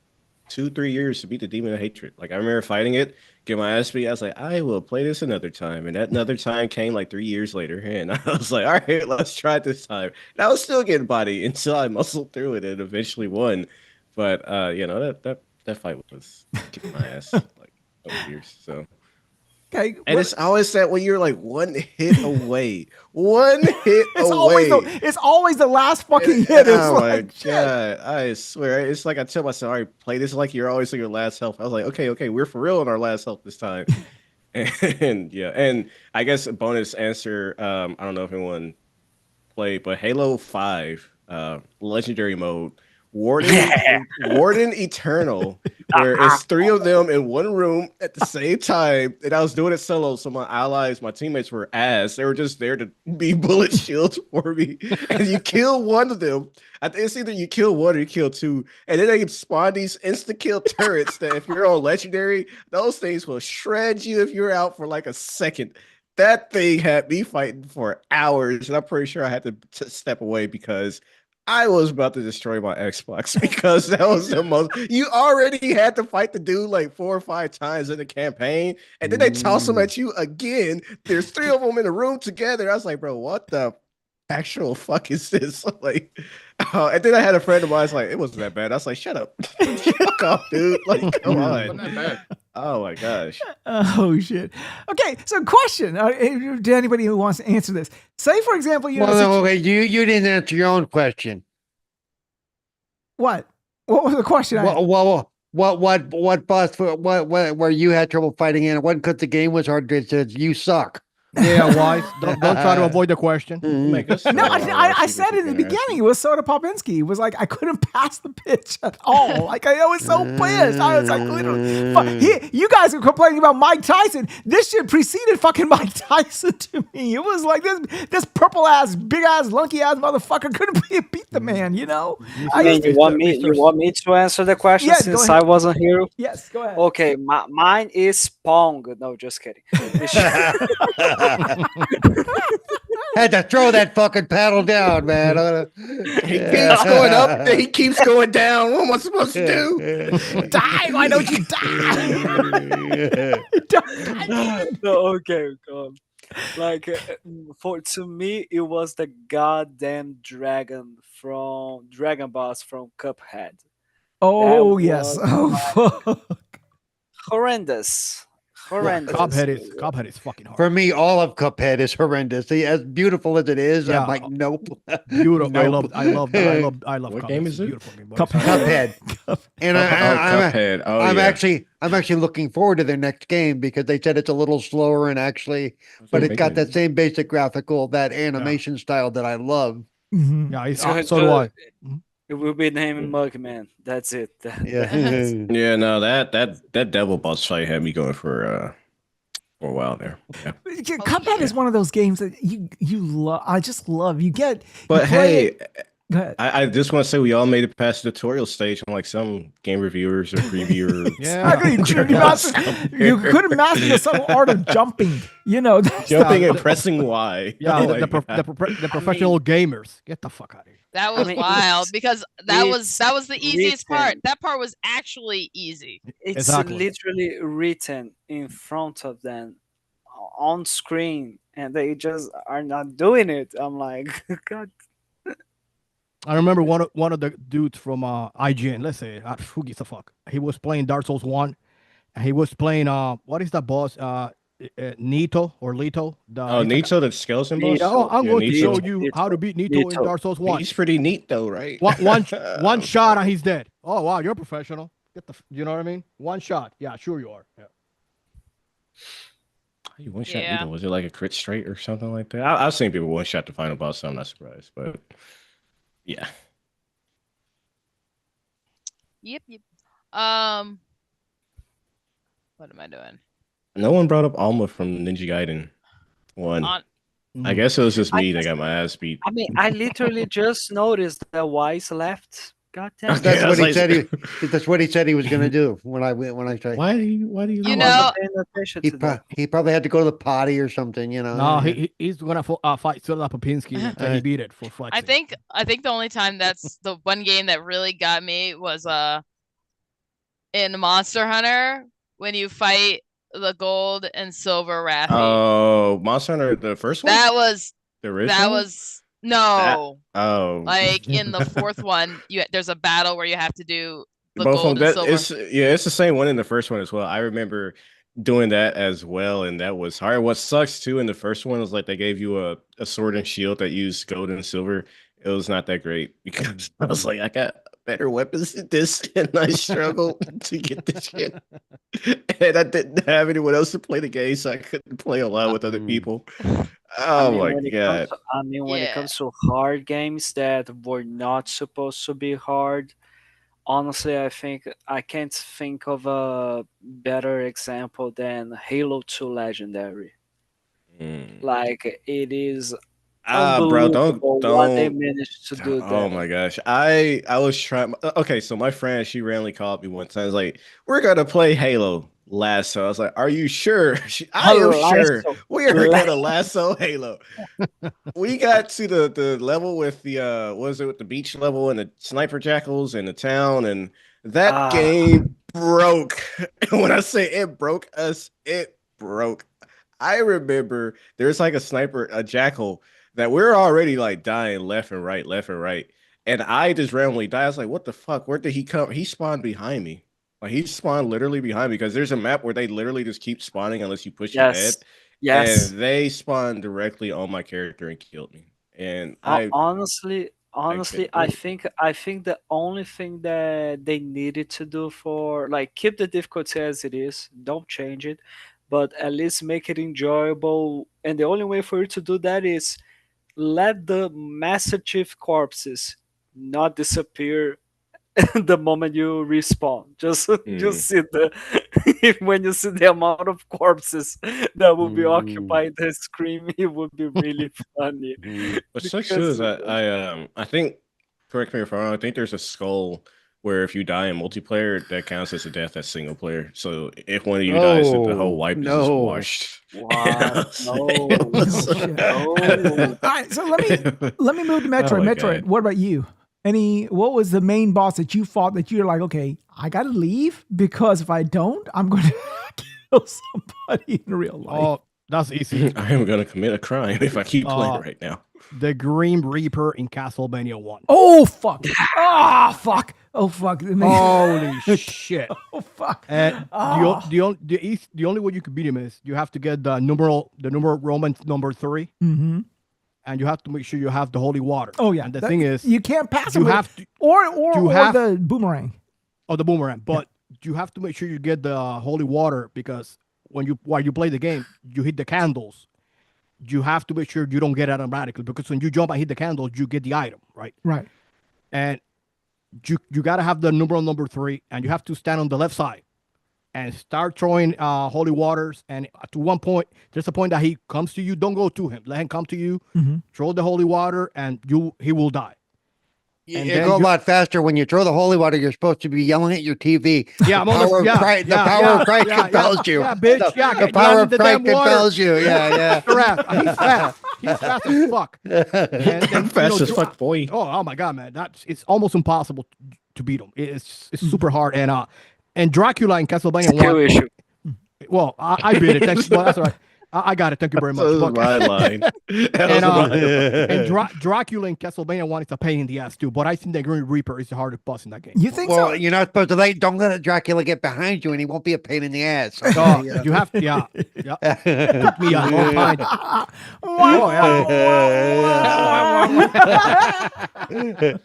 2-3 years to beat the Demon of Hatred. Like I remember fighting it, get my ass beat. I was like, I will play this another time, and that another time came like 3 years later, and I was like, all right, let's try it this time. And I was still getting body until I muscled through it and eventually won. But that fight was kicking my ass like over years. So. Okay, And it's always that when you're like one hit away, one hit it's away. it's always the last fucking hit. It's Oh my like, shit. god! I swear, it's like I tell myself, "All right, play this like you're always on your last health." I was like, "Okay, we're for real on our last health this time." And I guess a bonus answer. I don't know if anyone played, but Halo 5, Legendary mode, Warden Eternal, where it's 3 of them in one room at the same time. And I was doing it solo, so my allies, my teammates were ass. They were just there to be bullet shields for me. And you kill one of them. I think it's either you kill one or you kill two. And then they spawn these insta-kill turrets that if you're on Legendary, those things will shred you if you're out for like a second. That thing had me fighting for hours. And I'm pretty sure I had to step away because I was about to destroy my Xbox because that was the most. You already had to fight the dude like 4 or 5 times in the campaign, and then they toss them at you again. There's 3 of them in a room together. I was like, bro, what the actual fuck is this? Like, and then I had a friend of mine. Was like, it wasn't that bad. I was like, shut up, fuck off, dude. Like, come on. Wasn't that bad. Oh my gosh. Oh shit. Okay, so question to anybody who wants to answer this. Say for example, okay, you didn't answer your own question. What was the question? What boss where you had trouble fighting in? It wasn't because the game was hard. It says you suck. Yeah, Wize. Don't try to avoid the question. No, I said it in the beginning. It was Soda Popinski. It was like I couldn't pass the pitch at all. Like I was so pissed. I was like, literally, you guys are complaining about Mike Tyson. This shit preceded fucking Mike Tyson to me. It was like this purple ass, big ass, lunky ass motherfucker couldn't beat the man. You know. You want me to answer the question since I wasn't here? Yes, go ahead. Okay, mine is Pong. No, just kidding. Had to throw that fucking paddle down, man. He keeps going up, then he keeps going down. What am I supposed to do? Die! Why don't you die? No, okay. Like to me, it was the goddamn dragon boss from Cuphead. Oh, yes. Oh, fuck. Horrendous. Cuphead is fucking hard. For me, all of Cuphead is horrendous. See, as beautiful as it is, I'm like, nope. Beautiful. Nope. I love What Cuphead. game is it? Beautiful game, Cuphead. And Cuphead. Oh, I'm yeah. actually looking forward to their next game because they said it's a little slower and but it's got that same basic graphical, that animation style that I love. Mm-hmm. Yeah, so do I. It will be named Mugman. That's it. Yeah. No, that devil boss fight had me going for a while there. Yeah. Cuphead is one of those games that you love. I just love. But hey, go ahead. I just want to say we all made it past the tutorial stage on like some game reviewers or previewers. Yeah, you couldn't master the subtle art of jumping. You know, jumping and pressing Y. Yeah, Oh the professional gamers. Get the fuck out of here. That was wild because that was the easiest part. That part was actually easy. It's literally written in front of them on screen, and they just are not doing it. I'm like, God. I remember one of the dudes from IGN. Let's say who gives a fuck. He was playing Dark Souls 1, and he was playing what is that boss? Nito or Lito. Nito, the skeleton boss. I'm going to show you how to beat Nito in Dark Souls 1. He's pretty neat though, right? One shot and he's dead. Oh wow, you're a professional. You know what I mean? One shot. Yeah, sure you are. Yeah. You one shot Nito. Was it like a crit straight or something like that? I've seen people one shot the final boss, so I'm not surprised. But yeah. Yep. What am I doing? No one brought up Alma from Ninja Gaiden 1. I guess it was just me that got my ass beat. I mean, I literally just noticed that Wize left. God damn. That's what he said. That's what he said he was going to do when I tried. Why do you? You know, he probably had to go to the potty or something. You know. No, he's going to fight Soda Popinski until he beat it for flexing. I think the only time that's the one game that really got me was in Monster Hunter when you fight the gold and silver Raffi. Oh, Monster Hunter, the first one? That was The original? that was no. Oh. Like in the fourth one, there's a battle where you have to do the Both of gold them. and silver. It's the same one in the first one as well. I remember doing that as well, and that was hard. What sucks too in the first one was like they gave you a sword and shield that used gold and silver. It was not that great because I was like, I got better weapons than this, and I struggled to get this shit. And I didn't have anyone else to play the game, so I couldn't play a lot with other people. Oh my god! When it comes to hard games that were not supposed to be hard, honestly, I think I can't think of a better example than Halo 2 Legendary. Like it is bro, don't what they managed to do there. Oh my gosh. I was trying. Okay, so my friend, she randomly called me one time. It's like, we're gonna play Halo Lasso. I was like, are you sure? I am sure. We are gonna lasso Halo. We got to the level with the what was it, with the beach level and the sniper jackals and the town, and that game broke. When I say it broke us, it broke. I remember there's like a jackal that we're already like dying left and right. And I just randomly died. I was like, what the fuck? Where did he come? He spawned behind me. Like he spawned literally behind me because there's a map where they literally just keep spawning unless you push your head. Yes. And they spawned directly on my character and killed me. And honestly, I think the only thing that they needed to do for like keep the difficulty as it is, don't change it, but at least make it enjoyable. And the only way for you to do that is let the Master Chief corpses not disappear the moment you respawn. Just see when you see the amount of corpses that will be occupying the screen, it would be really funny. What's sucks too is I think, correct me if I'm wrong, I think there's a skull where if you die in multiplayer, that counts as a death as single player. So if one of you dies, the whole wipe is just washed. Wow. All right, so let me move to Metroid. Metroid, what about you? What was the main boss that you fought that you're like, okay, I gotta leave because if I don't, I'm going to kill somebody in real life? Oh, that's easy. I am going to commit a crime if I keep playing right now. The Grim Reaper in Castlevania 1. Oh fuck! Oh fuck! Oh fuck! Holy shit! Oh fuck! And the only way you could beat him is you have to get the numeral Roman number 3. Mm-hmm. And you have to make sure you have the holy water. Oh yeah. And the thing is, you can't pass you it have to, or the boomerang. Oh, the boomerang. But you have to make sure you get the holy water because while you play the game, you hit the candles. You have to make sure you don't get it automatically because when you jump and hit the candles, you get the item, right? Right. And you got to have the numeral number 3, and you have to stand on the left side and start throwing holy waters. And to one point, there's a point that he comes to you. Don't go to him. Let him come to you. Mm-hmm. Throw the holy water, and he will die. And it goes a lot faster when you throw the holy water. You're supposed to be yelling at your TV. Yeah, the power of Christ compels you. Yeah, bitch. The power of Christ compels you. Yeah. He's fast. He's fast as fuck. I'm fast as fuck, boy. Oh my god, man. It's almost impossible to beat him. It's super hard. And Dracula in Castlevania 1. Issue. Well, I beat it. Thanks. Well, that's all right. I got it. Thank you very much. That was my line. And Dracula in Castlevania 1 is a pain in the ass too, but I think the Grim Reaper is the hardest boss in that game. You think so? Well, you're not supposed to don't let Dracula get behind you and he won't be a pain in the ass. You have to, yeah. It took me a long time. It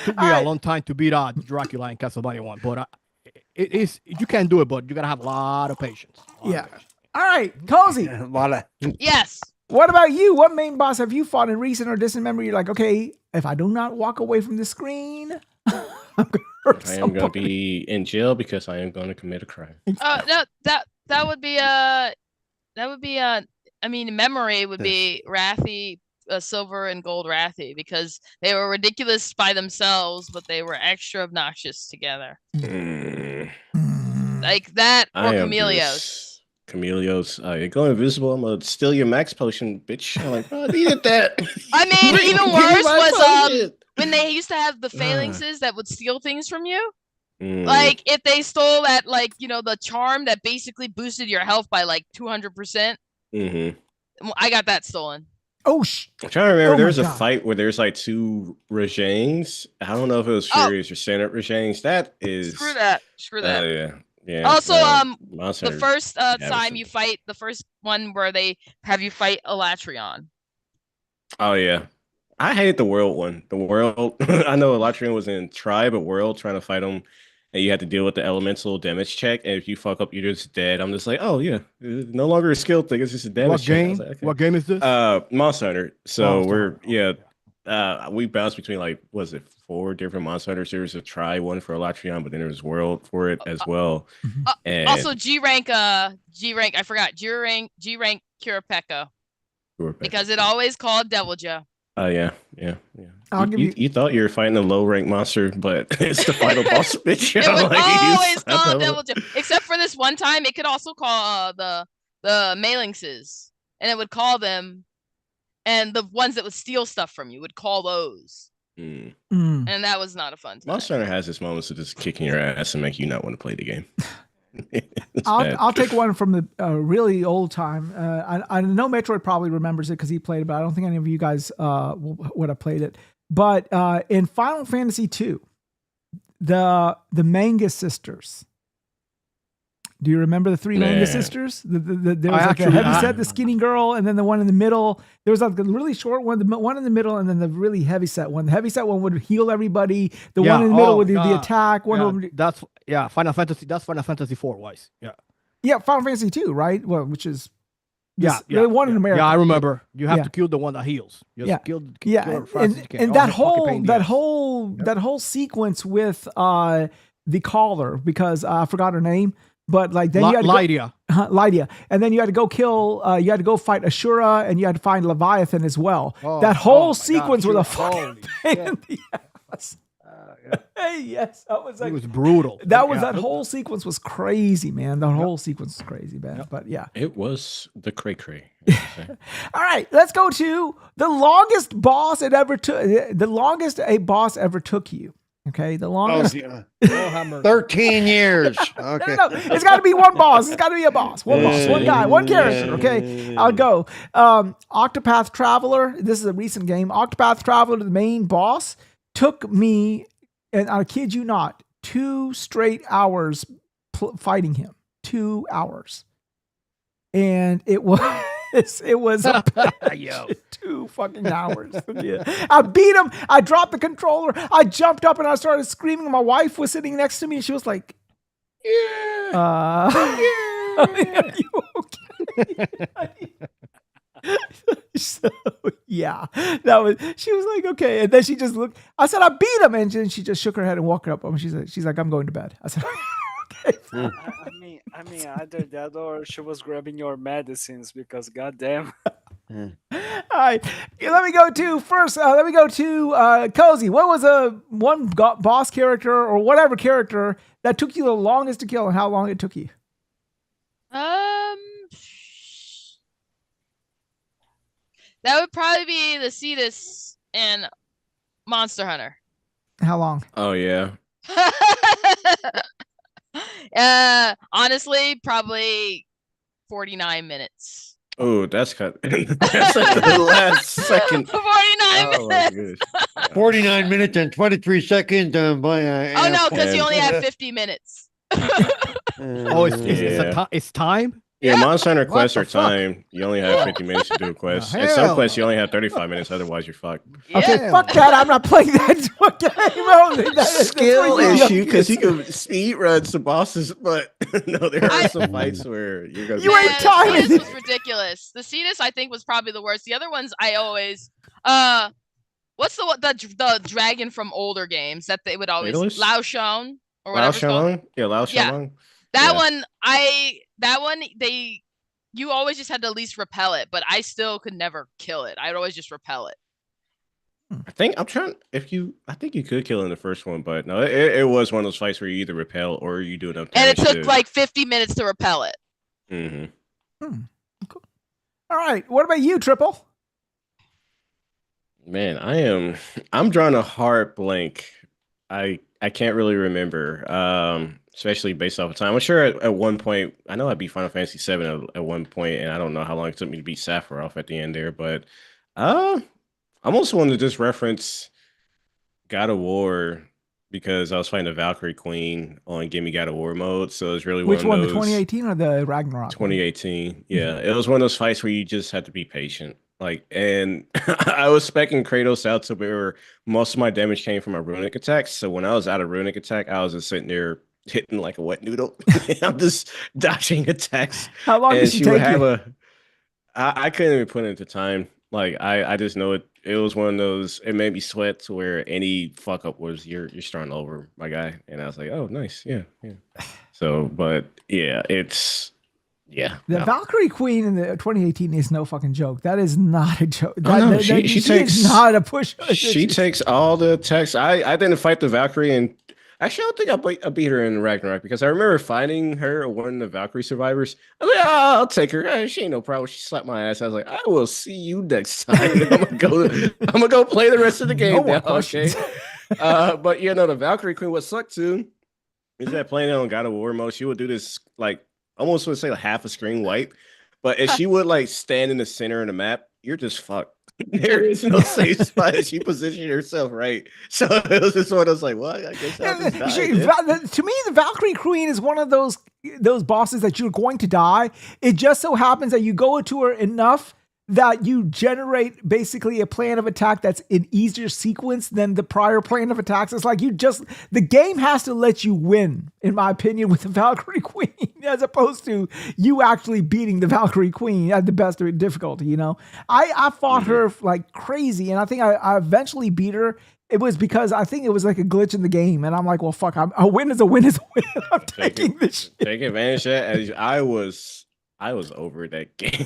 took me a long time to beat Dracula in Castlevania 1, but you can do it, but you gotta have a lot of patience. Yeah. All right, Cozy. Yes. What about you? What main boss have you fought in recent or distant memory? You're like, okay, if I do not walk away from the screen, I'm going to be in jail because I am going to commit a crime. No, that would be I mean, memory would be Raffi, silver and gold Raffi, because they were ridiculous by themselves, but they were extra obnoxious together. Like that or Chameleos. Chameleos, go invisible. I'm gonna steal your max potion, bitch. I'm like, I needed that. I mean, even worse was when they used to have the phalanxes that would steal things from you. Like if they stole that, like, you know, the charm that basically boosted your health by like 200%. I got that stolen. Oh, I'm trying to remember. Oh There my was a God. fight where there's like 2 regimes. I don't know if it was Furious or Senate regimes. That is Screw that. Screw that. yeah. Also, Monster the first time Davison. you fight, the first one where they have you fight Elatrion. Oh yeah, I hated the world one. The world. I know Elatrian was in Tribe, but world trying to fight him, and you had to deal with the elemental damage check. And if you fuck up, you're just dead. I'm just like, oh yeah, it's no longer a skill thing. It's just a damage What check. I game? was like, okay. What game is this? Monster Hunter. So Monster Hunter. we bounced between like was it 4 different Monster Hunter series to try one for Elatrion, but then there was World for it as well. And Also G rank. I forgot G rank Kurapeka. Because it always called Devilja. Oh yeah. I'll give you. You thought you were fighting a low rank monster, but it's the final boss bitch. It would always call Devilja, except for this one time. It could also call the Malinxes, and it would call them, and the ones that would steal stuff from you would call those. And that was not a fun time. Monster Hunter has its moments of just kicking your ass and make you not want to play the game. I'll take one from the really old time. I know Metroid probably remembers it because he played it, but I don't think any of you guys would have played it. But in Final Fantasy II, the Mangus sisters. Do you remember the 3 Mangus sisters? There was like a heavyset, the skinny girl, and then the one in the middle. There was like a really short one, the one in the middle, and then the really heavyset one. The heavyset one would heal everybody. The one in the middle would do the attack. That's Final Fantasy. That's Final Fantasy 4 Wize. Yeah, Final Fantasy 2, right? Well, which is the one in America. Yeah, I remember. You have to kill the one that heals. Kill her as fast as you can. And that whole sequence with the caller, because I forgot her name. But like then you had to Lydia, and then you had to go kill. You had to go fight Ashura, and you had to find Leviathan as well. That whole sequence was a fucking pain in the ass. Hey, yes, that was like, it was brutal. That whole sequence was crazy, man. The whole sequence was crazy, man. But yeah, it was the cray cray. All right, let's go to the longest boss it ever took. The longest a boss ever took you. Okay, the longest. 13 years. Okay. No, it's got to be one boss. It's got to be a boss. One boss, one guy, one character. Okay, I'll go. Octopath Traveler. This is a recent game. Octopath Traveler, the main boss, took me, and I kid you not, 2 straight hours fighting him. 2 hours, and it was. It was a 2 fucking hours. Yeah. I beat him. I dropped the controller. I jumped up and I started screaming. My wife was sitting next to me and she was like, are you okay? So yeah, she was like, okay. And then she just looked, I said, I beat him. And then she just shook her head and walked up. She's like, I'm going to bed. I said, okay. I mean, either that or she was grabbing your medicines because goddamn. All right, let me go to Cozy. What was one boss character or whatever character that took you the longest to kill, and how long it took you? That would probably be the Cetus and Monster Hunter. How long? Oh yeah. Honestly, probably 49 minutes. Oh, that's like the last second. 49 minutes. 49 minutes and 23 seconds. Oh no, because you only have 50 minutes. It's time? Yeah, Monster Hunter quests are time. You only have 50 minutes to do a quest. And some quests you only have 35 minutes, otherwise you're fucked. Yeah. Okay, fuck that. I'm not playing that game. Skill issue, because you can speed run some bosses, but no, there are some fights where you're going to You ain't timing. Cetus was ridiculous. The Cetus, I think, was probably the worst. The other ones, I always... what's the dragon from older games that they would always... Daedalus? Lao Shang? Or Lao whatever. Shalong? Yeah, Lao Shalong. That one, you always just had to at least repel it, but I still could never kill it. I'd always just repel it. I think you could kill in the first one, but no, it was one of those fights where you either repel or you do enough damage. And it took like 50 minutes to repel it. Mm-hmm. Cool. All right. What about you, Triple? Man, I'm drawing a hard blank. I I can't really remember, especially based off of time. I'm sure at one point, I know I beat Final Fantasy 7 at one point, and I don't know how long it took me to beat Sephiroth at the end there, but I almost wanted to just reference God of War because I was playing the Valkyrie Queen on Gimme God of War mode, so it's really Which one one, of the those 2018 or the Ragnarok? 2018. Yeah, it was one of those fights where you just had to be patient. Like, and I was specking Kratos out to where most of my damage came from my runic attacks. So when I was out of runic attack, I was just sitting there hitting like a wet noodle. I'm just dodging attacks. How long did And she she would take have you? I couldn't even put it into time. Like I just know it was one of those, it made me sweat to where any fuck up was you're starting over, my guy. And I was like, oh nice, yeah, yeah. So, but yeah, The no. Valkyrie Queen in the 2018 is no fucking joke. That is not a joke. Oh, no, she is takes not a push. She takes all the attacks. I didn't fight the Valkyrie, and actually I don't think I beat her in Ragnarok because I remember fighting her, one of the Valkyrie survivors. I was like, oh, I'll take her. She ain't no problem. She slapped my ass. I was like, I will see you next time. I'm gonna go play the rest of the game No more now. questions. Okay. But you know, the Valkyrie Queen, what sucked too is that playing it on God of War mode, she would do this like almost would say like half a screen wipe. But if she would like stand in the center of the map, you're just fucked. There is no safe spot if she positioned herself right. So it was just one of those like, well, I guess I'll just die. To me, the Valkyrie Queen is one of those bosses that you're going to die. It just so happens that you go into her enough that you generate basically a plan of attack that's in easier sequence than the prior plan of attacks. It's like the game has to let you win, in my opinion, with the Valkyrie Queen, as opposed to you actually beating the Valkyrie Queen at the best of difficulty, you know? I fought her like crazy, and I think I eventually beat her. It was because I think it was like a glitch in the game, and I'm like, well, fuck, a win is a win is a win. I'm taking this shit. Take advantage of that. As I was over that game.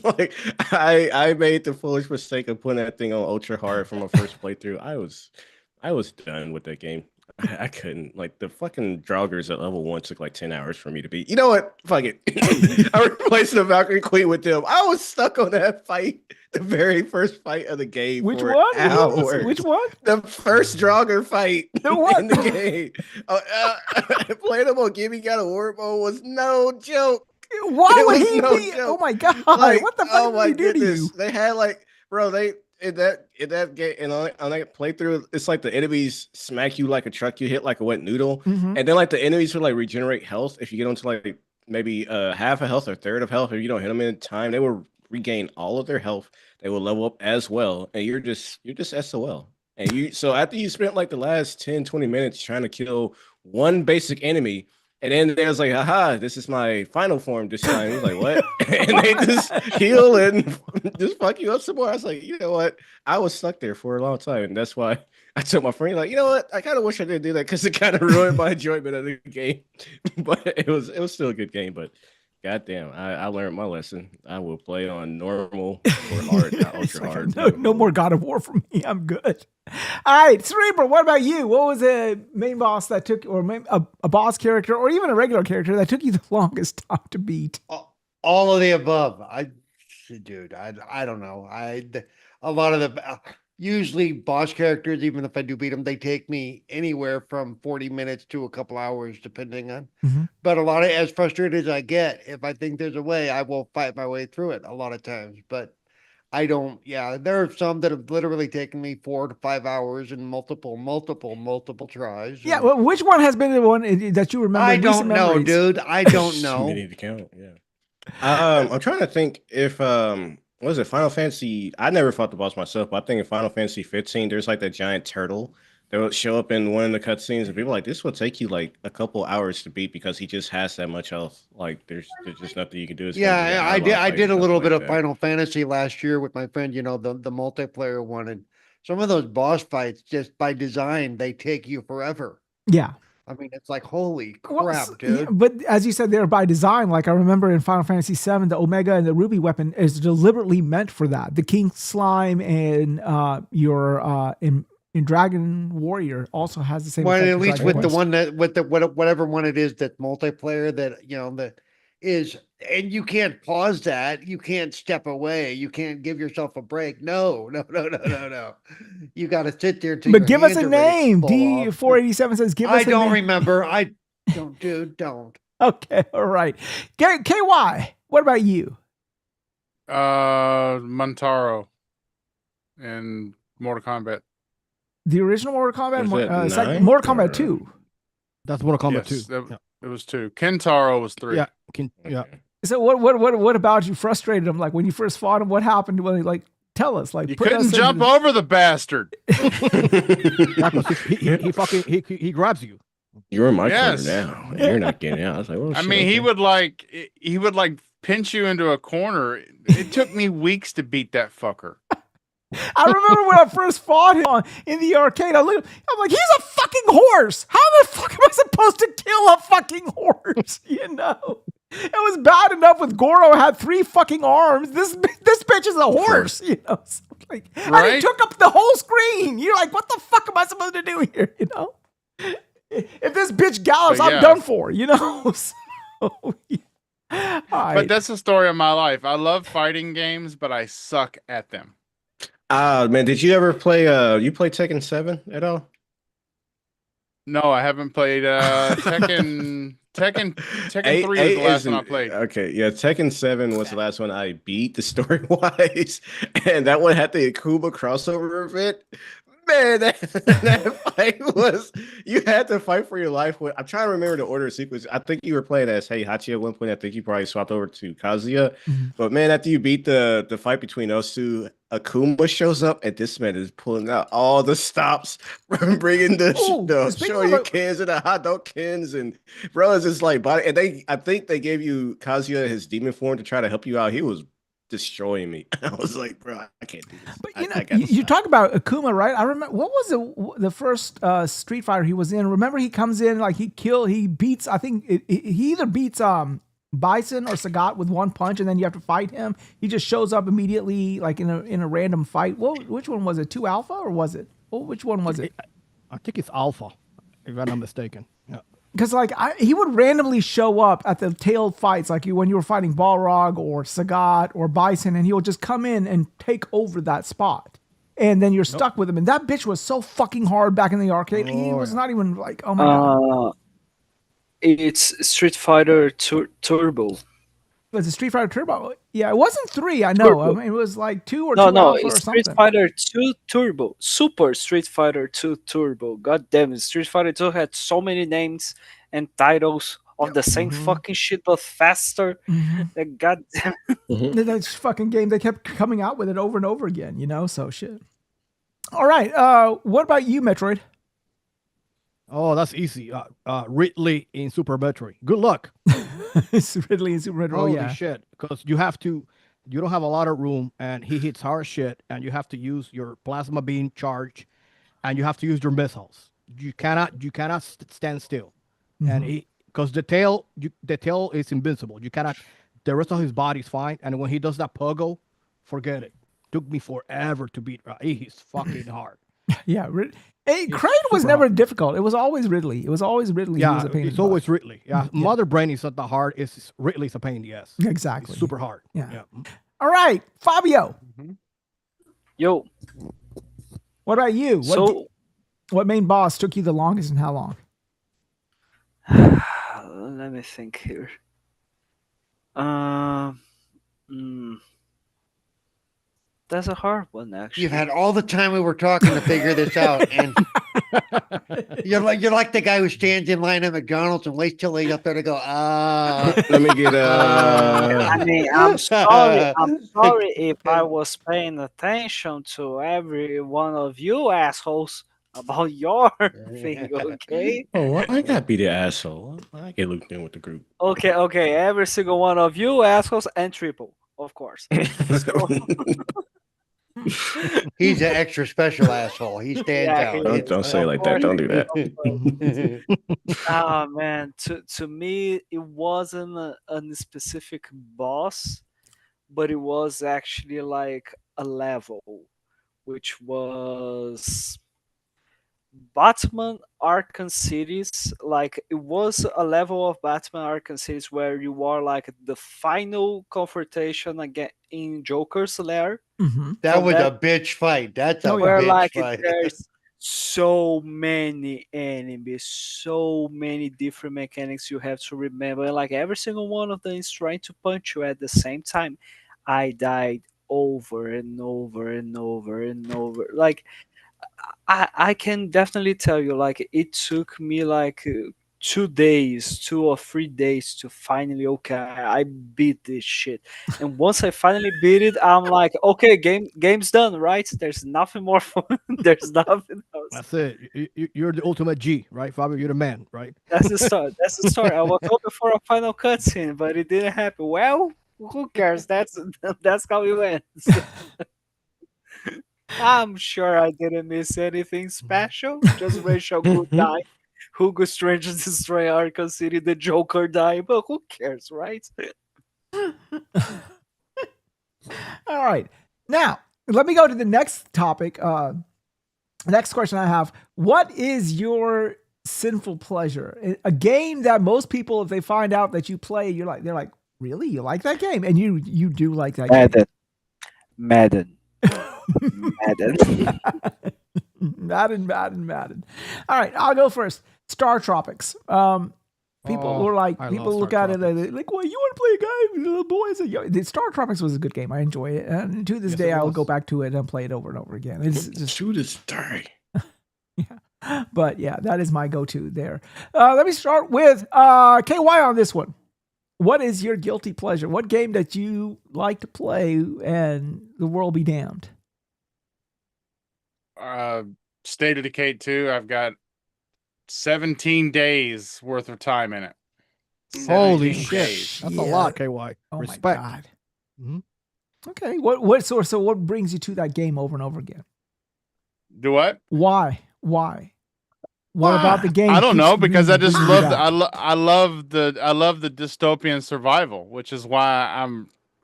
Like I made the foolish mistake of putting that thing on ultra hard for my first playthrough. I was done with that game. I couldn't. Like the fucking Draugrs at level 1 took like 10 hours for me to beat. You know what? Fuck it. I replaced the Valkyrie Queen with them. I was stuck on that fight, the very first fight of the game. Which for one? Hours. Which one? The first Draugr fight in the game. Playing them on Gimme God of War mode was no joke. Why would he be? Joke. Oh my god! Like, what the fuck did he do to you? They had like, bro, they in that game and on that playthrough, it's like the enemies smack you like a truck, you hit like a wet noodle, and then like the enemies would like regenerate health if you get onto like maybe half a health or third of health. If you don't hit them in time, they will regain all of their health. They will level up as well, and you're just SOL. And so after you spent like the last 10-20 minutes trying to kill one basic enemy. And then there's like, haha, this is my final form this time. He's like, what? And they just heal and just fuck you up some more. I was like, you know what? I was stuck there for a long time. And that's why I told my friend, like, you know what? I kind of wish I didn't do that because it kind of ruined my enjoyment of the game. But it was still a good game. But goddamn, I learned my lesson. I will play on normal or hard, not ultra hard. No more God of War for me. I'm good. All right, Cerebral, what about you? What was a main boss that took, or a boss character, or even a regular character that took you the longest time to beat? All of the above. I don't know. A lot of the usually boss characters, even if I do beat them, they take me anywhere from 40 minutes to a couple hours, depending on. But a lot of, as frustrated as I get, if I think there's a way, I will fight my way through it a lot of times. But I don't. Yeah, there are some that have literally taken me 4 to 5 hours and multiple tries. Yeah, well, which one has been the one that you remember? I don't know, dude. I don't know. You need to count. Yeah. I'm trying to think if what was it, Final Fantasy? I never fought the boss myself, but I think in Final Fantasy 15, there's like that giant turtle that will show up in one of the cutscenes, and people are like, this will take you like a couple hours to beat because he just has that much health. Like there's just nothing you can do. Yeah, I did a little bit of Final Fantasy last year with my friend, you know, the multiplayer one, and some of those boss fights, just by design, they take you forever. Yeah. I mean, it's like, holy crap, dude. Yeah, but as you said, they're by design. Like I remember in Final Fantasy VII, the Omega and the Ruby weapon is deliberately meant for that. The King Slime and in Dragon Warrior also has the same. Well, at least with the one that with the whatever one it is that's multiplayer, that you know, that is, and you can't pause that. You can't step away. You can't give yourself a break. No. You got to sit there until But your give us hands a are ready to name. fall off. D487 says, give us I a don't name. remember. I don't, dude. Don't. Okay, all right. KY, what about you? Montaro in Mortal Kombat. The original Mortal Kombat? Was that It's like 9 Mortal Kombat or- 2. That's Mortal Kombat Yes, 2. Yeah. it was 2. Kentaro was 3. Yeah. Okay. So what about you frustrated him? Like when you first fought him, what happened? When like tell us, like You put couldn't us jump into- over the bastard. Yeah, 'cause he fucking he grabs you. You're in my Yes. corner now, and you're not getting out. I was like, well, I shit, mean, he okay. would like pinch you into a corner. It took me weeks to beat that fucker. I remember when I first fought him in the arcade. I'm like, he's a fucking horse. How the fuck am I supposed to kill a fucking horse? You know, it was bad enough with Goro had 3 fucking arms. This bitch is a horse. You know, so like, and Right? he took up the whole screen. You're like, what the fuck am I supposed to do here? You know, if this bitch gallops, But I'm yeah. done for. You know, so. Yeah. All right. But that's the story of my life. I love fighting games, but I suck at them. Man, did you ever play? You play Tekken 7 at all? No, I haven't played Tekken 3 was the last one I played. Okay, yeah, Tekken 7 was the last one I beat, the story wise, and that one had the Akuma crossover event. Man, that fight was, you had to fight for your life. I'm trying to remember the order of sequence. I think you were playing as Heihachi at one point. I think you probably swapped over to Kazuya. But man, after you beat the fight between those two, Akuma shows up, and this man is pulling out all the stops, bringing the speaking Shoryukens of- and the Hadokens, and bro, it's just like body. And I think they gave you Kazuya his demon form to try to help you out. He was destroying me. I was like, bro, I can't do this. But you know, you talk about Akuma, right? I remember what was the first Street Fighter he was in. Remember, he comes in like he beats. I think he either beats Bison or Sagat with one punch, and then you have to fight him. He just shows up immediately, like in a random fight. Which one was it? 2 Alpha or was it? Which one was it? I think it's Alpha, if I'm not mistaken. Yeah. Because like he would randomly show up at the tail fights, like when you were fighting Balrog or Sagat or Bison, and he would just come in and take over that spot, and then you're stuck with him. And that bitch was so fucking hard back in the arcade. He was not even like, oh my god. It's Street Fighter Turbo. Was it Street Fighter Turbo? Yeah, it wasn't 3. I know. Turbo. I mean, it was like 2 or 2 No, Alpha or it's something. Street Fighter 2 Turbo. Super Street Fighter 2 Turbo. God damn it. Street Fighter 2 had so many names and titles of the same fucking shit, but faster. That goddamn. That fucking game, they kept coming out with it over and over again, you know? So shit. All right. What about you, Metroid? Oh, that's easy. Ridley in Super Metroid. Good luck. It's Ridley and Super Metroid. Oh, Holy yeah. shit. Because you don't have a lot of room, and he hits hard shit, and you have to use your plasma beam charge, and you have to use your missiles. You cannot stand still. And because the tail is invincible. You cannot, the rest of his body's fine. And when he does that pogo, forget it. Took me forever to beat. He's fucking hard. Yeah. Crane was never difficult. It was always Ridley. It was always Ridley. Yeah, who was a pain in it's the butt. always Ridley. Yeah, Mother Brain is not that hard. It's Ridley's a pain in the ass. Exactly. It's super hard. Yeah. All right, Fabio. Yo. What about you? What main boss took you the longest and how long? Let me think here. That's a hard one, actually. You've had all the time we were talking to figure this out, and you're like the guy who stands in line at McDonald's and waits till he's up there to go. Let me get I mean, I'm sorry. I'm sorry if I was paying attention to every one of you assholes about your thing. Okay. Oh, I gotta be the asshole. I get looped in with the group. Okay. Every single one of you assholes and triple, of course. He's an extra special asshole. He stands out. Don't say it like that. Don't do that. Oh man, to me it wasn't a specific boss, but it was actually like a level, which was Batman Arkham Cities, like it was a level of Batman Arkham Cities where you are like the final confrontation again in Joker's lair. Mm-hmm. That From was that a bitch fight. That's a Oh, yeah. where bitch like fight. there's so many enemies, so many different mechanics you have to remember, and like every single one of them is trying to punch you at the same time. I died over and over and over and over. Like I can definitely tell you, like it took me like 2 days, 2 or 3 days to finally okay, I beat this shit. And once I finally beat it, I'm like, okay, game's done, right? There's nothing more fun. There's nothing else. That's it. You're the ultimate G, right, Fabio? You're the man, right? That's the start. That's the story. I was hoping for a final cutscene, but it didn't happen. Well, who cares? That's how it went. I'm sure I didn't miss anything special. Just Rachel Good die. Hugo Strange destroy Arkham City. The Joker die. But who cares, right? All right. Now, let me go to the next topic. Next question I have. What is your sinful pleasure? A game that most people, if they find out that you play, they're like, really? You like that game? And you do like that game. Madden. Madden. Madden. All right, I'll go first. Star Tropics. People were like, people look at it and they're like, well, you want to play a game, little boys? The Star Tropics was a good game. I enjoy it, and to this day, I'll go back to it and play it over and over again. It's just to this day. Yeah, but yeah, that is my go-to there. Let me start with KY on this one. What is your guilty pleasure? What game that you like to play and the world be damned? State of Decay 2. I've got 17 days worth of time in it. Holy 17 shit. days. That's a lot, KY. Oh Respect. my God. Mhm. Okay. So what brings you to that game over and over again? Do what? Why? What about the game? I don't know, because I just love that. I love the dystopian survival, which is why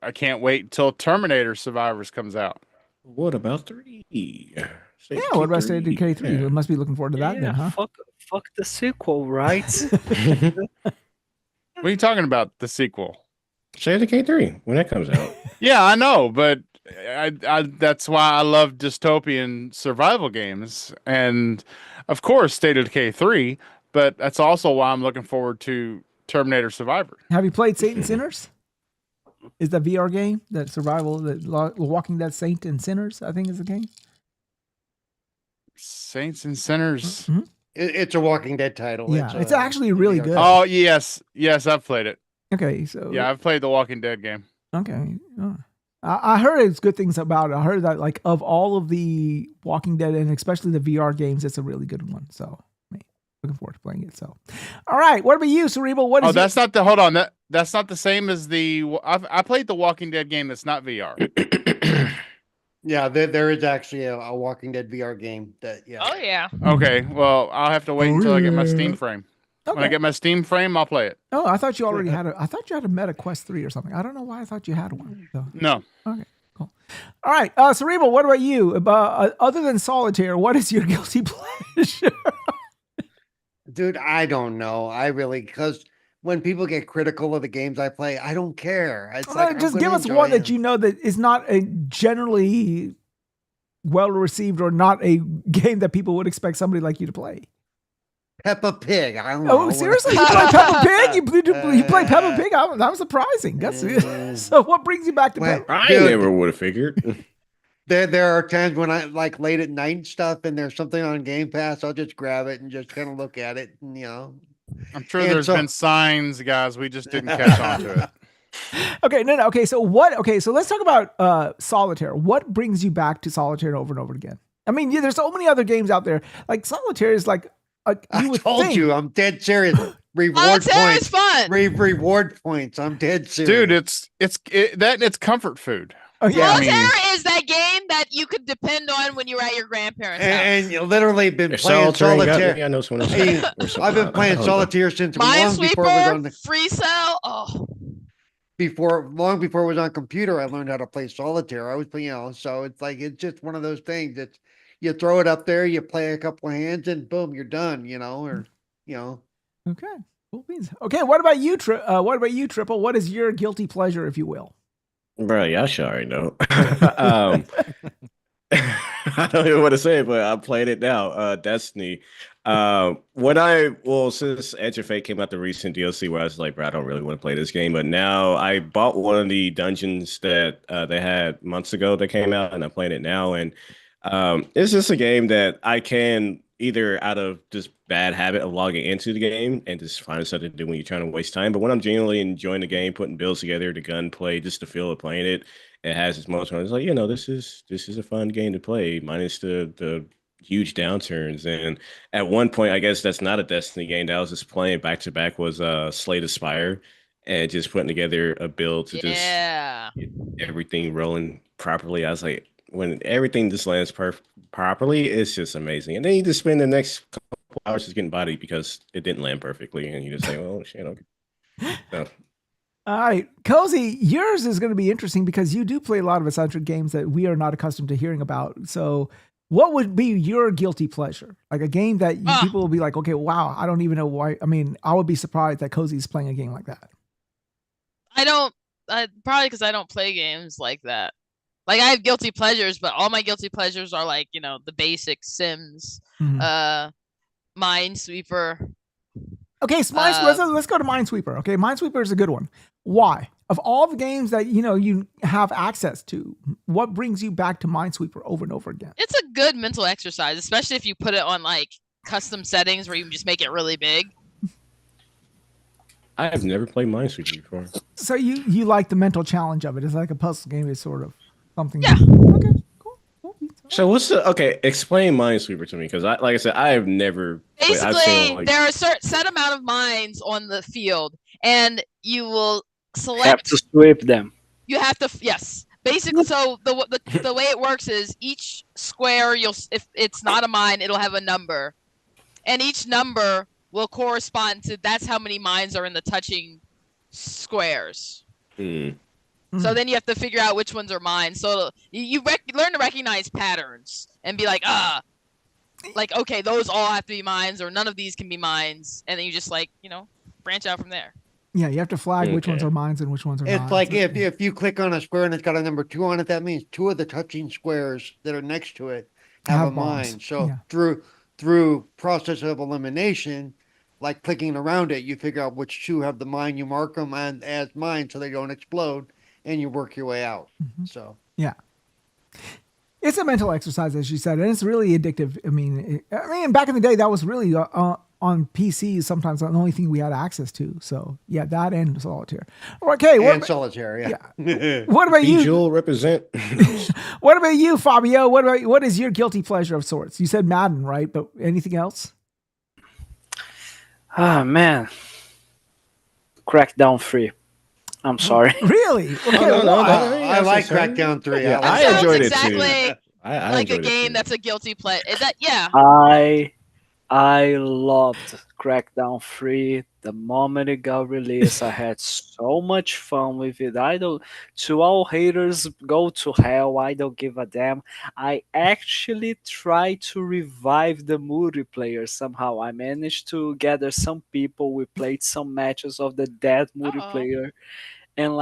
I can't wait till Terminator Survivors comes out. What about 3? Yeah, what about State of Decay 3? We must be looking forward to that then, huh? Fuck the sequel, right? What are you talking about? The sequel? State of Decay 3 when that comes out. Yeah, I know, but I that's why I love dystopian survival games, and of course State of Decay 3. But that's also why I'm looking forward to Terminator Survivor. Have you played Saint and Sinners? Is that VR game that survival, the Walking Dead Saint and Sinners? I think is the game. Saints and Sinners. Mm-hmm. It's a Walking Dead title. Yeah, it's actually really good. Oh yes, I've played it. Okay, so Yeah, I've played the Walking Dead game. okay. I heard it's good things about it. I heard that like of all of the Walking Dead and especially the VR games, it's a really good one. So looking forward to playing it. So, all right. What about you, Cerebral? What is that's not the hold on. That's not the same as the I played the Walking Dead game that's not VR. Yeah, there is actually a Walking Dead VR game that Oh yeah. Okay, well I'll have to wait until I get my Steam frame. Okay. When I get my Steam frame, I'll play it. Oh, I thought you already had I thought you had a Meta Quest 3 or something. I don't know why I thought you had one. So. No. Okay, cool. All right, Cerebral, what about you? Other than solitaire, what is your guilty pleasure? Dude, I don't know. I really, because when people get critical of the games I play, I don't care. It's like, just give us one that you know that is not a generally well received or not a game that people would expect somebody like you to play. Peppa Pig. I don't know. Oh, seriously? You play Peppa Pig? You play Peppa Pig? That was surprising. That's so. What brings you back to Peppa? I Dude. never would have figured. There are times when I like late at night and stuff, and there's something on Game Pass. I'll just grab it and just kind of look at it, and I'm sure And there's so- been signs, guys. We just didn't catch on to it. Okay, no. Okay, so what? Okay, so let's talk about solitaire. What brings you back to solitaire over and over again? I mean, there's so many other games out there. Like solitaire is like I told you, I'm dead serious. Reward Solitaire points. is fun. Reward points. I'm dead serious. Dude, it's comfort food. Oh yeah. Solitaire is that game that you could depend on when you're at your grandparents' house. and you literally been If playing solitaire. I solitaire. know someone else. Hey, or something. I've been playing I don't know. solitaire since long before it was on Minesweeper, Free Cell. Oh, long before it was on computer. I learned how to play solitaire. I was playing, so it's like it's just one of those things. It's you throw it up there, you play a couple of hands, and boom, you're done. Or Okay. Cool beans. Okay. What about you? What about you, Triple? What is your guilty pleasure, if you will? Bro, y'all should already know. I don't even want to say it, but I played it now. Destiny. Since Edge of Fate came out, the recent DLC, where I was like, bro, I don't really want to play this game. But now I bought one of the dungeons that they had months ago that came out, and I'm playing it now. And it's just a game that I can either out of just bad habit of logging into the game and just finding something to do when you're trying to waste time. But when I'm genuinely enjoying the game, putting builds together, the gunplay, just the feel of playing it, it has its moments where it's like, this is a fun game to play, minus the huge downturns. And at one point, I guess that's not a Destiny game that I was just playing back to back was Slay the Spire, and just putting together a build to just get everything rolling properly. I was like, when everything just lands properly, it's just amazing. And then you just spend the next couple hours just getting bodied because it didn't land perfectly, and you just say, "Oh shit, okay." So, all right, Cozy, yours is going to be interesting because you do play a lot of eccentric games that we are not accustomed to hearing about. So, what would be your guilty pleasure? Like a game that people will be like, okay, wow, I don't even know why. I mean, I would be surprised that Cozy's playing a game like that. Probably because I don't play games like that. Like I have guilty pleasures, but all my guilty pleasures are like, the basic Sims, Minesweeper. Okay, let's go to Minesweeper. Okay, Minesweeper is a good one. Why? Of all the games that you have access to, what brings you back to Minesweeper over and over again? It's a good mental exercise, especially if you put it on like custom settings where you can just make it really big. I have never played Minesweeper before. So you like the mental challenge of it? It's like a puzzle game. It's sort of something. Yeah. Okay. Cool. So explain Minesweeper to me, because like I said, I have never. Basically, there are a certain set amount of mines on the field, and you will select. Have to sweep them. You have to, yes. Basically, so the way it works is each square, if it's not a mine, it'll have a number, and each number will correspond to that's how many mines are in the touching squares. So then you have to figure out which ones are mine. So you learn to recognize patterns and be like, like, okay, those all have to be mines, or none of these can be mines. And then you just branch out from there. Yeah, you have to flag which ones are mines and which ones are not. It's like if you click on a square and it's got a number 2 on it, that means 2 of the touching squares that are next to it have a mine. So through process of elimination, like clicking around it, you figure out which 2 have the mine, you mark them as mine so they don't explode, and you work your way out. So yeah, it's a mental exercise, as you said, and it's really addictive. I mean, back in the day, that was really on PCs sometimes the only thing we had access to. So yeah, that and solitaire. Okay, solitaire, yeah. What about you? Visual represent. What about you, Fabio? What is your guilty pleasure of sorts? You said Madden, right? But anything else? Ah, man. Crackdown 3. I'm sorry. Really? Okay, no, I like Crackdown 3. Yeah, I enjoyed exactly it too. I like a enjoyed it game too. that's a guilty pleasure. I loved Crackdown 3. The moment it got released, I had so much fun with it. To all haters, go to hell. I don't give a damn. I actually tried to revive the multiplayer somehow. I managed to gather some people. We played some matches of the dead multiplayer. And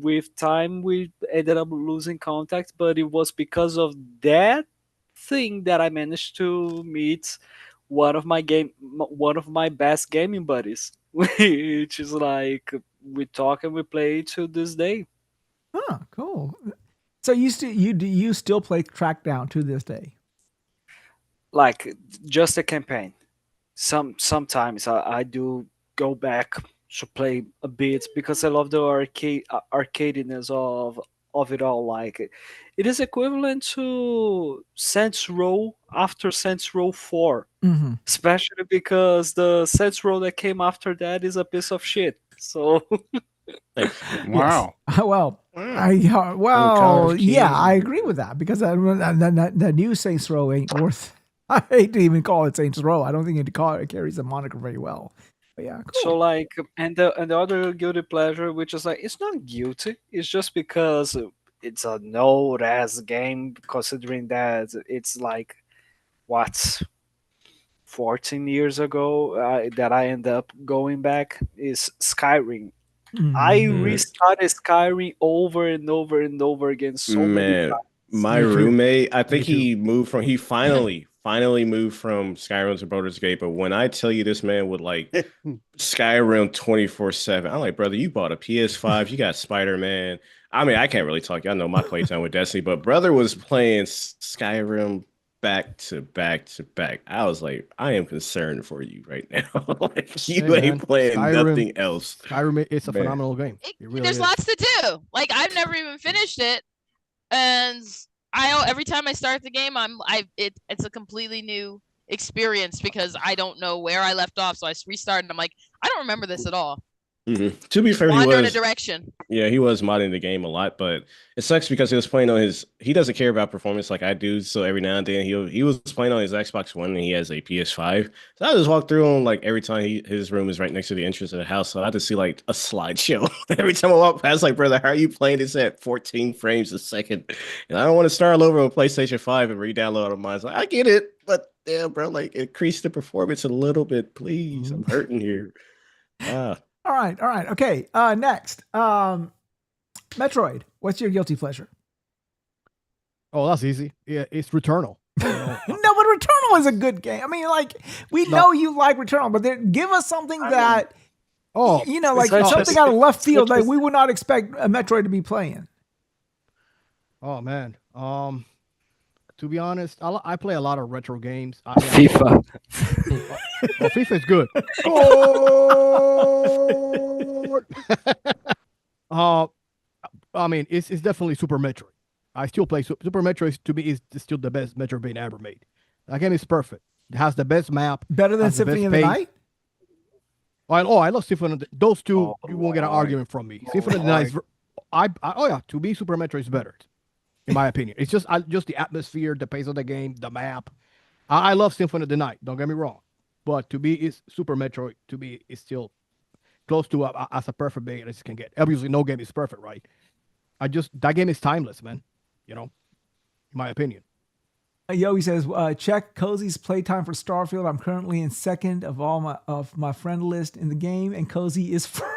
with time, we ended up losing contact, but it was because of that thing that I managed to meet one of my best gaming buddies, which is we talk and we play to this day. Oh, cool. So you still play Crackdown to this day? Like just a campaign. Sometimes I do go back to play a bit because I love the arcadiness of it all. Like it is equivalent to Saints Row after Saints Row 4. Especially because the Saints Row that came after that is a piece of shit. So Wow. Well, I agree with that because that new Saints Row ain't worth. I hate to even call it Saints Row. I don't think it carries the moniker very well. But yeah, cool. So and the other guilty pleasure, which is it's not guilty. It's just because it's an old ass game, considering that it's like what 14 years ago that I end up going back, is Skyrim. I Mhm. restarted Skyrim over and over and over again so many Man, times. my Me too. roommate, I Me think too. he finally moved from Skyrim to Baldur's Gate. But when I tell you this man would like Skyrim 24/7, I'm like, brother, you bought a PS5, you got Spider-Man. I mean, I can't really talk. Y'all know my playtime with Destiny, but brother was playing Skyrim back to back to back. I was like, I am concerned for you right now. Like, you Hey, man, ain't playing Skyrim- nothing else. Skyrim, it's a Man. phenomenal game. It really There's is. lots to do. Like I've never even finished it, and every time I start the game, it's a completely new experience because I don't know where I left off. So I restart and I'm like, I don't remember this at all. To be fair, Wander in a direction. he was modding the game a lot, but it sucks because he was playing on he doesn't care about performance like I do. So every now and then he was playing on his Xbox One and he has a PS5. So I just walk through him like every time his room is right next to the entrance of the house. So I just see like a slideshow every time I walk past. Like, brother, how are you playing this at 14 frames a second? And I don't want to start all over on PlayStation 5 and re-download on mine. So I get it, but damn, bro, like increase the performance a little bit, please. I'm hurting here. All right. Okay. Next, Metroid. What's your guilty pleasure? Oh, that's easy. Yeah, it's Returnal. You know, No, but Returnal is a good game. I mean, like we know you like Returnal, but give us something that you know, like it's something just- out of left field that just- we would not expect a Metroid to be playing. oh man. To be honest, I play a lot of retro games. FIFA. Oh, FIFA is good. I mean, it's definitely Super Metroid. I still play Super Metroid. To me, is still the best Metroid ever made. That game is perfect. It has the best map. Better than has the Symphony best of the pace. Night? I love Symphony of the Those two, Oh, you won't get an my argument from me. Symphony of the Night is, oh yeah, to me, Super Metroid is better, in my opinion. It's just the atmosphere, the pace of the game, the map. I love Symphony of the Night. Don't get me wrong, but to me, it's Super Metroid. To me, is still close to as a perfect game as you can get. Obviously, no game is perfect, right? That game is timeless, man. You know, in my opinion. Yogi says, check Cozy's playtime for Starfield. I'm currently in second of my friend list in the game, and Cozy is first.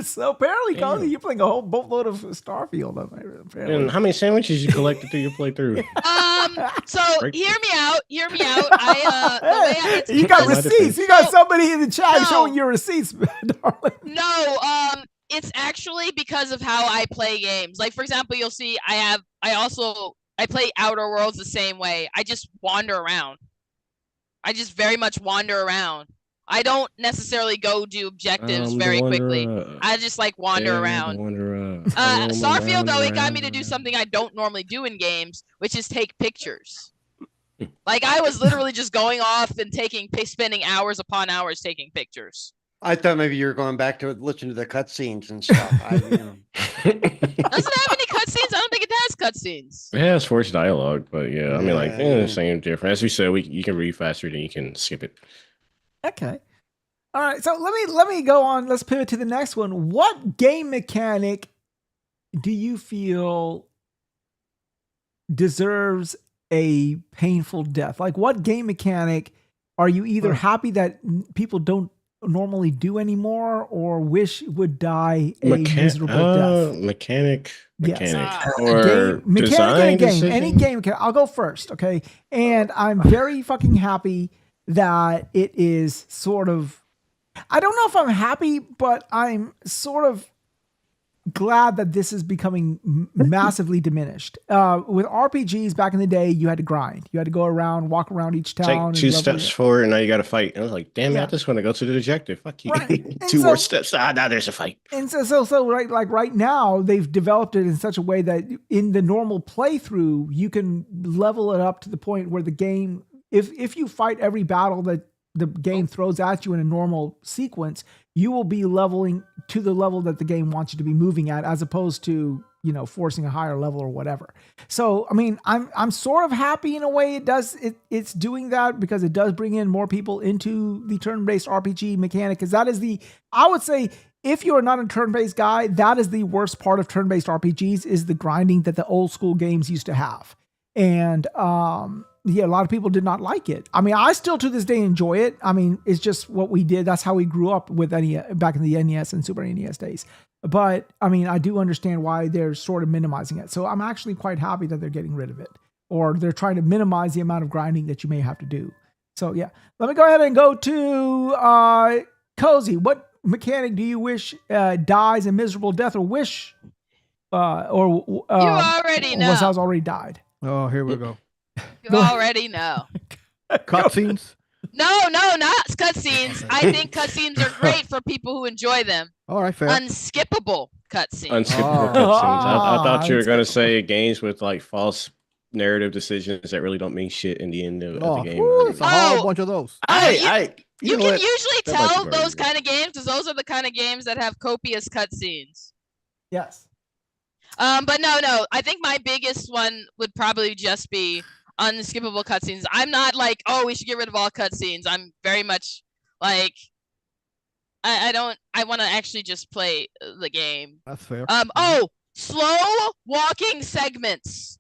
So apparently, Cozy, you're playing a whole boatload of Starfield. Apparently. And how many sandwiches you collected through your playthrough? So hear me out. Hear me out. It's You got because- receipts. You got No. somebody in the chat No. showing your receipts, darling. No, it's actually because of how I play games. Like for example, you'll see I play Outer Worlds the same way. I just wander around. I just very much wander around. I don't necessarily go do objectives very quickly. I just like wander around. Starfield though, it got me to do something I don't normally do in games, which is take pictures. Like I was literally just going off and spending hours upon hours taking pictures. I thought maybe you were going back to listen to the cutscenes and stuff. Doesn't have any cutscenes. I don't think it has cutscenes. It has forced dialogue, but yeah, I mean, like, same difference. As we said, you can read faster than you can skip it. Okay. All right. So let me go on. Let's pivot to the next one. What game mechanic do you feel deserves a painful death? Like, what game mechanic are you either happy that people don't normally do anymore or wish would die a miserable death? Mechanic. Yes. Or Mechanic in a design game. decision? Any game. I'll go first. Okay. And I'm very fucking happy that it is sort of, I don't know if I'm happy, but I'm sort of glad that this is becoming massively diminished. With RPGs back in the day, you had to grind. You had to go around, walk around each town. Take and two level steps it. forward, and now you got to fight. And I was like, damn it, Yeah. I just want to go to the objective. Fuck you. Right. And Two so- more steps. Now there's a fight. And so right now they've developed it in such a way that in the normal playthrough, you can level it up to the point where the game, if you fight every battle that the game throws at you in a normal sequence, you will be leveling to the level that the game wants you to be moving at, as opposed to, you know, forcing a higher level or whatever. So, I mean, I'm sort of happy in a way it's doing that, because it does bring in more people into the turn-based RPG mechanic. Because that is I would say if you are not a turn-based guy, that is the worst part of turn-based RPGs is the grinding that the old school games used to have. And yeah, a lot of people did not like it. I mean, I still to this day enjoy it. I mean, it's just what we did. That's how we grew up with back in the NES and Super NES days. But I mean, I do understand why they're sort of minimizing it. So I'm actually quite happy that they're getting rid of it, or they're trying to minimize the amount of grinding that you may have to do. So yeah, let me go ahead and go to Cozy. What mechanic do you wish dies a miserable death, or wish You already know. has already died? Oh, here we go. You already know. Cutscenes. No, not cutscenes. I think cutscenes are great for people who enjoy them. All right, fair. Unskippable cutscenes. Unskippable Oh. cutscenes. I thought you were That's gonna good. say games with like false narrative decisions that really don't mean shit in the end of Oh, the game. whew, it's a whole Oh. bunch of those. You know can what? usually That might be tell very those good. kind of games because those are the kind of games that have copious cutscenes. Yes. But no. I think my biggest one would probably just be unskippable cutscenes. I'm not like, oh, we should get rid of all cutscenes. I'm very much like, I want to actually just play the game. That's fair. Slow walking segments.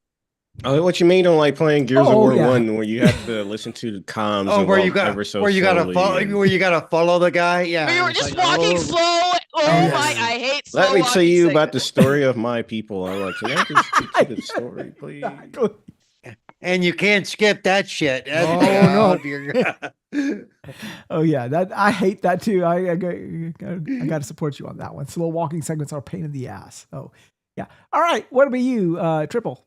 Oh, what you mean on like playing Gears of Oh, War yeah. 1 where you have to listen to the comms Oh, and where walk you got ever so where you gotta slowly follow and- where you gotta follow the guy. Yeah, We were it's just like, walking oh. slow. Oh yes. my! I hate slow Let me tell walking you about the segments. story of my people. I'm like, can I just get to the story, please? Exactly. And you can't skip that shit. Oh, no. Oh yeah, that I hate that too. I got to support you on that one. Slow walking segments are a pain in the ass. Oh yeah. All right. What about you, Triple?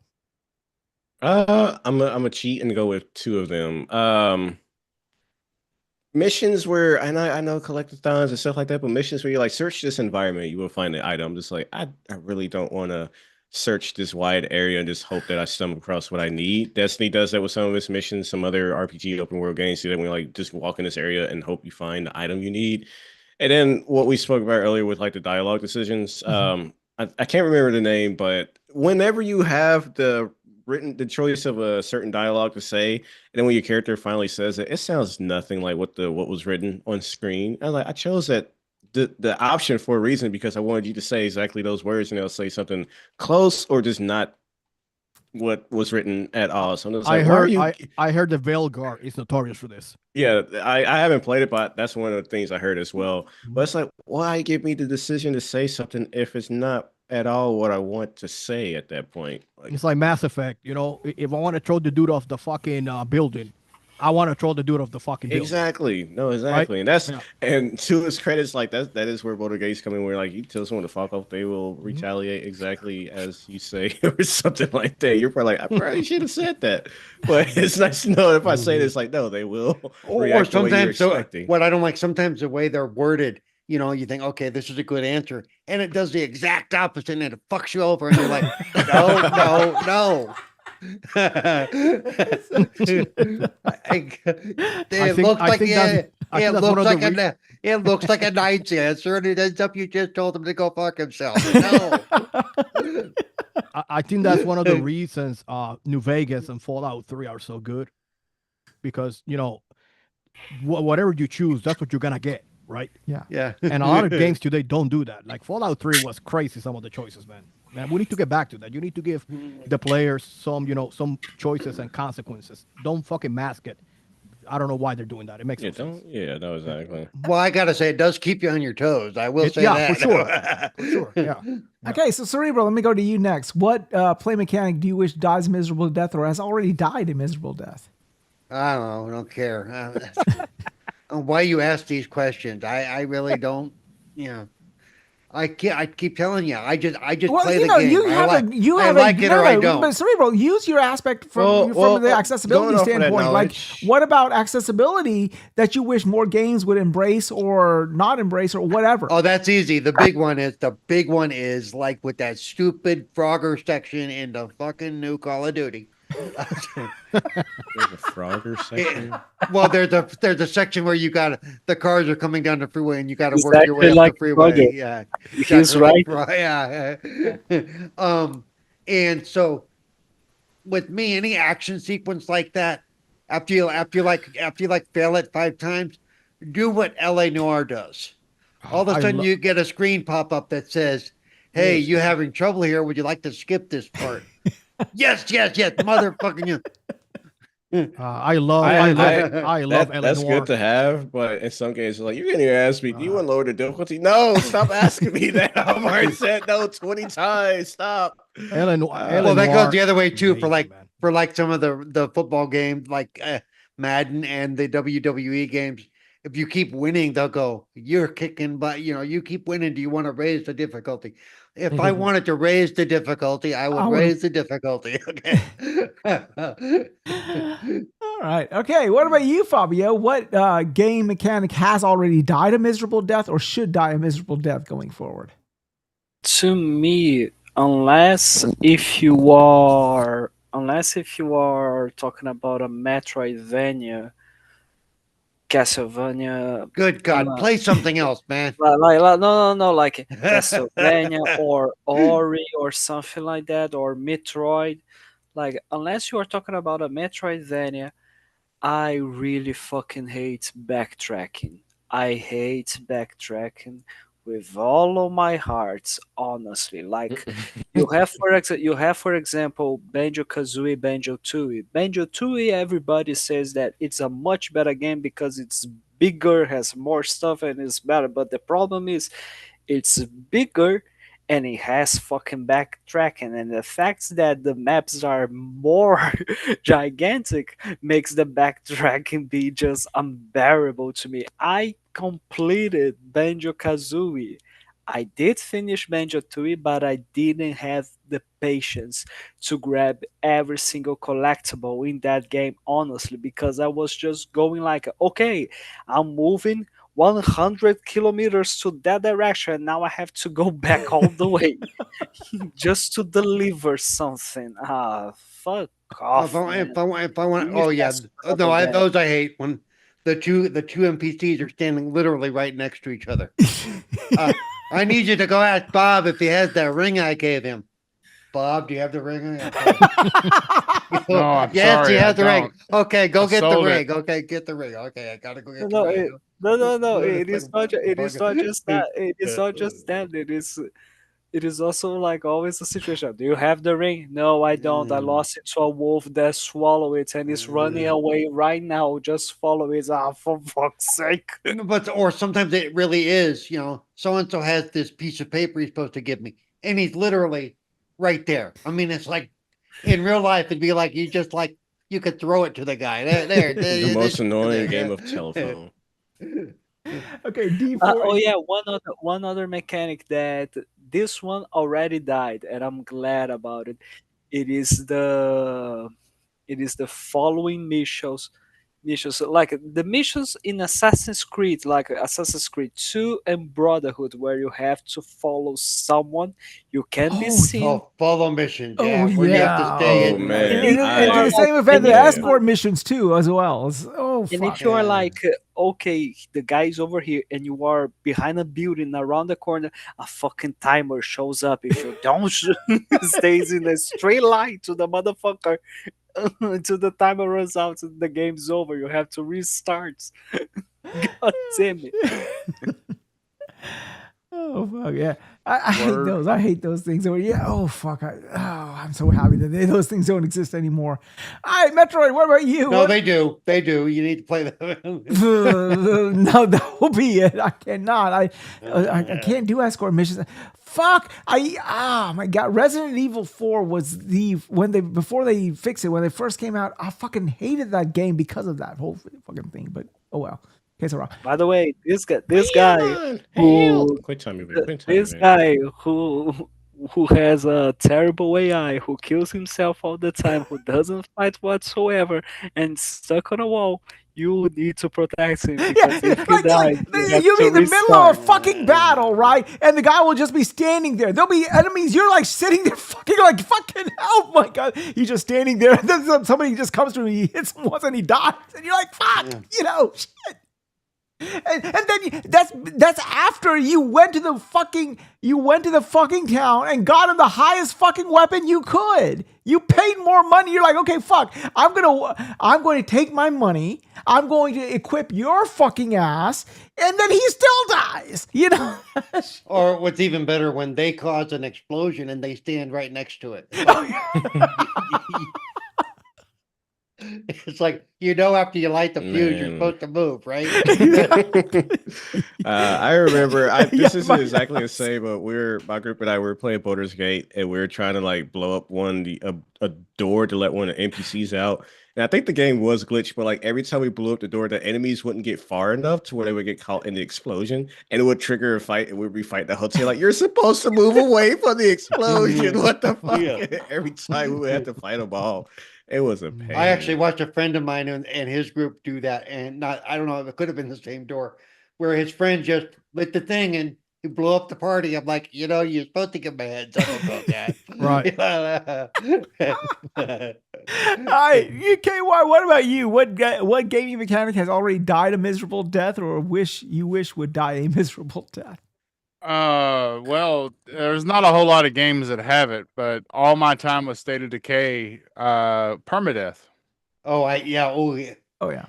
I'm a cheat and go with two of them. Missions where I know collectathons and stuff like that, but missions where you like search this environment, you will find the item. Just like I really don't want to search this wide area and just hope that I stumble across what I need. Destiny does that with some of its missions. Some other RPG open world games do that when you like just walk in this area and hope you find the item you need. And then what we spoke about earlier with like the dialogue decisions. I can't remember the name, but whenever you have the choice of a certain dialogue to say, and then when your character finally says it, it sounds nothing like what was written on screen. I was like, I chose that the option for a reason because I wanted you to say exactly those words, and they'll say something close or just not what was written at all. So it's like, I heard the Veilguard is notorious for this. Yeah, I haven't played it, but that's one of the things I heard as well. But it's like, why give me the decision to say something if it's not at all what I want to say at that point? Like, It's like Mass Effect. You know, if I want to throw the dude off the fucking building, I want to throw the dude off the fucking building. exactly. No, exactly. Right? And that's Yeah. and to his credits, like that is where Boulder Gates come in, where like you tell someone to fuck off, they will retaliate exactly as you say or something like that. You're probably like, I probably should have said that. But it's nice to know if I say this, like, no, they will Or react the way you're sometimes, so expecting. what I don't like, sometimes the way they're worded, you know, you think, okay, this is a good answer, and it does the exact opposite, and it fucks you over, and you're like, no. It looks like it looks like a nice answer, and it ends up you just told him to go fuck himself. No. I think that's one of the reasons New Vegas and Fallout 3 are so good, because you know whatever you choose, that's what you're gonna get, right? Yeah. And a lot of games today don't do that. Like Fallout 3 was crazy. Some of the choices, man. We need to get back to that. You need to give the players some choices and consequences. Don't fucking mask it. I don't know why they're doing that. It makes no sense. No, exactly. Well, I gotta say, it does keep you on your toes. I will say yeah, that. for sure. Yeah. Okay, so Cerebral, let me go to you next. What play mechanic do you wish dies a miserable death or has already died a miserable death? I don't know. I don't care. Why you ask these questions? I really don't. You know, I keep telling you. I just play the game. You I like it or I don't. But Cerebral, use your aspect from the accessibility going off of that standpoint. Like, knowledge- what about accessibility that you wish more games would embrace or not embrace or whatever? Oh, that's easy. The big one is like with that stupid Frogger section in the fucking new Call of Duty. There's a Frogger section. Well, there's a section where you got the cars are coming down the freeway and you got to work your Exactly way up like the freeway. Frogger. Yeah, He's right. Yeah. And so with me, any action sequence like that, after you fail it 5 times, do what LA Noir does. All of a I sudden lo- you get a screen pop up that says, "Hey, Yes. you having trouble here? Would you like to skip this part?" Yes, motherfucking you. I love That's good Eleanor. to have, but in some games, it's like you can't even ask me. Do you want to lower the difficulty? No, stop asking me that. I've already said no 20 times. Stop. Eleanor. Well, that goes the other way too for amazing, man. some of the football games like Madden and the WWE games. If you keep winning, they'll go, "You're kicking butt. You keep winning. Do you want to raise the difficulty?" If I wanted to raise the difficulty, I would I would've- raise the difficulty. Okay. All right. Okay. What about you, Fabio? What game mechanic has already died a miserable death or should die a miserable death going forward? To me, unless if you are talking about a Metroidvania, Castlevania, Good God, uh, play something else, man. no, like Castlevania or Ori or something like that, or Metroid. Like, unless you are talking about a Metroidvania, I really fucking hate backtracking. I hate backtracking with all of my heart, honestly. Like, you have for example Banjo Kazooie, Banjo Tooie. Banjo Tooie, everybody says that it's a much better game because it's bigger, has more stuff, and it's better. But the problem is it's bigger and it has fucking backtracking, and the fact that the maps are more gigantic makes the backtracking be just unbearable to me. I completed Banjo Kazooie. I did finish Banjo Tooie, but I didn't have the patience to grab every single collectible in that game, honestly, because I was just going like, okay, I'm moving 100 kilometers to that direction. Now I have to go back all the way just to deliver something. Ah, fuck off, man. If I want, Leave oh yeah, that stuff no, alone. those I hate when the two NPCs are standing literally right next to each other. I need you to go ask Bob if he has that ring I gave him. Bob, do you have the ring? No, I'm Yes, he sorry, has I the ring. don't. Okay, go I get the sold it. ring. Okay, get the ring. Okay, I gotta go get the No, ring. no. It is not. It is not just that. It is not just that. It is. It is also like always a situation. Do you have the ring? No, I don't. I lost it to a wolf that swallowed it and is running away right now. Just follow it. Ah, for fuck's sake. No, but or sometimes it really is, so and so has this piece of paper he's supposed to give me, and he's literally right there. I mean, it's like in real life, it'd be like you could throw it to the guy. The most annoying game yeah. of telephone. Okay, D4. Oh yeah, one other mechanic that this one already died, and I'm glad about it. It is the following missions like the missions in Assassin's Creed, like Assassin's Creed 2 and Brotherhood, where you have to follow someone. You can be Oh, seen. Oh, follow missions. Oh, Yeah, where you have to yeah. stay Oh, in. man. And, If and you are to the same like- event, the and if- escort missions too, as well. Oh, And fuck. if you are Yeah. like, okay, the guy is over here, and you are behind a building around the corner, a fucking timer shows up. If you don't stays in a straight line to the motherfucker until the timer runs out and the game's over, you have to restart. God damn it. Oh fuck yeah! I hate Word. those. I hate those things. Yeah. Oh fuck! I'm so happy that those things don't exist anymore. All right, Metroid. What about you? No, What- they do. They do. You need to play them. no, that will be it. I cannot. I can't do escort missions. Fuck. My god. Resident Evil 4 was before they fixed it, when they first came out, I fucking hated that game because of that whole fucking thing. But oh well. Okay, so wrong. By the way, this guy Hell. who Quit time event. Quit time this event. guy who has a terrible AI, who kills himself all the time, who doesn't fight whatsoever, and stuck on a wall. You need to protect him because if he dies, You'll be in the middle of a fucking battle, right? And the guy will just be standing there. There'll be enemies. You're like sitting there fucking help, my God. He's just standing there. And then somebody just comes to him, he hits him once and he dies. And you're like, fuck, shit. And then that's after you went to the fucking town and got him the highest fucking weapon you could. You paid more money. You're like, okay, fuck. I'm going to take my money. I'm going to equip your fucking ass, and then he still dies. You know. Or what's even better, when they cause an explosion and they stand right next to it. It's like, after you light the fuse, you're supposed to move, right? I remember. This isn't exactly the same, but my group and I were playing Baldur's Gate, and we were trying to like blow up a door to let one of the NPCs out. And I think the game was glitched, but like every time we blew up the door, the enemies wouldn't get far enough to where they would get caught in the explosion, and it would trigger a fight, and we'd be fighting the whole team. Like, you're supposed to move away from the explosion. What the fuck? Yeah. Every time we would have to fight them all. It was a pain. I actually watched a friend of mine and his group do that, and I don't know, it could have been the same door, where his friend just lit the thing and he blew up the party. I'm like, you're supposed to give my heads up about that. Right. All right, KY, what about you? What gaming mechanic has already died a miserable death, or wish would die a miserable death? Well, there's not a whole lot of games that have it, but all my time with State of Decay, permadeath. Oh yeah. Oh yeah.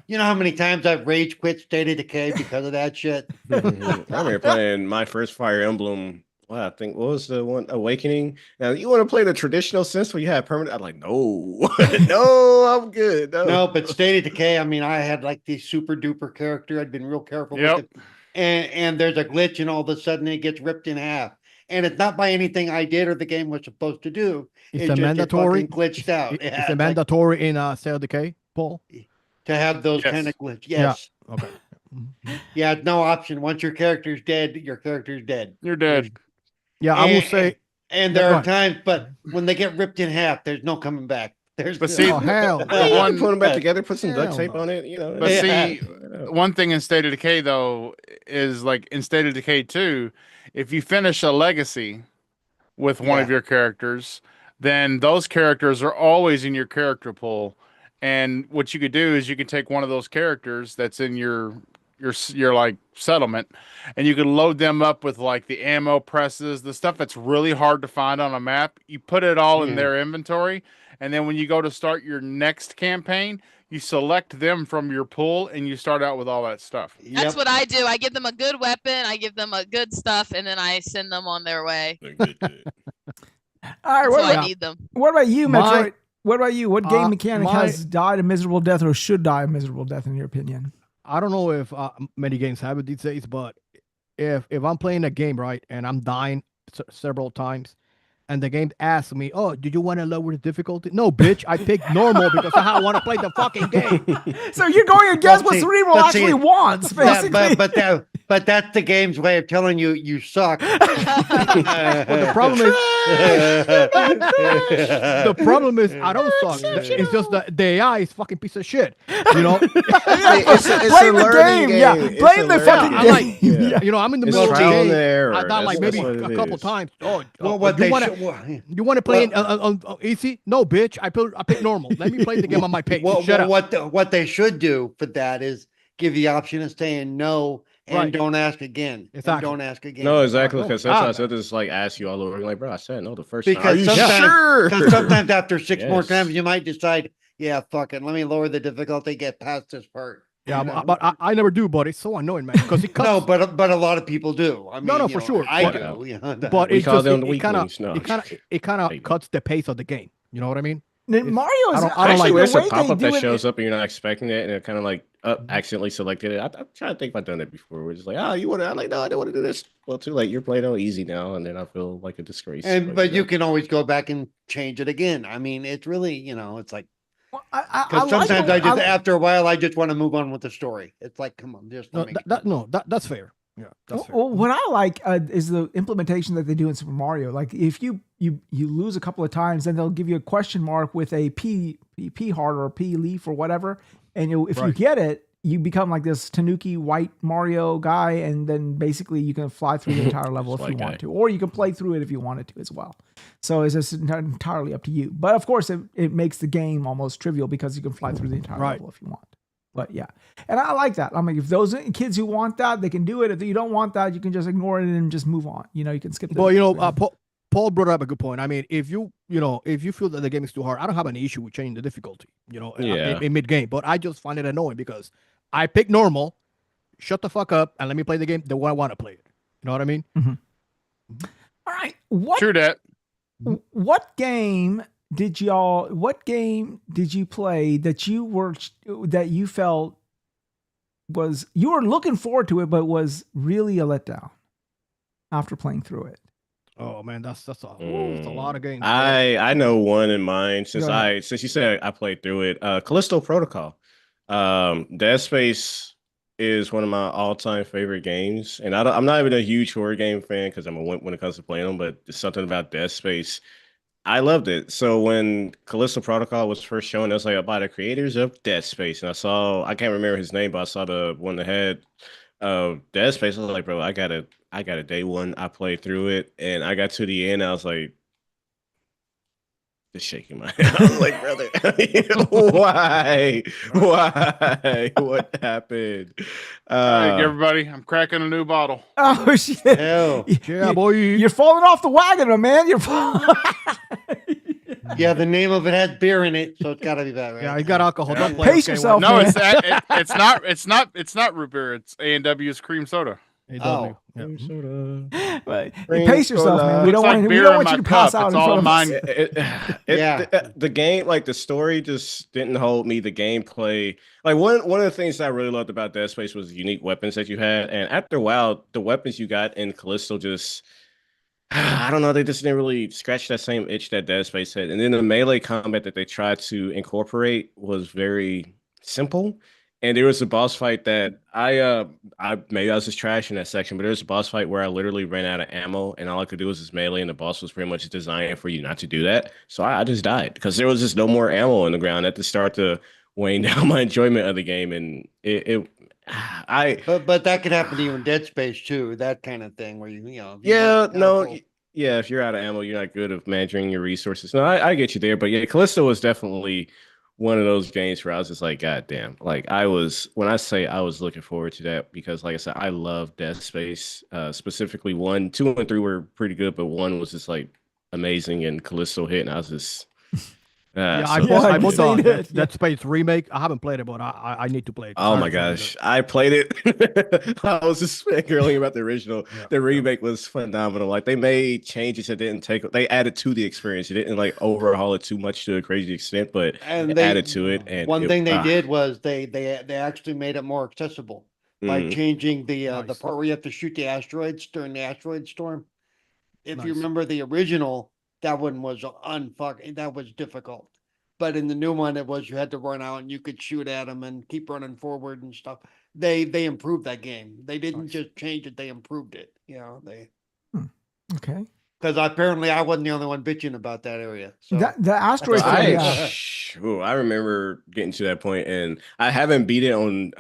You know how many times I've rage quit State of Decay because of that shit? I remember playing my first Fire Emblem. Well, I think, what was the one? Awakening. Now, you want to play the traditional sense where you have permanent? I'm like, no, no, I'm good. No, but State of Decay, I mean, I had like the super duper character. I'd been real careful with it. And there's a glitch, and all of a sudden it gets ripped in half. And it's not by anything I did or the game was supposed to do. It's a mandatory. Glitched out. It's a mandatory in State of Decay, Paul, to have those kind of glitch. Yes. Yeah. Okay. Yeah, it's no option. Once your character's dead, your character's dead. You're dead. Yeah, I will say. And there are times, but when they get ripped in half, there's no coming back. But see, hell, put them back together, put some duct tape on it, But see, one thing in State of Decay though is like in State of Decay 2, if you finish a legacy with one of your characters, then those characters are always in your character pool. And what you could do is you could take one of those characters that's in your like settlement, and you could load them up with like the ammo presses, the stuff that's really hard to find on a map. You put it all in their inventory, and then when you go to start your next campaign, you select them from your pool and you start out with all that stuff. That's what I do. I give them a good weapon, I give them a good stuff, and then I send them on their way. All right, I need them. What about you, Metroid? What about you? What game mechanic has died a miserable death or should die a miserable death in your opinion? I don't know if many games have it these days, but if I'm playing a game, right, and I'm dying several times, and the game asks me, "Oh, did you want to lower the difficulty?" No, bitch, I picked normal because that's how I want to play the fucking game. So you're going against what Cerebral actually wants, basically. But that's the game's way of telling you you suck. Well, the problem is I don't suck. It's just the AI is fucking piece of shit. You know, it's blame the game. Yeah, blame the fucking game. Like, I'm in the middle of the game. I died like maybe a couple times. Oh, you want to play on easy? No, bitch. I pick normal. Let me play the game on my pace. Shut up. What they should do for that is give the option of saying no. And don't ask again. Exactly. Don't ask again. No, exactly. Because sometimes they'll just like ask you all over. Like, bro, I said no the first time. Because sometimes after 6 more times, you might decide, yeah, fuck it. Let me lower the difficulty, get past this part. Yeah, but I never do, but it's so annoying, man. Because it cuts. No, but a lot of people do. I mean, no, for sure. I do. You know, but it kind of cuts the pace of the game. You know what I mean? Mario is I don't like there's a pop-up that shows up and you're not expecting it, and it kind of like accidentally selected it. I'm trying to think if I've done that before. We're just like, oh, you want to? I'm like, no, I don't want to do this. Well, too late. You're playing on easy now, and then I feel like a disgrace. But you can always go back and change it again. I mean, it's really, it's like, because sometimes after a while, I just want to move on with the story. It's like, come on, just that's fair. Yeah, that's fair. Well, what I like is the implementation that they do in Super Mario. Like if you lose a couple of times, then they'll give you a question mark with a P heart or a P leaf or whatever, and if you get it, you become like this Tanuki white Mario guy, and then basically you can fly through the entire level if you want to, or you can play through it if you wanted to as well. So it's just entirely up to you. But of course, it makes the game almost trivial because you can fly through the entire level if you want. But yeah, and I like that. I mean, if those kids who want that, they can do it. If you don't want that, you can just ignore it and just move on. You know, you can skip. But Paul brought up a good point. I mean, if you feel that the game is too hard, I don't have any issue with changing the difficulty. In mid game. But I just find it annoying because I pick normal. Shut the fuck up and let me play the game the way I want to play it. You know what I mean? Mm-hmm. All right. True that. What game did you play that you felt was you were looking forward to it, but was really a letdown after playing through it? Oh man, that's a lot of games. I know one in mind since you said I played through it. Callisto Protocol. Dead Space is one of my all-time favorite games, and I'm not even a huge horror game fan because I'm a wimp when it comes to playing them. But there's something about Dead Space. I loved it. So when Callisto Protocol was first shown, it was like by the creators of Dead Space, and I can't remember his name, but I saw the one that had Dead Space. I was like, bro, I got a day one. I played through it, and I got to the end. I was like, just shaking my head. I was like, brother, why? What happened? All right, everybody, I'm cracking a new bottle. Oh shit! Hell. Yeah, boy. You're falling off the wagon, man. You're falling. Yeah, the name of it has beer in it, so it's got to be that, right? Yeah, you got alcohol. Yeah. Don't play Pace okay, yourself, No, man. it's not root beer. It's A&W's cream soda. Oh. Yeah. Right. Pace yourself, man. We don't Looks like want, beer we don't in want my you to pass cup. out It's in all front of mine. us. The game, like the story, just didn't hold me. The gameplay, like one of the things that I really loved about Dead Space was the unique weapons that you had, and after a while, the weapons you got in Callisto just. I don't know. They just didn't really scratch that same itch that Dead Space had. And then the melee combat that they tried to incorporate was very simple. And there was a boss fight that I maybe I was just trash in that section, but there was a boss fight where I literally ran out of ammo and all I could do was just melee, and the boss was pretty much designed for you not to do that. So I just died because there was just no more ammo on the ground at the start to weighing down my enjoyment of the game. And But that could happen to you in Dead Space too. That kind of thing where if you're out of ammo, you're not good at managing your resources. No, I get you there, but yeah, Callisto was definitely one of those games where I was just like, God damn. Like when I say I was looking forward to that because like I said, I love Dead Space. Specifically 1, 2, and 3 were pretty good, but 1 was just like amazing and Callisto hit, and I was just I bought that Space remake. I haven't played it, but I need to play it. Oh my gosh, I played it. I was just fangirling about the original. The remake was phenomenal. Like they made changes that they added to the experience. It didn't like overhaul it too much to a crazy extent, but they added to it. And one thing they did was they actually made it more accessible by changing the part where you have to shoot the asteroids during the asteroid storm. If you remember the original, that one was that was difficult. But in the new one, it was you had to run out and you could shoot at them and keep running forward and stuff. They improved that game. They didn't just change it; they improved it. Okay. Because apparently I wasn't the only one bitching about that area. So the asteroid. I remember getting to that point, and I haven't beat it on.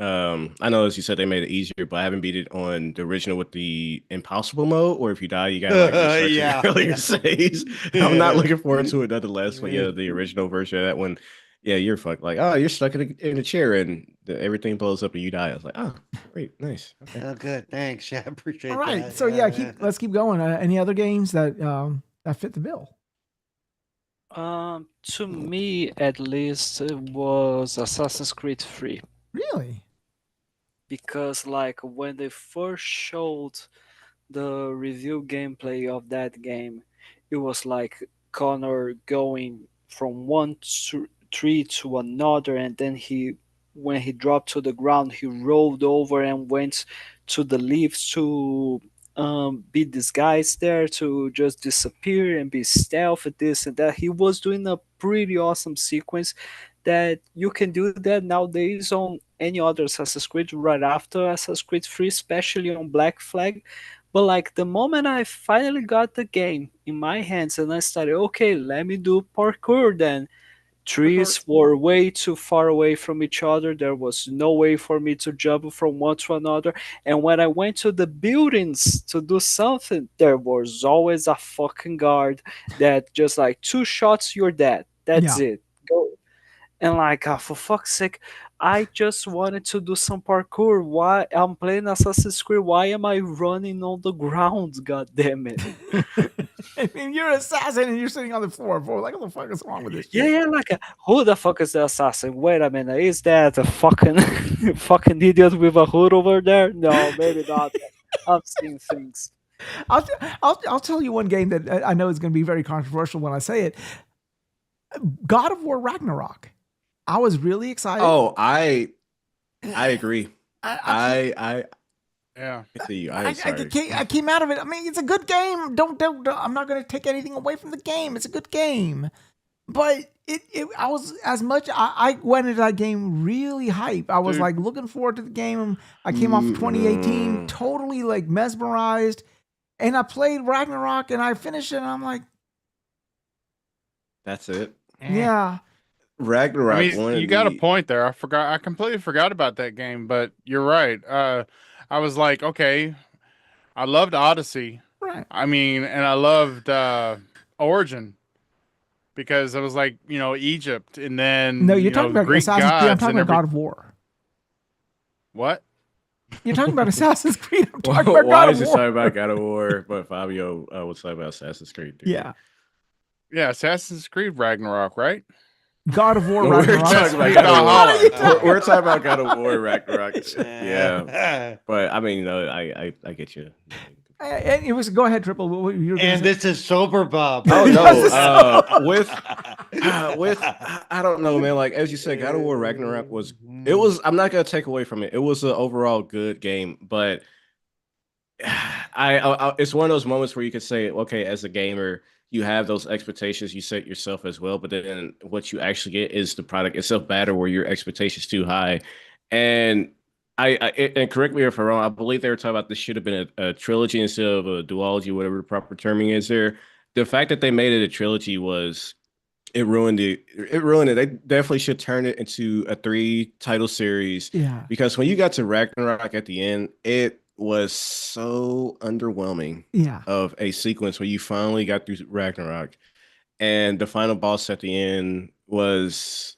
I know as you said they made it easier, but I haven't beat it on the original with the impossible mode, or if you die, you got like earlier saves. I'm not looking forward to it nonetheless. But yeah, the original version of that one. Yeah, you're fucked. Like, oh, you're stuck in a chair and everything blows up and you die. I was like, oh, great, nice. Okay. Oh, good, thanks. Yeah, I appreciate that. All right, so let's keep going. Any other games that fit the bill? To me, at least, it was Assassin's Creed 3. Really? Because like when they first showed the review gameplay of that game, it was like Connor going from one tree to another, and then when he dropped to the ground, he rolled over and went to the leaves to be disguised there, to just disappear and be stealth and this and that. He was doing a pretty awesome sequence that you can do that nowadays on any other Assassin's Creed right after Assassin's Creed 3, especially on Black Flag. But like the moment I finally got the game in my hands and I started, okay, let me do parkour then. Trees were way too far away from each other. There was no way for me to jump from one to another. And when I went to the buildings to do something, there was always a fucking guard that just like 2 shots, you're dead. That's it. Go. And like, for fuck's sake, I just wanted to do some parkour. Why I'm playing Assassin's Creed? Why am I running on the ground? God damn it! I mean, you're an assassin and you're sitting on the floor, bro. Like, what the fuck is wrong with this shit? Yeah, like who the fuck is the assassin? Wait a minute, is that a fucking fucking idiot with a hood over there? No, maybe not. I'm seeing things. I'll tell you one game that I know is going to be very controversial when I say it. God of War Ragnarok. I was really excited. Oh, I agree. I Yeah. I came out of it. I mean, it's a good game. Don't I'm not going to take anything away from the game. It's a good game. But I was I went into that game really hype. I was Dude. like looking forward to the game. I came off of 2018 totally like mesmerized, and I played Ragnarok and I finished it and I'm like, That's it. yeah. Ragnarok. I mean, you got a point there. I completely forgot about that game, but you're right. I was like, okay, I loved Odyssey. Right. I mean, and I loved Origin because it was like, Egypt, and then No, you're talking about Greek Assassin's Creed. I'm gods talking and about God of War. What? You're talking about Assassin's Creed. I'm talking Why about God is of it War. talking about God of War, but Fabio was talking about Assassin's Creed? Dude. Yeah. Yeah, Assassin's Creed Ragnarok, right? God of War We're Ragnarok. talking about What are you God of War. We're talking about God of War Ragnarok. Yeah, but I mean, I get you. And it was go ahead, Triple. What you were gonna And say? this is sober Bob. Oh This is no, with I don't know, man. Like as you said, God of War Ragnarok was. It was. I'm not gonna take away from it. It was an overall good game, but it's one of those moments where you could say, okay, as a gamer, you have those expectations you set yourself as well, but then what you actually get is the product itself better, where your expectations too high. And and correct me if I'm wrong, I believe they were talking about this should have been a trilogy instead of a duology, whatever the proper terming is there. The fact that they made it a trilogy was it ruined it. It ruined it. They definitely should turn it into a 3 title series. Yeah. Because when you got to Ragnarok at the end, it was so underwhelming Yeah. of a sequence when you finally got through Ragnarok, and the final boss at the end was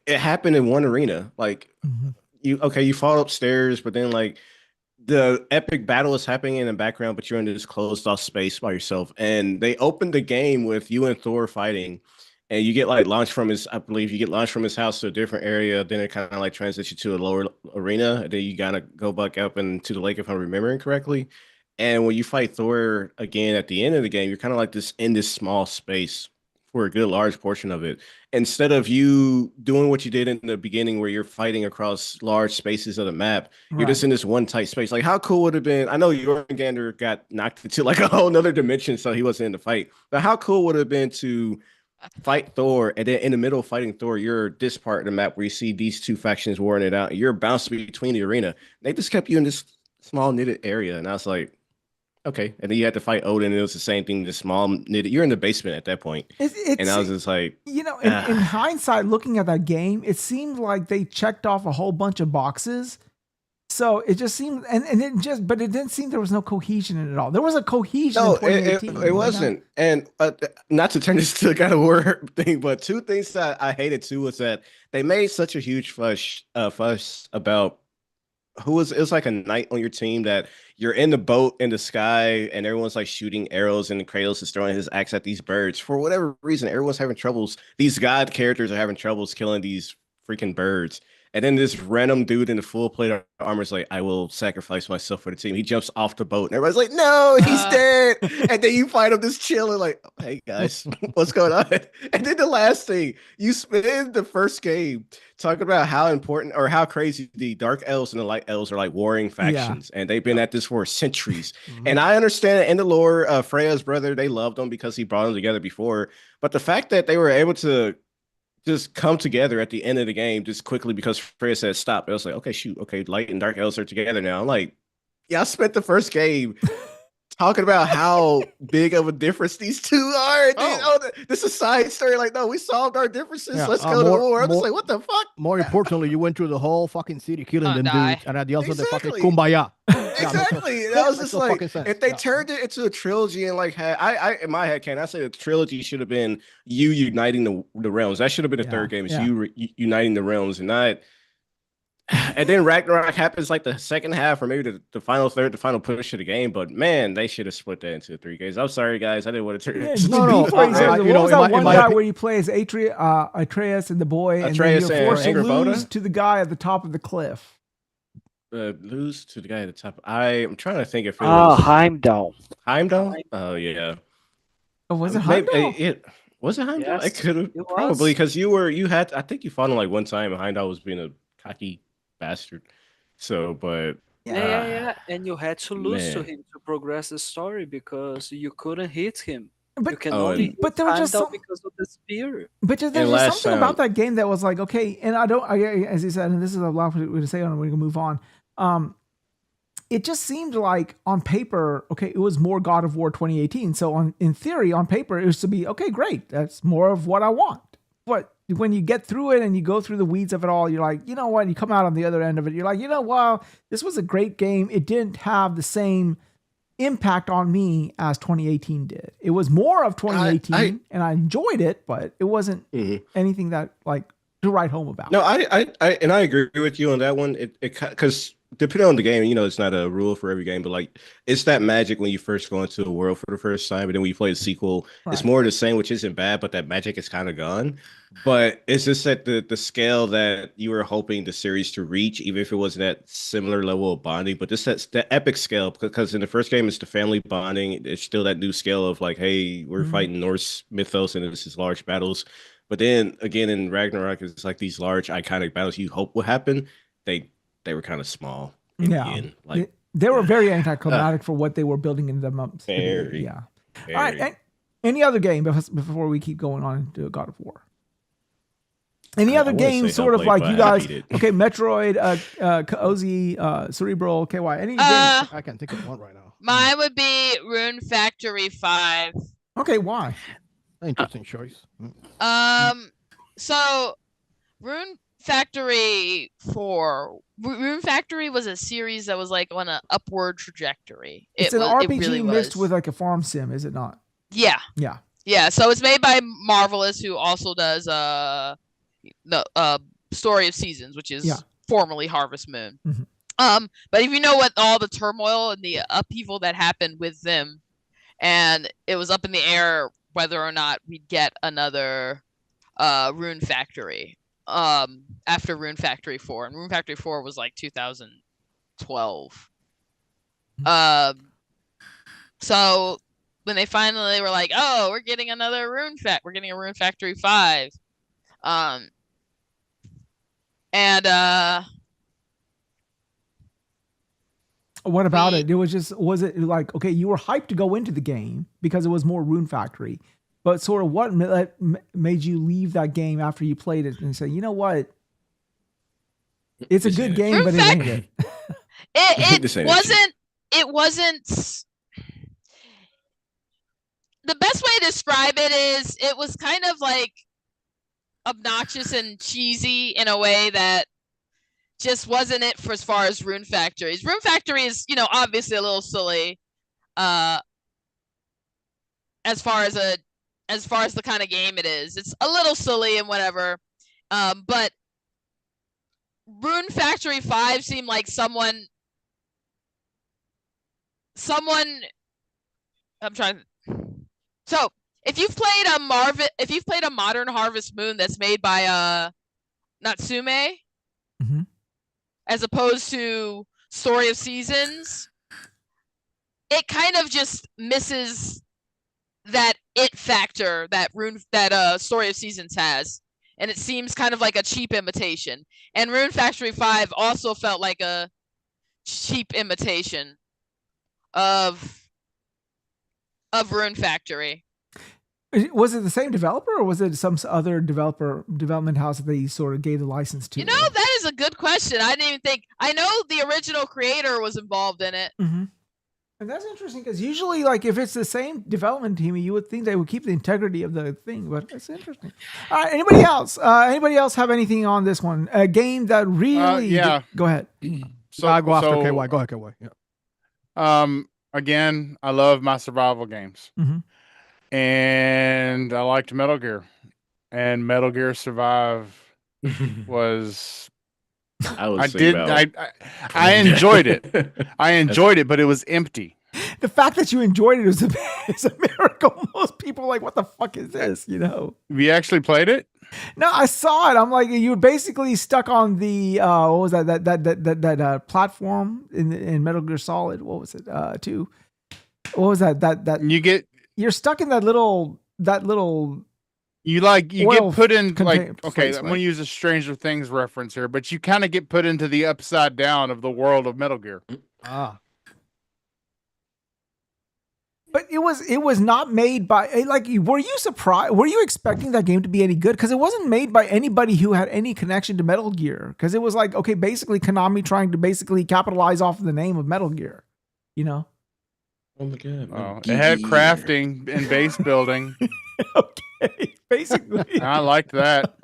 it happened in one arena. Like Mhm. you fought upstairs, but then like the epic battle is happening in the background, but you're in this closed off space by yourself. And they opened the game with you and Thor fighting, and you get like launched from his, I believe you get launched from his house to a different area. Then it kind of like transitions to a lower arena. And then you gotta go back up into the lake, if I'm remembering correctly. And when you fight Thor again at the end of the game, you're kind of like this in this small space for a good large portion of it. Instead of you doing what you did in the beginning where you're fighting across large spaces of the map, you're just in this one tight space. Like how cool would it have been? I know Jormungandr got knocked into like a whole nother dimension, so he wasn't in the fight. But how cool would it have been to fight Thor, and then in the middle of fighting Thor, you're this part of the map where you see these two factions warring it out, and you're bounced between the arena. They just kept you in this small knitted area, and I was like, okay. And then you had to fight Odin, and it was the same thing, the small knitted. You're in the basement at that point. And I was just like, in hindsight, looking at that game, it seemed like they checked off a whole bunch of boxes. So it just seemed, but it didn't seem there was no cohesion in it all. There was a cohesion. No, in 2018, it wasn't. And not to turn this to the God of War thing, but 2 things that I hated too was that they made such a huge fuss about it was like a knight on your team that you're in the boat in the sky and everyone's like shooting arrows and Kratos is throwing his axe at these birds. For whatever reason, everyone's having troubles. These god characters are having troubles killing these freaking birds. And then this random dude in the full plate armor is like, I will sacrifice myself for the team. He jumps off the boat and everybody's like, no, he's dead. And then you find him just chilling like, hey guys, what's going on? And then the last thing, you spend the first game talking about how important or how crazy the dark elves and the light elves are like warring factions. And they've been at this for centuries. And I understand in the lore, Freya's brother, they loved him because he brought them together before. But the fact that they were able to just come together at the end of the game just quickly because Freya said stop. It was like, okay, shoot, okay, light and dark elves are together now. I'm like, yeah, I spent the first game talking about how big of a difference these two are. Dude. Oh. This is a side story. Like, no, we solved our differences. Yeah, Let's go to war. I'm just like, what the fuck? More importantly, you went through the whole fucking city killing them die. dudes, and at the end of the fucking Exactly. kumbaya. Exactly. That was just no like, fucking sense. if they Yeah. turned it into a trilogy and like had, I in my head, I say the trilogy should have been you uniting the realms. That should have been the third game. It's you uniting the realms and not. And then Ragnarok happens like the second half or maybe the final third, the final push of the game. But man, they should have split that into 3 games. I'm sorry, guys. I didn't want to turn it. No. What was that one guy where you play as Atreus and the boy, Atreus and then you're forced to and lose Angrboda? to the guy at the top of the cliff? Lose to the guy at the top. I'm trying to think if it was Heimdall. Heimdall. Oh yeah. Oh, was it Maybe- Heimdall? Was it Heimdall? Yes, It could have it was. probably because you had. I think you fought him like one time, and Heimdall was being a cocky bastard. So, but Yeah. And you had to lose to man. him to progress the story because you couldn't hit him. You But can Oh, only and- but hit there was just Heimdall some, because of the spear. but there's And just last something about time- that game that was like, okay, and as you said, and this is a lot to say on it, we're gonna move on. It just seemed like on paper, okay, it was more God of War 2018. So in theory, on paper, it was to be, okay, great. That's more of what I want. But when you get through it and you go through the weeds of it all, you're like, you know what? You come out on the other end of it. You're like, wow, this was a great game. It didn't have the same impact on me as 2018 did. It was more of 2018 and I enjoyed it, but it wasn't anything that like to write home about. No, I agree with you on that one. It because depending on the game, it's not a rule for every game, but like it's that magic when you first go into the world for the first time, and then when you play the sequel, it's more the same, which isn't bad, but that magic is kind of gone. But it's just that the scale that you were hoping the series to reach, even if it wasn't that similar level of bonding, but this that's the epic scale because in the first game it's the family bonding. It's still that new scale of like, hey, we're fighting Norse mythos and this is large battles. But then again in Ragnarok, it's like these large iconic battles you hope will happen. They were kind of small. Like they were very anticlimactic for what they were building in them up. Very. All right. And any other game before we keep going on to God of War? Any other game sort of like you guys? Okay, Metroid, Cozy, Cerebral, KY. Any game? I can't think of one right now. Mine would be Rune Factory 5. Okay, why? Interesting choice. So Rune Factory 4. Rune Factory was a series that was like on an upward trajectory. It's an it RPG really mixed was. with like a farm sim, is it not? Yeah. Yeah. So it's made by Marvelous, who also does the Story of Seasons, which is formerly Harvest Moon. But if you know what all the turmoil and the upheaval that happened with them, and it was up in the air whether or not we'd get another Rune Factory after Rune Factory 4, and Rune Factory 4 was like 2012. So when they finally were like, oh, we're getting another we're getting a Rune Factory 5. What about it? Was it like, okay, you were hyped to go into the game because it was more Rune Factory, but sort of what made you leave that game after you played it and say, you know what? It's a good game, but it ain't it. It wasn't. The best way to describe it is it was kind of like obnoxious and cheesy in a way that just wasn't it for as far as Rune Factory. Rune Factory is, obviously a little silly, as far as the kind of game it is. It's a little silly and whatever. But Rune Factory 5 seemed like someone I'm trying. So if you've played a modern Harvest Moon that's made by Natsume, as opposed to Story of Seasons, it kind of just misses that it factor that Story of Seasons has, and it seems kind of like a cheap imitation. And Rune Factory 5 also felt like a cheap imitation of Rune Factory. Was it the same developer, or was it some other development house that they sort of gave the license to? That is a good question. I didn't even think. I know the original creator was involved in it. And that's interesting because usually, like, if it's the same development team, you would think they would keep the integrity of the thing. But it's interesting. All right, anybody else? Anybody else have anything on this one? A game that really? Yeah. Go ahead. So I go after KY. Go ahead, KY. Yeah. Again, I love my survival games, and I liked Metal Gear, and Metal Gear Survive was. I enjoyed it. I enjoyed it, but it was empty. The fact that you enjoyed it is a miracle. Most people are like, what the fuck is this? You know? We actually played it. No, I saw it. I'm like, you were basically stuck on the what was that platform in Metal Gear Solid? What was it? 2. What was that? You're stuck in that little. You get put in like, okay, place, I'm going to use a Stranger Things reference here, but you kind of get put into the upside down of the world of Metal Gear. But it was not made by, like, were you surprised? Were you expecting that game to be any good? Because it wasn't made by anybody who had any connection to Metal Gear. Because it was like, okay, basically Konami trying to basically capitalize off of the name of Metal Gear, you know? Oh my god! It had crafting and base building. Okay, basically. I liked that.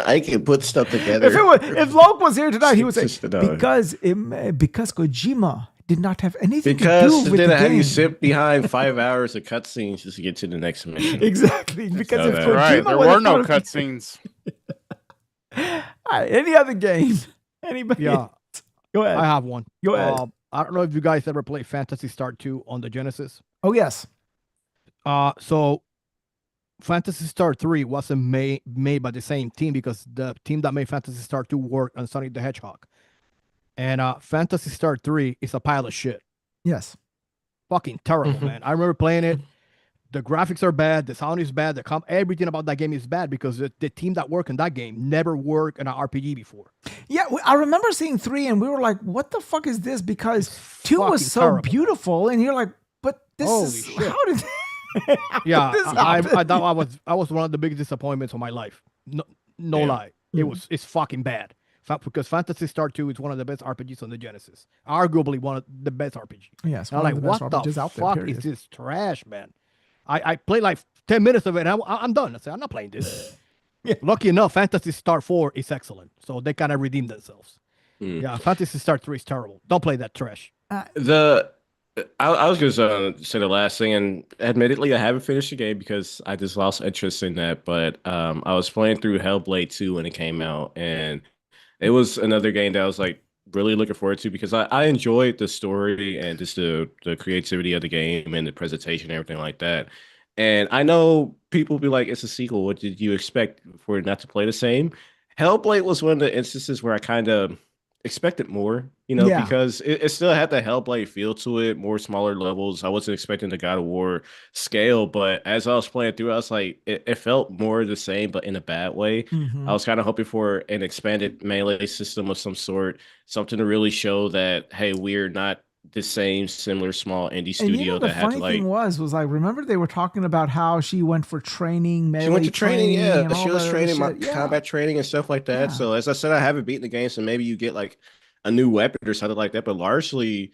I can put stuff together. If Loke was here tonight, he would say because Kojima did not have anything to do with the game. Have you sit behind 5 hours of cutscenes just to get to the next mission? Exactly, because if Kojima there were no cutscenes. All right, any other game? Anybody? Yeah, go ahead. I have one. Go ahead. I don't know if you guys ever played Phantasy Star 2 on the Genesis. Oh yes. So Phantasy Star 3 wasn't made by the same team because the team that made Phantasy Star 2 worked on Sonic the Hedgehog. And Phantasy Star 3 is a pile of shit. Yes. Fucking terrible, man. I remember playing it. The graphics are bad. The sound is bad. Everything about that game is bad because the team that worked in that game never worked in an RPG before. Yeah, I remember seeing 3 and we were like, what the fuck is this? Because 2 was so terrible. Beautiful. And you're like, but this Holy is, shit. how did Yeah, I thought I was one of the biggest disappointments of my life. No lie. It's fucking bad. Because Phantasy Star 2 is one of the best RPGs on the Genesis. Arguably one of the best RPGs. Yes. I'm like, what the fuck is this trash, man? I played like 10 minutes of it and I'm done. I said, I'm not playing this. Yeah. Lucky enough, Phantasy Star 4 is excellent. So they kind of redeemed themselves. Yeah, Phantasy Star 3 is terrible. Don't play that trash. I was going to say the last thing, and admittedly, I haven't finished the game because I just lost interest in that. But I was playing through Hellblade 2 when it came out, and it was another game that I was like really looking forward to because I enjoyed the story and just the creativity of the game and the presentation and everything like that. And I know people be like, it's a sequel. What did you expect for it not to play the same? Hellblade was one of the instances where I kind of expected more, because it still had the Hellblade feel to it, more smaller levels. I wasn't expecting the God of War scale, but as I was playing through, I was like, it felt more the same, but in a bad way. I was kind of hoping for an expanded melee system of some sort, something to really show that, hey, we're not the same similar small indie studio the that had to funny thing was like, remember they were talking about how she went for training, melee. She went to training, she was training, combat training and stuff like that. Yeah. So as I said, I haven't beaten the game, so maybe you get like a new weapon or something like that. But largely,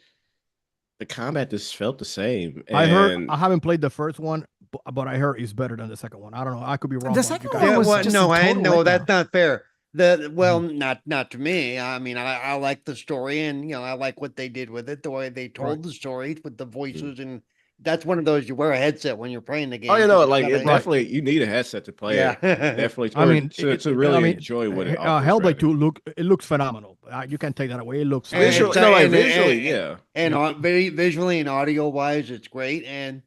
the combat just felt the same. I heard. I haven't played the first one, but I heard it's better than the second one. I don't know. I could be wrong. The second one was just that's not fair. Not to me. I mean, I like the story, and I like what they did with it, the way they told the story with the voices, and that's one of those you wear a headset when you're playing the game. Oh, definitely you need a headset to play it. Definitely. I mean, to really enjoy what it offers. Hellblade 2 looks phenomenal. You can't take that away. It looks visually, and very visually and audio wise, it's great. And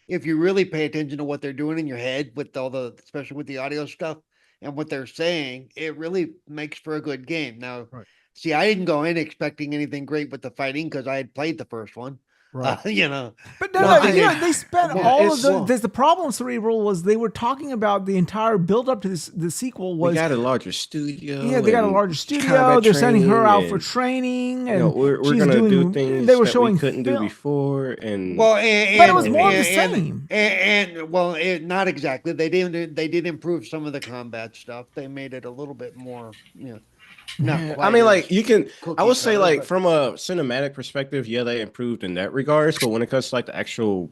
if you really pay attention to what they're doing in your head with especially with the audio stuff. And what they're saying, it really makes for a good game. Now, see, I didn't go in expecting anything great with the fighting because I had played the first one. Right. But they spent all of the problem. Cerebral was they were talking about the entire build up to the sequel was they got a larger studio. Yeah, they got a larger studio. They're sending her out for training, and we're gonna do things they were that showing we couldn't do before. And but it was more of the same. Not exactly. They did improve some of the combat stuff. They made it a little bit more, Not Yeah, I quite mean, as like you can. I cookie would say, cutter, like but from a cinematic perspective, yeah, they improved in that regards. But when it comes to like the actual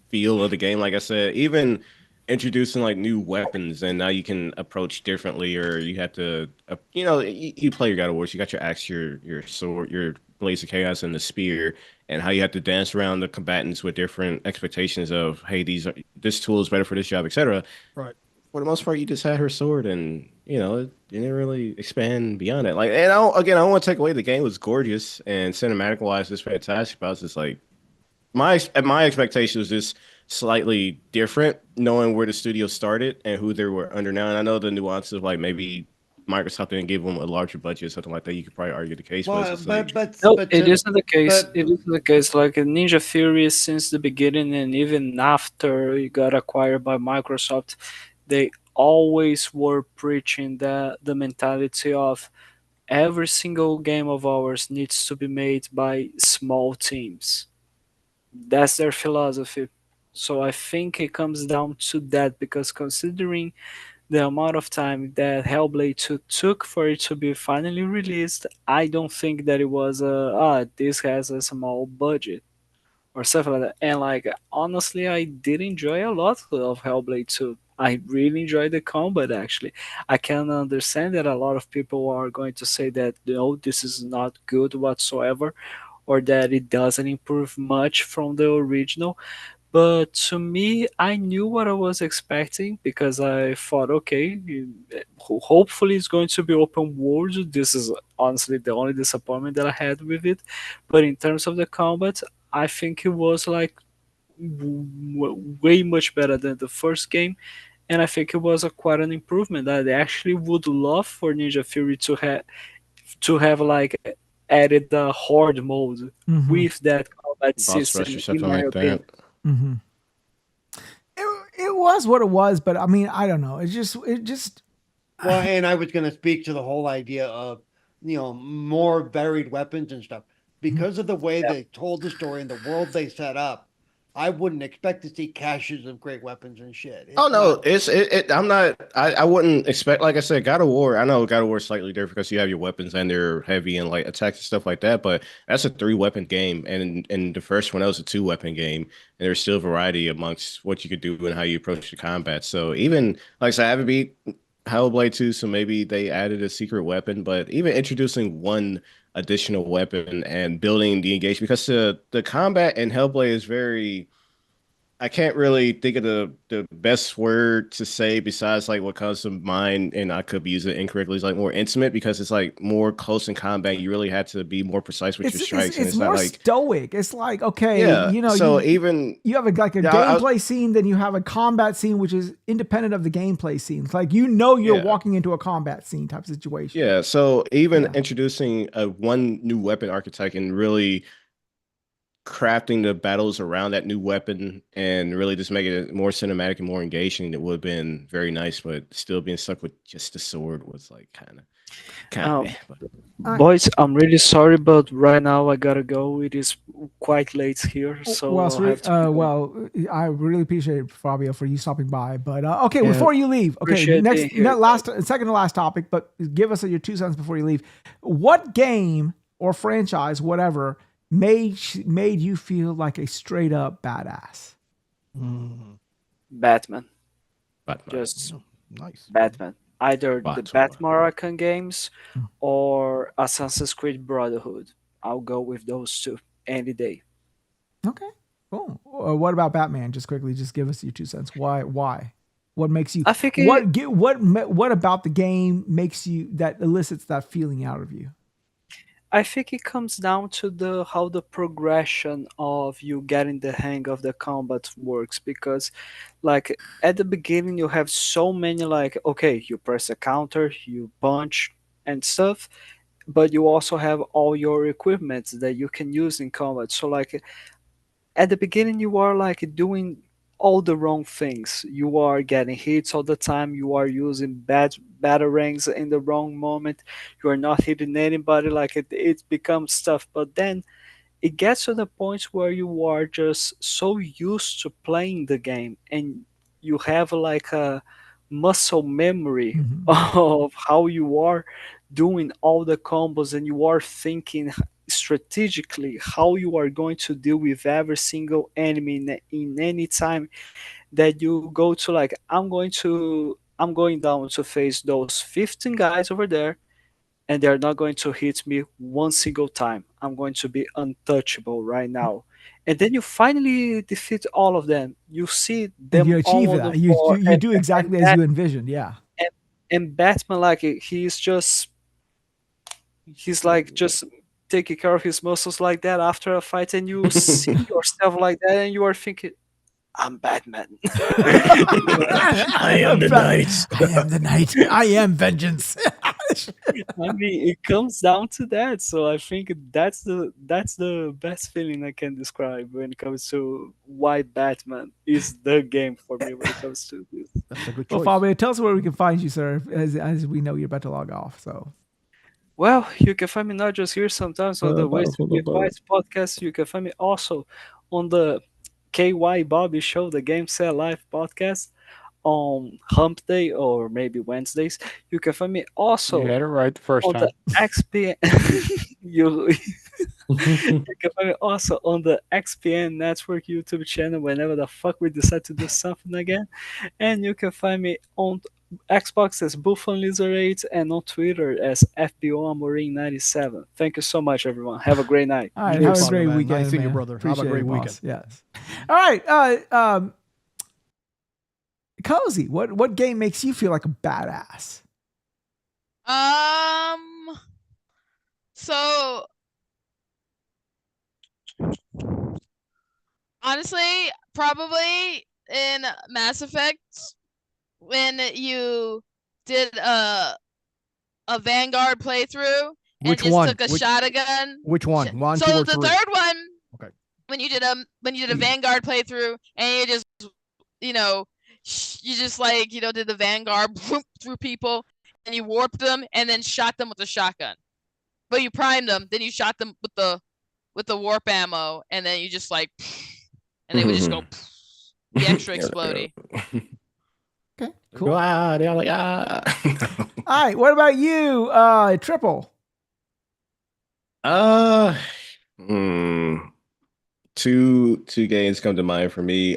feel of the game, like I said, even introducing like new weapons, and now you can approach differently, or you have to, you play your God of War, so you got your axe, your sword, your blades of chaos, and the spear, and how you have to dance around the combatants with different expectations of, hey, this tool is better for this job, etc. Right. For the most part, you just had her sword, and it didn't really expand beyond it. Like, and I don't want to take away the game was gorgeous and cinematic wise, it's fantastic. But I was just like, my expectation was just slightly different, knowing where the studio started and who they were under now. And I know the nuances of like maybe Microsoft didn't give them a larger budget or something like that. You could probably argue the case, but it's well, just like, No, but it isn't the case. but It isn't the case. Like Ninja Theory, since the beginning, and even after it got acquired by Microsoft, they always were preaching the mentality of every single game of ours needs to be made by small teams. That's their philosophy. So I think it comes down to that, because considering the amount of time that Hellblade 2 took for it to be finally released, I don't think that it was this has a small budget or something like that. And like honestly, I did enjoy a lot of Hellblade 2. I really enjoyed the combat actually. I can understand that a lot of people are going to say that no, this is not good whatsoever, or that it doesn't improve much from the original. But to me, I knew what I was expecting, because I thought, okay, hopefully it's going to be open world. This is honestly the only disappointment that I had with it. But in terms of the combat, I think it was like way much better than the first game, and I think it was a quite an improvement. I actually would love for Ninja Fury to have like added the horde mode Mm-hmm. with that combat boss rush or system, in something my like opinion. that. Mm-hmm. It was what it was, but I mean, I don't know. It just. well, and I was going to speak to the whole idea of more varied weapons and stuff because of the way Yeah. they told the story and the world they set up. I wouldn't expect to see caches of great weapons and shit. Oh It's no, not. I'm not. I wouldn't expect. Like I said, God of War. I know God of War is slightly different because you have your weapons and they're heavy and like attacks and stuff like that. But that's a 3 weapon game, and in the first one that was a 2 weapon game, and there's still variety amongst what you could do and how you approach the combat. So even like I said, I haven't beat Hellblade 2, so maybe they added a secret weapon. But even introducing one additional weapon and building the engagement, because the combat in Hellblade is very. I can't really think of the best word to say besides like what comes to mind, and I could be using it incorrectly. It's like more intimate because it's like more close in combat. You really had to be more precise with your strikes, and It's it's not more like stoic. It's like, okay, yeah. So you even you have like a yeah, gameplay scene, then you have a combat scene, which is independent of the gameplay scenes. Like you're yeah. walking into a combat scene type situation. Yeah, so even Yeah. introducing a one new weapon archetype and really crafting the battles around that new weapon and really just making it more cinematic and more engaging, it would have been very nice. But still being stuck with just the sword was like kind of Um, meh. But I, Boys, I'm really sorry, but right now I gotta go. It is quite late here, so well, I'll have to be going. I really appreciate Fabio for you stopping by. But okay, Yeah, before you leave, okay, appreciate being here, second to last topic, but give us your 2 cents before you leave. What game or franchise, whatever, made you feel like a straight up badass? Mm, Batman. Batman, Just nice. Batman. Either the Batman. Batman Arkham games or Assassin's Creed Brotherhood. I'll go with those two any day. Okay, cool. What about Batman? Just quickly, just give us your 2 cents. Why? Why? What makes you? I think it, What about the game makes you that elicits that feeling out of you? I think it comes down to the how the progression of you getting the hang of the combat works, because like at the beginning you have so many, like, okay, you press a counter, you punch and stuff, but you also have all your equipment that you can use in combat. So like at the beginning you are like doing all the wrong things. You are getting hits all the time, you are using bad batarangs in the wrong moment, you are not hitting anybody, like it becomes tough. But then it gets to the point where you are just so used to playing the game, and you have like a muscle memory Mhm. of how you are doing all the combos and you are thinking strategically how you are going to deal with every single enemy in any time that you go to, like, I'm going down to face those 15 guys over there, and they're not going to hit me one single time. I'm going to be untouchable right now. And then you finally defeat all of them. You see And you them achieve all on that. the You floor, you do exactly as that, you envisioned. Yeah. and Batman, like, he's like just taking care of his muscles like that after a fight, and you see yourself like that, and you are thinking, I'm Batman. I am the knight. I am the knight. I am vengeance. I mean, it comes down to that. So I think that's the best feeling I can describe when it comes to why Batman is the game for me when it comes to this. That's a good Well, choice. Fabio, tell us where we can find you, sir, as we know you're about to log off. So Well, you can find me not just here sometimes on the Ways to Be Wise podcast. You can find me also on the KY Bobby Show, the Game Set Live podcast on Hump Day or maybe Wednesdays. You can find me also You had it right the first on time. the XPN. you You can find me also on the XPN Network YouTube channel whenever the fuck we decide to do something again. And you can find me on Xbox as Buffon Lizard 8 and on Twitter as FBO Amorim97. Thank you so much, everyone. Have a great night. all right, No have a problem, great man. weekend, Nice seeing you, man. brother. Have a Appreciate great it, weekend. boss. Yes. All right. Cozy, what game makes you feel like a badass? So honestly, probably in Mass Effect when you did a Vanguard playthrough and Which just one? took a Which- shotgun. Which one? One, two, So or the three? third one, Okay. when you did a Vanguard playthrough and you just you just like did the Vanguard through people and you warped them and then shot them with a shotgun. But you primed them, then you shot them with the warp ammo, and then you just like, and they would just go the extra explodey. Okay, cool. Go, All they're like, right, what about you, Triple? Two games come to mind for me.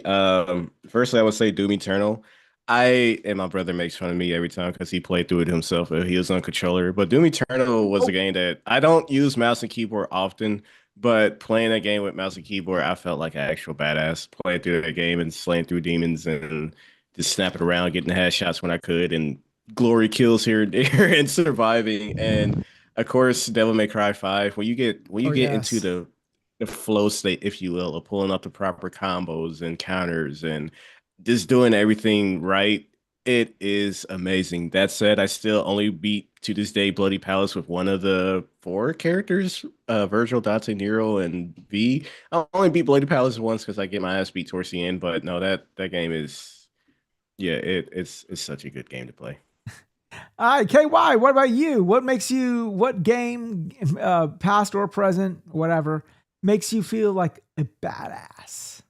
Firstly, I would say Doom Eternal. My brother makes fun of me every time because he played through it himself. He was on controller, but Doom Eternal was a game that I don't use mouse and keyboard often, but playing that game with mouse and keyboard, I felt like an actual badass playing through that game and slaying through demons and just snapping around, getting headshots when I could, and glory kills here and there, and surviving. And of course, Devil May Cry 5. When you get into the flow state, if you will, of pulling up the proper combos and counters and just doing everything right, it is amazing. That said, I still only beat to this day Bloody Palace with one of the four characters, Virgil, Dante, Nero, and V. I only beat Bloody Palace once because I get my ass beat towards the end, but no, that game is, yeah, it's such a good game to play. All right, KY, what about you? What game, past or present, whatever, makes you feel like a badass?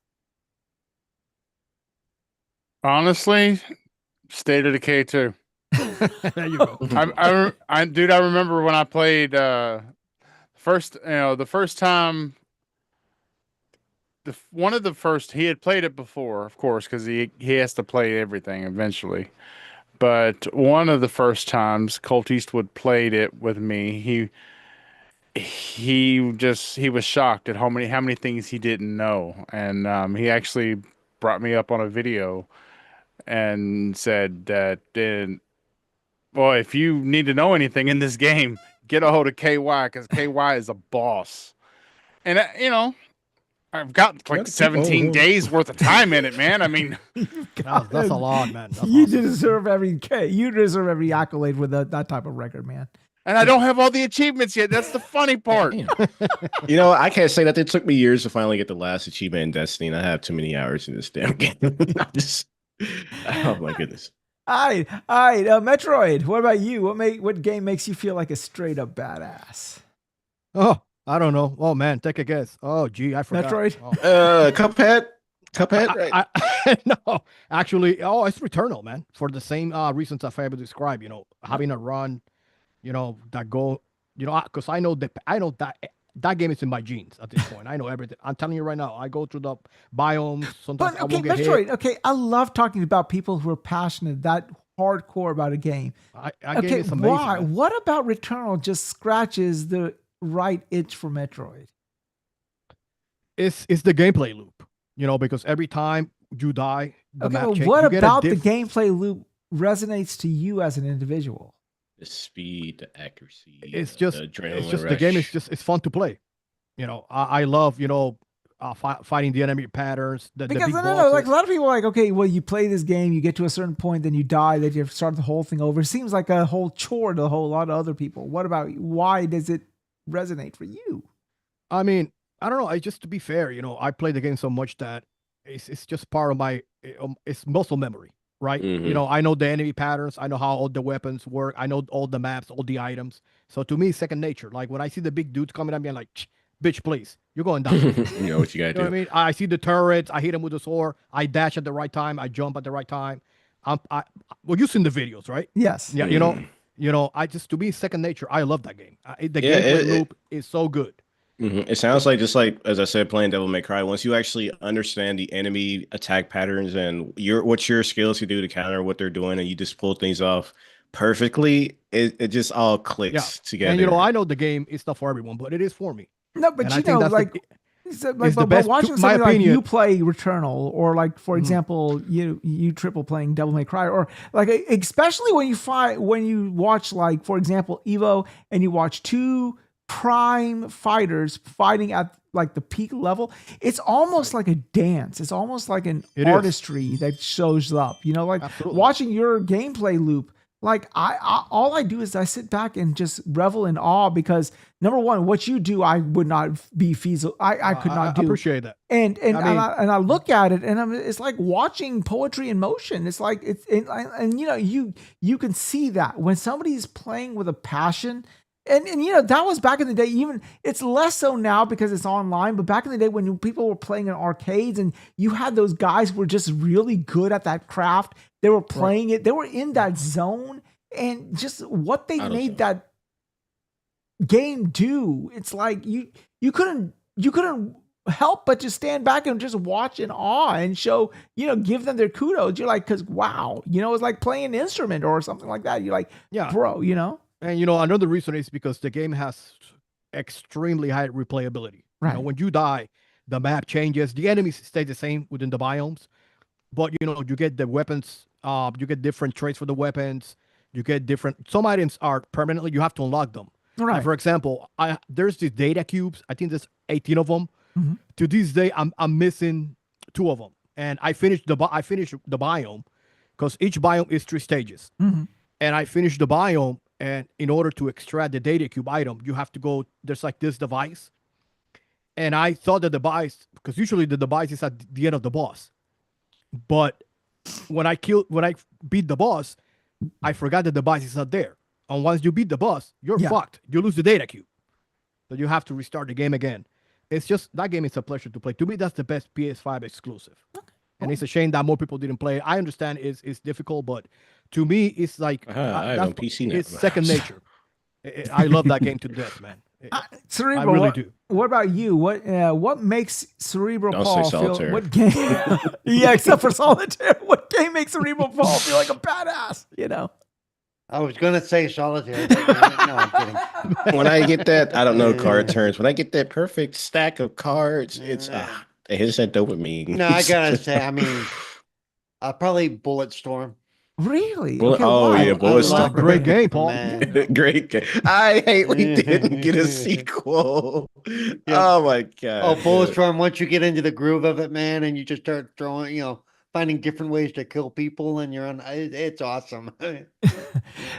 Honestly, State of Decay 2. There you go. Dude, I remember when I played the first time. One of the first, he had played it before, of course, because he has to play everything eventually. But one of the first times Colt Eastwood played it with me, he was shocked at how many things he didn't know, and he actually brought me up on a video and said that, boy, if you need to know anything in this game, get a hold of KY, because KY is a boss. And I've got like 17 days worth of time in it, man. I mean, That's a lot, man. That's You awesome. deserve every accolade with that type of record, man. and I don't have all the achievements yet. That's the funny part. I can't say that it took me years to finally get the last achievement in Destiny, and I have too many hours in this damn game. Oh my goodness. All right. Metroid, what about you? What game makes you feel like a straight up badass? Oh, I don't know. Oh man, take a guess. Oh gee, I forgot. Metroid? Oh. Cuphead, right? No, actually, it's Returnal, man. For the same reasons that Fabio described. Having a run that go, because I know that game is in my genes at this point. I know everything. I'm telling you right now. I go through the biomes. Sometimes But I okay, won't get Metroid. hit. Okay, I love talking about people who are passionate, that hardcore about a game. That game Okay, is amazing. why? Man. What about Returnal just scratches the right itch for Metroid? It's the gameplay loop, because every time you die, the Okay, map but changes. what about the gameplay loop resonates to you as an individual? The speed, the accuracy. It's the just adrenaline the game is rush. just it's fun to play. I love fighting the enemy patterns. The Because big no, bosses. like a lot of people are like, okay, well, you play this game, you get to a certain point, then you die, then you have to start the whole thing over. It seems like a whole chore to a whole lot of other people. What about you? Why does it resonate for you? I mean, I don't know. Just to be fair, I play the game so much that it's just part of my it's muscle memory, right? Mhm. I know the enemy patterns. I know how all the weapons work. I know all the maps, all the items. So to me, it's second nature. Like when I see the big dudes coming at me, I'm like, bitch, please, you're going down. You know what you gotta You know do. what I mean? I see the turrets. I hit them with the sword. I dash at the right time. I jump at the right time. Well, you've seen the videos, right? Yes. Yeah, I just to me second nature. I love that game. The Yeah, gameplay loop is so good. It sounds like, just like as I said, playing Devil May Cry. Once you actually understand the enemy attack patterns and what your skills can do to counter what they're doing, and you just pull things off perfectly, it just all clicks together. And I know the game is not for everyone, but it is for me. No, but And you I think know, that's like, the but best- watching to my something like opinion- you play Returnal, or like, for Mhm. example, you triple playing Devil May Cry, or like, especially when you watch, like, for example, Evo, and you watch two prime fighters fighting at like the peak level, it's almost like a dance. It's almost like an It is. artistry that shows up. Like Absolutely. watching your gameplay loop. Like I all I do is I sit back and just revel in awe, because number one, what you do, I would not be feasible. I could not do. I appreciate that. And I mean- I look at it, and it's like watching poetry in motion. It's like and you can see that when somebody's playing with a passion. And that was back in the day. Even it's less so now because it's online. But back in the day when people were playing in arcades, and you had those guys who were just really good at that craft. They were playing it. They were in that zone, and just what they made that game do. It's like you couldn't help but just stand back and just watch in awe and show, give them their kudos. You're like, because wow, it's like playing an instrument or something like that. You're like, Yeah. bro, And another reason is because the game has extremely high replayability. Right. When you die, the map changes. The enemies stay the same within the biomes, but you get the weapons. You get different traits for the weapons. You get different. Some items are permanently. You have to unlock them. right. Like, for example, there's these data cubes. I think there's 18 of them. Mhm. To this day, I'm missing 2 of them, and I finished the biome because each biome is 3 stages, Mhm. and I finished the biome. And in order to extract the data cube item, you have to go. There's like this device, and I thought the device, because usually the device is at the end of the boss, but when I beat the boss, I forgot the device is not there. And once you beat the boss, you're Yeah. fucked. You lose the data cube, so you have to restart the game again. It's just that game is a pleasure to play. To me, that's the best PS5 exclusive. And it's a shame that more people didn't play it. I understand it's difficult, but to me, it's like I have on PC now. it's second nature. I love that game to death, man. Cerebral, I really do. What about you? What makes Cerebral Don't Paul say feel? Solitaire. What game? Yeah, except for Solitaire. What game makes Cerebral Paul feel like a badass? I was gonna say solitaire. But no, I'm kidding. When I get that, I don't know card turns. When I get that perfect stack of cards, it's it hits that dopamine. No, I gotta say, I mean, probably Bulletstorm. Really? Well, Okay, oh, why? yeah, Bulletstorm. It's a great game, Paul. Man. Great game. I hate we didn't get a sequel. Oh my god. Oh, Bulletstorm, once you get into the groove of it, man, and you just start throwing, finding different ways to kill people, and you're on, it's awesome.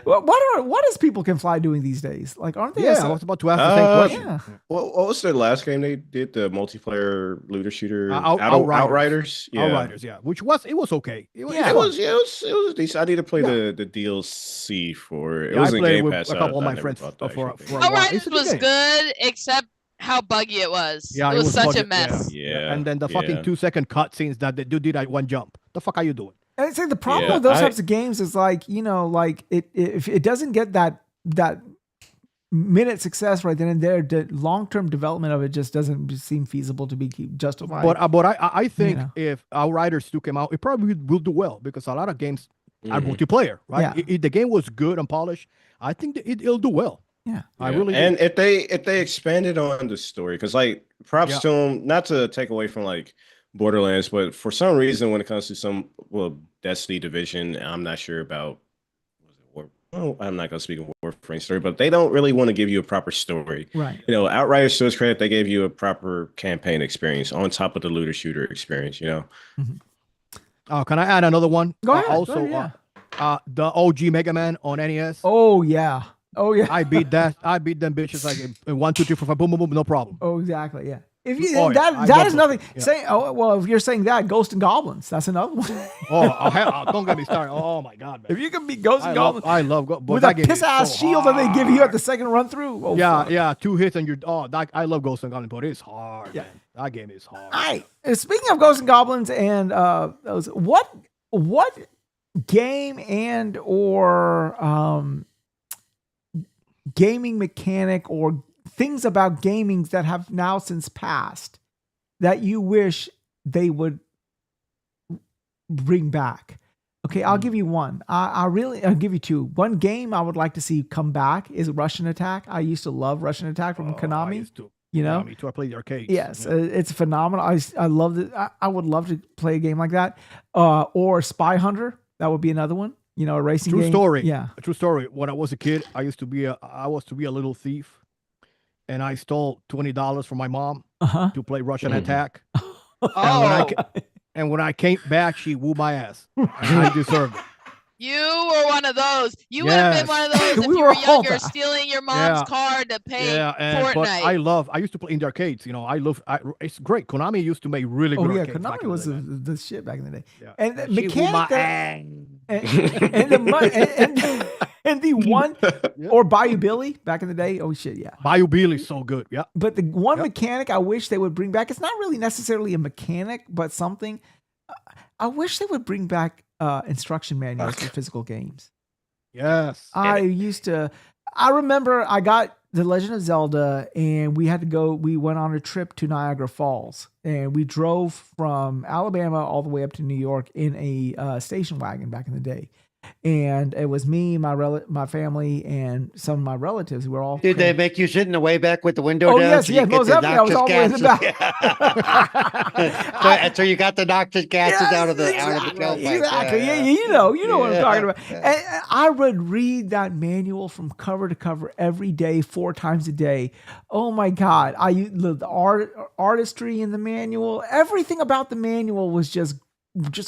Well, what is People Can Fly doing these days? Like, aren't they? Yeah, I was about to ask the same question. Yeah. What was the last game they did? The multiplayer looter shooter Outriders. Outriders? Yeah. Outriders, yeah. It was okay. It was, Yeah. It was decent. I need to play the DLC for it. It Yeah, was I in played Game with Pass. a couple of I my never friends bought for the a actual while. Outriders It's a good was game. good, except how buggy it was. Yeah, it was such buggy, a mess. Yeah. And then the fucking yeah. 2-second cutscenes that the dude did at one jump. The fuck are you doing? And I'd say the problem Yeah, with those types of games is like, like if it doesn't get that minute success right then and there, the long-term development of it just doesn't seem feasible to be justified. But I think know. if Outriders 2 came out, it probably will do well because a lot of games are Mhm. multiplayer, right? Yeah. If the game was good and polished, I think that it'll do well. Yeah. I Yeah, really and do. if they expanded on the story, because like props Yeah. to them, not to take away from like Borderlands, but for some reason when it comes to some Destiny Division, I'm not sure about. I'm not gonna speak of Warframe story, but they don't really want to give you a proper story. Right. You know, Outriders, to its credit, they gave you a proper campaign experience on top of the looter shooter experience. You know. Can I add another one? Go ahead. Also, Go ahead, yeah. The OG Mega Man on NES. Oh yeah. Oh yeah. I beat that. I beat them bitches like in 1, 2, 3, 4, 5, boom, boom, boom, no problem. Oh exactly. Yeah. If you Oh, yeah. I that love is those nothing. things, yeah. Saying if you're saying that, Ghost and Goblins, that's another one. Don't get me started. Oh my god, man. If you can beat Ghost and Goblins I love but with that a game is piss ass so shield that they give you at hard. the second run through. Oh, Yeah, fuck. yeah, 2 hits and you're I love Ghosts and Goblins, but it's hard. Yeah. Man. That game is hard. All right. Speaking of Ghosts and Goblins and those, what game and or gaming mechanic or things about gaming that have now since passed that you wish they would bring back? Okay, I'll give you one. I'll give you two. One game I would like to see come back is Russian Attack. I used to love Russian Attack from I Konami. used to. You know, Me too. I played the arcades. yes, Yeah. it's phenomenal. I love it. I would love to play a game like that. Or Spy Hunter. That would be another one. You know, a racing True game. story. Yeah. A true story. When I was a kid, I was to be a little thief, and I stole $20 from my mom Uh-huh. to play Russian Mhm. Attack. Oh, And when I came back, she whooped my ass. And I deserved it. you were one of those. You would have been Yes. one of those if We you were were all younger, that. stealing your mom's Yeah. card to pay But Fortnite. I used to play in the arcades. You know, it's great. Konami used to make really good Oh yeah, arcades. back Konami in the was day, man. the shit back in the day. Yeah. And the She whooped mechanic my that, ass. and the and the one Yeah. or Bayou Billy back in the day. Oh shit, yeah. Bayou Billy is so good. Yeah. But the one Yep. mechanic I wish they would bring back, it's not really necessarily a mechanic, but something. I wish they would bring back instruction manuals for physical games. Yes. I remember I got The Legend of Zelda and we went on a trip to Niagara Falls and we drove from Alabama all the way up to New York in a station wagon back in the day. And it was me, my family, and some of my relatives who were all. Did they make you sit in the way back with the window Oh down? yes, so you yes, get most the definitely. I was all the way in the noxious back. so you got the noxious gases Yes, out of the exactly, tailpipe. exactly. Yeah, you know what I'm Yeah, talking about. yeah. And I would read that manual from cover to cover every day, 4 times a day. Oh my God! The artistry in the manual, everything about the manual was just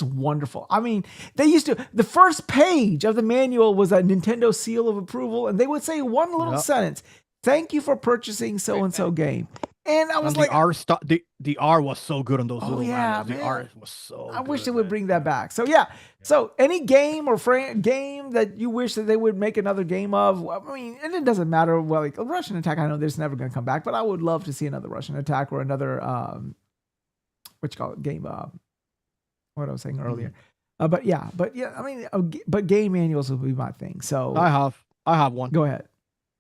wonderful. I mean, the first page of the manual was a Nintendo seal of approval, and they would say one little Yep. sentence: "Thank you for purchasing so and so game." And I was And like, the R was so good on those Oh, little yeah, manuals. The man. R was so I wish good, they would man. bring that back. So yeah. So any game or game that you wish that they would make another game of, I mean, and it doesn't matter. Well, like Russian Attack, I know there's never going to come back, but I would love to see another Russian Attack or another game. What I was saying earlier. But yeah, I mean, but game manuals would be my thing. So I have one. go ahead.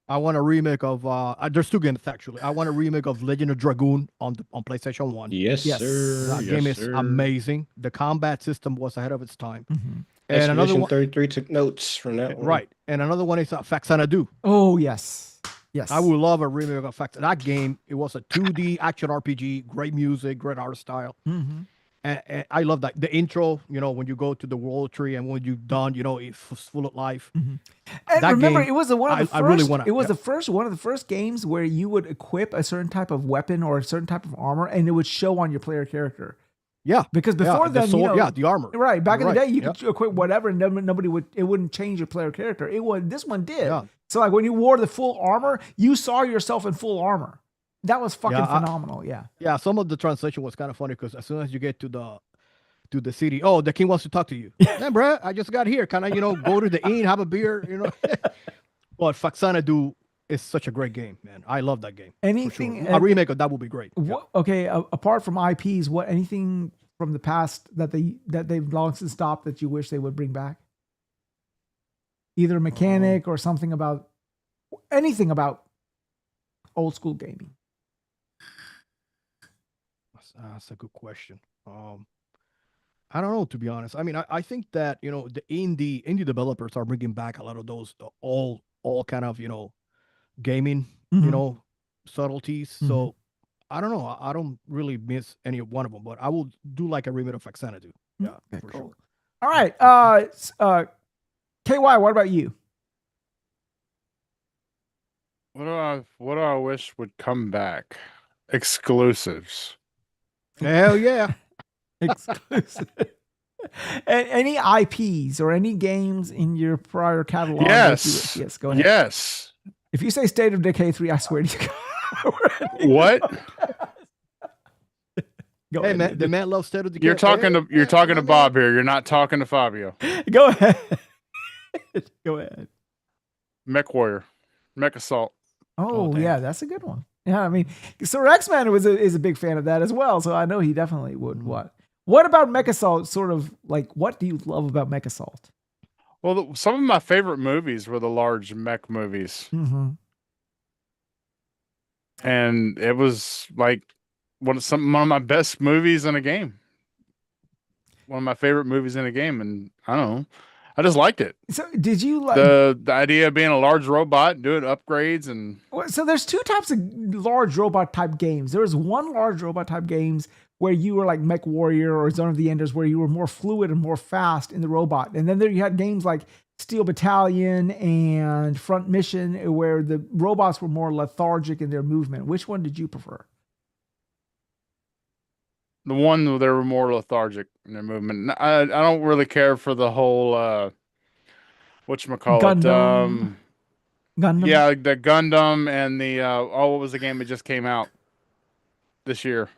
I want a remake of there's 2 games actually. I want a remake of Legend of Dragoon on PlayStation 1. Yes, Yes. sir. That Yes, game is sir. amazing. The combat system was ahead of its time. Mhm. And another Expedition one, 33 took notes from that one. right? And another one is Faxanadu. Oh yes, yes. I would love a remake of that game. It was a 2D action RPG, great music, great art style. Mm-hmm. And I love that. The intro, you know, when you go to the world tree and when you're done, you know, it's full of life. And That remember, game, it was one of the first. I really wanna- it was yeah. the first one of the first games where you would equip a certain type of weapon or a certain type of armor, and it would show on your player character. Yeah. Because before the then, sword, you know, the armor. right back in the Right, day, you yeah. could equip whatever, and nobody would. It wouldn't change your player character. This one did. Yeah. So like when you wore the full armor, you saw yourself in full armor. That was fucking Yeah, phenomenal. Yeah. Yeah, some of the translation was kind of funny because as soon as you get to the city, oh, the king wants to talk to you. Hey, bro, I just got here. Can I, go to the inn, have a beer, But Faxanadu is such a great game, man. I love that game. for Anything. sure. A remake of that would be great. Yeah. Okay. Apart from IPs, anything from the past that they've long since stopped that you wish they would bring back? Either a mechanic or something about anything about old school gaming? That's a good question. I don't know, to be honest. I mean, I think that the indie developers are bringing back a lot of those all kind of gaming Mhm. subtleties. Mhm. So I don't know. I don't really miss any of one of them, but I will do like a remake of Xanadu. Yeah, Okay, for cool. sure. All right. KY, what about you? What do I wish would come back? Exclusives. Hell yeah. Exclusive. Any IPs or any games in your prior catalog? that you wish- Yes. Yes, go ahead. Yes. If you say State of Decay 3, I swear to you. What? Go Hey ahead. man, the man loves State of Decay. You're talking to Bob here. You're not talking to Fabio. Go ahead. Go ahead. Mech Warrior. Mech Assault. Oh, damn. yeah, that's a good one. Yeah, I mean, Sir X-Man is a big fan of that as well, so I know he definitely would. What about Mech Assault? Sort of like, what do you love about Mech Assault? Well, some of my favorite movies were the large mech movies. Mm-hmm. And it was like one of my best movies in a game. One of my favorite movies in a game, and I don't know, I just liked it. So, did you like the idea of being a large robot, doing upgrades, and So there's two types of large robot type games. There was one large robot type games where you were like Mech Warrior or Zone of the Enders, where you were more fluid and more fast in the robot. And then there you had games like Steel Battalion and Front Mission, where the robots were more lethargic in their movement. Which one did you prefer? the one where they were more lethargic in their movement. I don't really care for the whole whatchamacallit. Gundam. Yeah, the Gundam and the what was the game that just came out this year?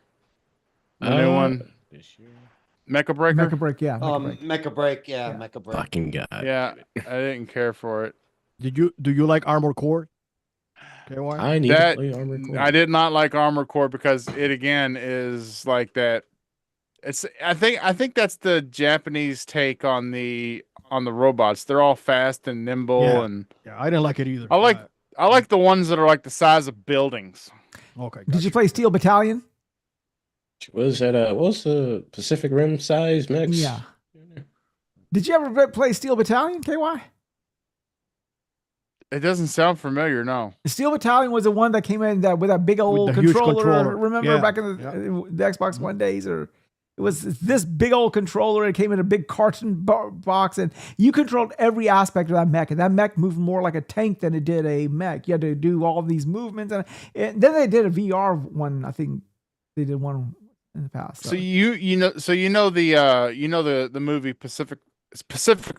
The new one. This year. Mecha Breaker. Mecha Break, yeah. Mecha Break, yeah, Yeah. Mecha Break. Fucking god. Yeah, I didn't care for it. Do you like Armored Core? KY? I need to play Armored Core. I did not like Armored Core because it again is like that. I think that's the Japanese take on the robots. They're all fast and nimble, Yeah. and Yeah, I didn't like it either. I like the ones that are like the size of buildings. Okay. Did you play Steel Battalion? Was that what was the Pacific Rim size mix? Yeah. Did you ever play Steel Battalion, KY? It doesn't sound familiar, no. The Steel Battalion was the one that came in with that big old the huge controller. controller. Remember Yeah. back in the Xbox One days, or it was this big old controller. It came in a big carton box, and you controlled every aspect of that mech. And that mech moved more like a tank than it did a mech. You had to do all these movements, and then they did a VR one. I think they did one in the past. So you know the movie Pacific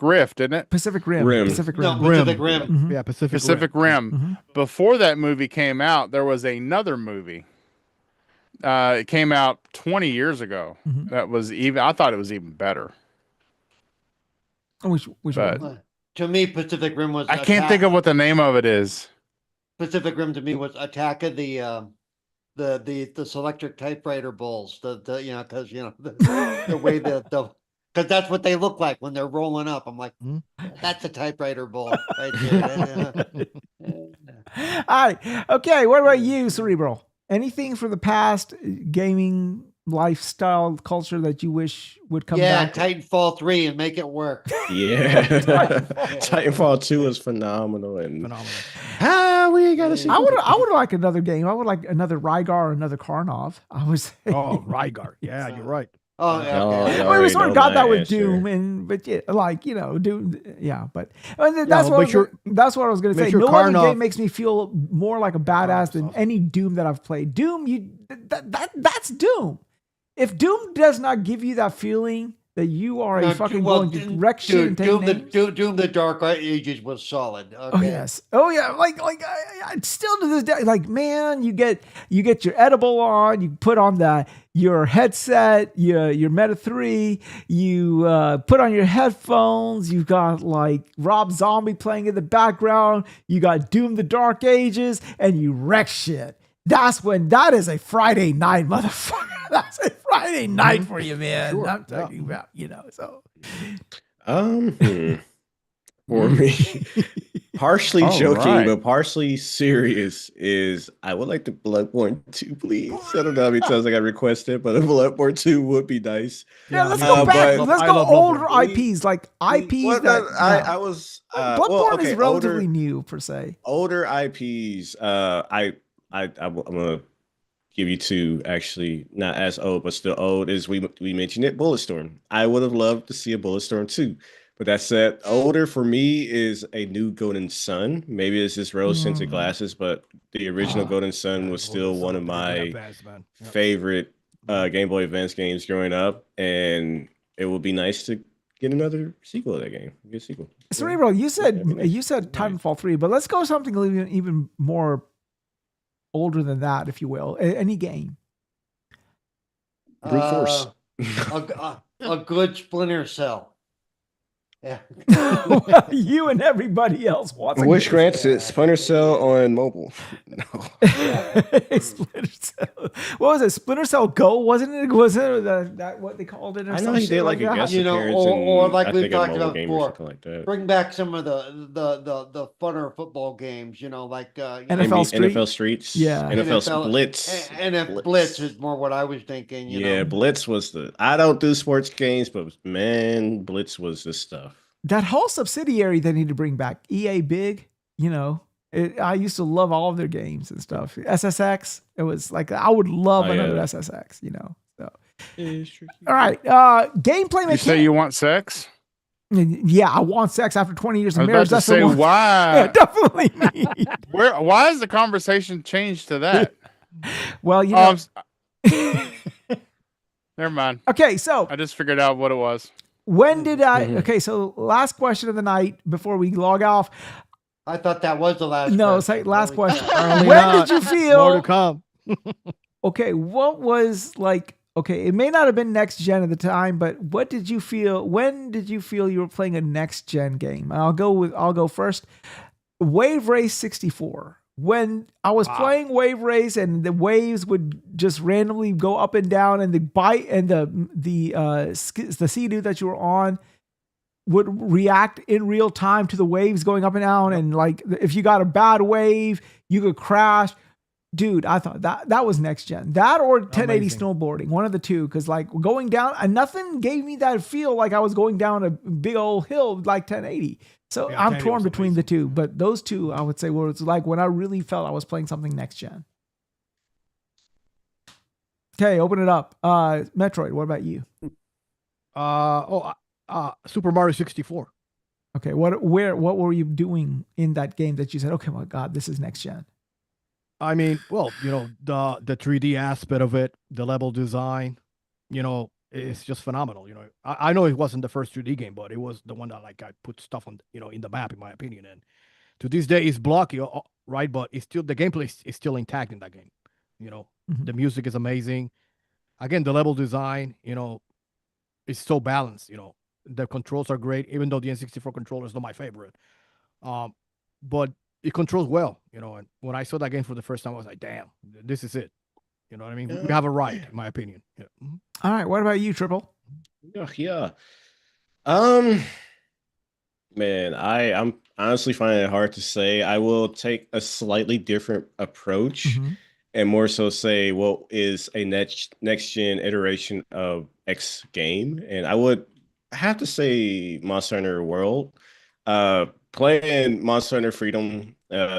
Rift, isn't it? Pacific Rim. Rim. Pacific No, Rim. Pacific Rim. Mhm. Yeah, Pacific Rim. Mhm. Before that movie came out, there was another movie. It came out 20 years ago. Mhm. That was I thought it was even better. Which But- one? To me, Pacific Rim was. I can't think of what the name of it is. Pacific Rim to me was Attack of the Selectric Typewriter Bulls. The because the way because that's what they look like when they're rolling up. I'm like, that's a typewriter bull right there. All right. Okay. What about you, Cerebral? Anything from the past gaming lifestyle culture that you wish would come back? Titanfall 3 and make it work. Yeah. Titanfall 2 is phenomenal and Phenomenal. we gotta see. I would like another game. I would like another Rygar or another Karnov. I was. Oh, Rygar. Yeah, you're right. Oh, yeah. Oh, Okay. yeah. Well, we sort of got that with Sure. Doom, but yeah, Doom, yeah. But that's but that's what I was going to say. your No other Karnov- game makes me feel more like a badass than awesome. any Doom that I've played. Doom, that's Doom. If Doom does not give you that feeling that you are a fucking going to wreck shit and take names. Doom the Dark Ages was solid. Okay. Oh yes. Oh yeah. Like I still to this day, like, man, you get your edible on, you put on your headset, your Meta 3, you put on your headphones, you've got like Rob Zombie playing in the background, you got Doom the Dark Ages, and you wreck shit. That is a Friday night, motherfucker. That's a Friday night for you, man. Sure. I'm talking about, so. for me. Partially All joking, right. but partially serious is I would like the Bloodborne 2, please. I don't know how many times I got requested, but a Bloodborne 2 would be nice. Yeah, let's me go too. back. but- Let's I go love older Bloodborne. IPs, like IPs Well, that no, I was Bloodborne okay, is relatively older, new per se. older IPs. I'm gonna give you two actually, not as old, but still old. Is we mentioned it, Bulletstorm. I would have loved to see a Bulletstorm 2. But that said, older for me is a new Golden Sun. Maybe it's just rose tinted glasses, but the original Golden Sun was still one of my favorite Game Boy Advance games growing up, and it would be nice to get another sequel of that game. Get a sequel. Cerebral, you said that'd be nice. you said Titanfall 3, but let's go something even more older than that, if you will. Any game. Brute Force. A good Splinter Cell. Yeah. Well, you and everybody else wants. Wish grants it. Splinter Cell on mobile. No. Splinter Cell. What was it? Splinter Cell Go? Wasn't it? Was it that what they called it? Or I know some he shit did like a that? guest You know, appearance or in, like I we've think, a talked mobile about game or before. something like that. Bring back some of the funner football games, like NFL Street? NFL Streets. Yeah. NFL Blitz. And Blitz is more what I was thinking. Yeah, Blitz was I don't do sports games, but man, Blitz was the stuff. That whole subsidiary they need to bring back. EA Big, I used to love all of their games and stuff. SSX, it was like I would love another SSX, So. All right, gameplay You say you want sex? Yeah, I want sex after 20 years I of was marriage. about That's to say, the one. why? Yeah, definitely me. Why has the conversation changed to that? Well, Never mind. Okay, so I just figured out what it was. when did I? Okay, so last question of the night before we log off. I thought that was the last. No, question. say last Holy question. cow. Apparently When not. did you More to feel? come. Okay, what was like? Okay, it may not have been next gen at the time, but what did you feel? When did you feel you were playing a next gen game? I'll go first. Wave Race 64. When I was playing Wave Race and the waves would just randomly go up and down, and the bite and the Sea-Doo that you were on would react in real time to the waves going up and down, and like if you got a bad wave, you could crash. Dude, I thought that was next gen. That or 1080 Amazing. snowboarding, one of the two. Because like going down, and nothing gave me that feel like I was going down a big old hill like 1080. So Yeah, I'm 1080 torn was between the amazing. two. But those two, I would say, were it's like when I really felt I was playing something next gen. Okay, open it up. Metroid, what about you? Super Mario 64. Okay, what were you doing in that game that you said, okay, my God, this is next gen? I mean, well, the 3D aspect of it, the level design, it's just phenomenal. I know it wasn't the first 3D game, but it was the one that like I put stuff on, in the map, in my opinion. And to this day, it's blocky, right? But it's still the gameplay is still intact in that game. The music is amazing. Again, the level design, is so balanced. The controls are great, even though the N64 controller is not my favorite. But it controls well, and when I saw that game for the first time, I was like, damn, this is it. You know what I mean? We have a right, in my opinion. Yeah. All right, what about you, Triple? Yeah. Man, I'm honestly finding it hard to say. I will take a slightly different approach and more so say what is a next gen iteration of X game. And I would have to say Monster Hunter World. Playing Monster Hunter Freedom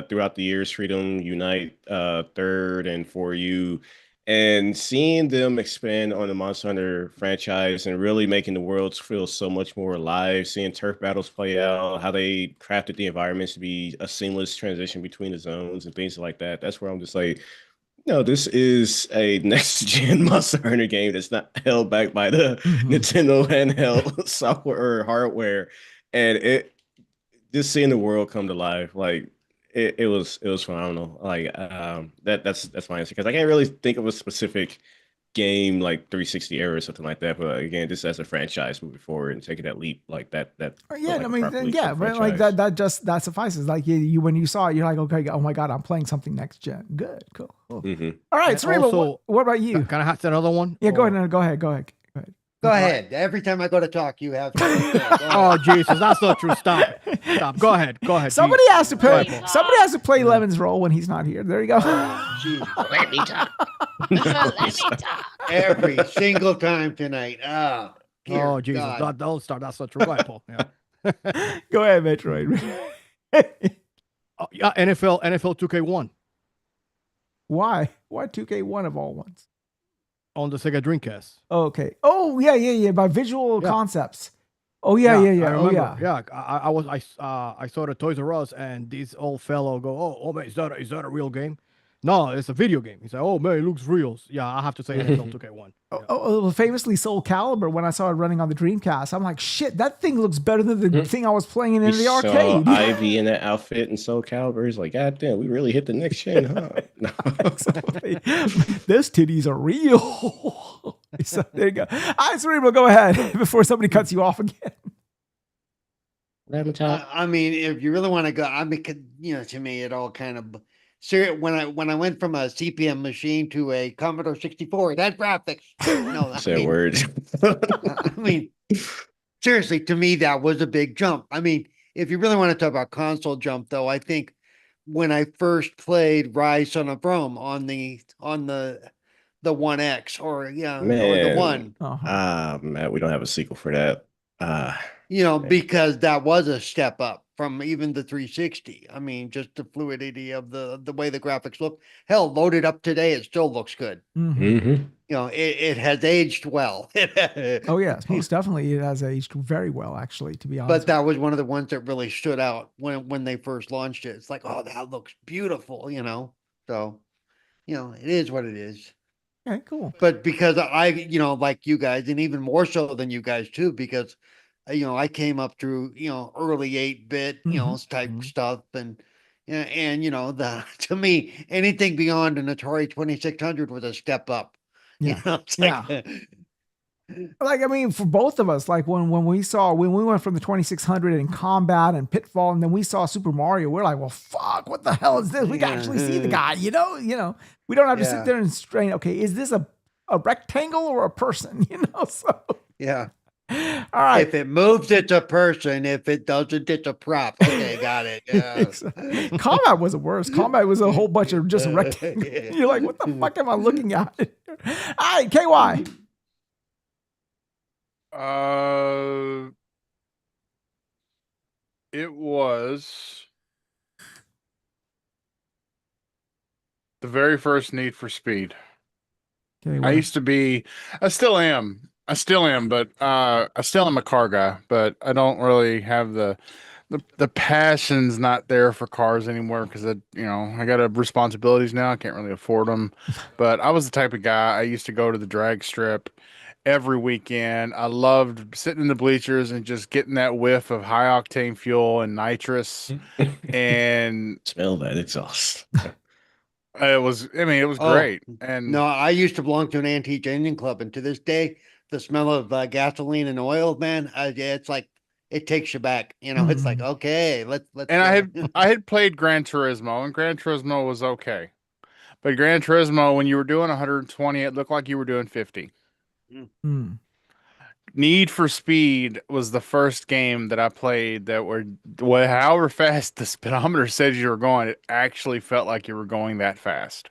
throughout the years, Freedom, Unite, Third, and For You, and seeing them expand on the Monster Hunter franchise and really making the worlds feel so much more alive, seeing turf battles play out, how they crafted the environments to be a seamless transition between the zones and things like that. That's where I'm just like, no, this is a next-gen Monster Hunter game that's not held back by the Nintendo handheld software or hardware. And it just seeing the world come to life, like it was phenomenal. Like that's my answer, because I can't really think of a specific game like 360 era or something like that. But again, just as a franchise moving forward and taking that leap like that. Yeah, felt like I a mean, proper leap yeah, for the but like franchise. that suffices. Like you when you saw it, you're like, okay, oh my God, I'm playing something next gen. Good, cool. All right, And Cerebral, also- what about you? Can I have another one? Yeah, go Or- ahead. No, go ahead. Go ahead. Every time I go to talk, you have. Oh Jesus, that's not true. Stop. Stop. Go ahead. Go ahead. Somebody Jesus. has to play. Right. Somebody has to play Lemon's role when he's not here. There you go. Jesus. Let me talk. Every single time tonight. Oh, dear Oh Jesus, God. don't start. That's not true. Go ahead, Paul. Yeah. Go ahead, Metroid. Yeah, NFL 2K1 Why? Why 2K1 of all ones? on the Sega Dreamcast. Okay. Oh yeah. By Visual Yeah. Concepts. Oh yeah. I Oh remember. yeah. Yeah, I saw the Toys R Us, and this old fellow go, oh man, is that a real game? No, it's a video game. He's like, oh man, it looks real. Yeah, I have to say NFL 2K1. Yeah. Oh, famously Soul Calibur. When I saw it running on the Dreamcast, I'm like, shit, that thing looks better than the thing I was playing in We the saw arcade. Ivy in that outfit and Soul Calibur. He's like, God damn, we really hit the next gen, huh? No. Those titties are real. So, there you go. All right, Cerebral, go ahead before somebody cuts you off again. Lemon top. I mean, if you really want to go, I mean, to me, it all kind of. When I went from a CPM machine to a Commodore 64, that graphics. No, Said words. I mean, seriously, to me, that was a big jump. I mean, if you really want to talk about console jump, though, I think when I first played Rise Son of Rome on the 1X or or the one, Man, we don't have a sequel for that. because that was a step up from even the 360. I mean, just the fluidity of the way the graphics look. Hell, loaded up today, it still looks good. Mm-hmm. It has aged well. Oh yes, most definitely, it has aged very well, actually. To be honest, But that was one of the ones that really stood out when they first launched it. It's like, oh, that looks beautiful, So, it is what it is. okay, cool. But because I, like you guys, and even more so than you guys too, because I came up through early 8-bit type stuff, and to me, anything beyond an Atari 2600 was a step up. Yeah. It's like, Like, I mean, for both of us, like when we went from the 2600 and Combat and Pitfall, and then we saw Super Mario, we're like, well, fuck, what the hell is this? We can actually see the guy, we don't have to sit there and strain. Okay, is this a rectangle or a person? So yeah. all right. If it moves, it's a person. If it doesn't, it's a prop. Okay, got it. Yeah. Combat was the worst. Combat was a whole bunch of just rectangles. You're like, what the fuck am I looking at? All right, KY. It was the very first Need for Speed. KY. I still am, but I still am a car guy, but I don't really have the passion's not there for cars anymore because I got responsibilities now. I can't really afford them. But I was the type of guy, I used to go to the drag strip every weekend. I loved sitting in the bleachers and just getting that whiff of high octane fuel and nitrous and Smell that exhaust. it was Oh, great. And No, I used to belong to an antique engine club, and to this day, the smell of gasoline and oil, man, it's like it takes you back. It's like, okay, let's. And I had played Gran Turismo, and Gran Turismo was okay. But Gran Turismo, when you were doing 120, it looked like you were doing 50. Mm. Need for Speed was the first game that I played that however fast the speedometer said you were going, it actually felt like you were going that fast.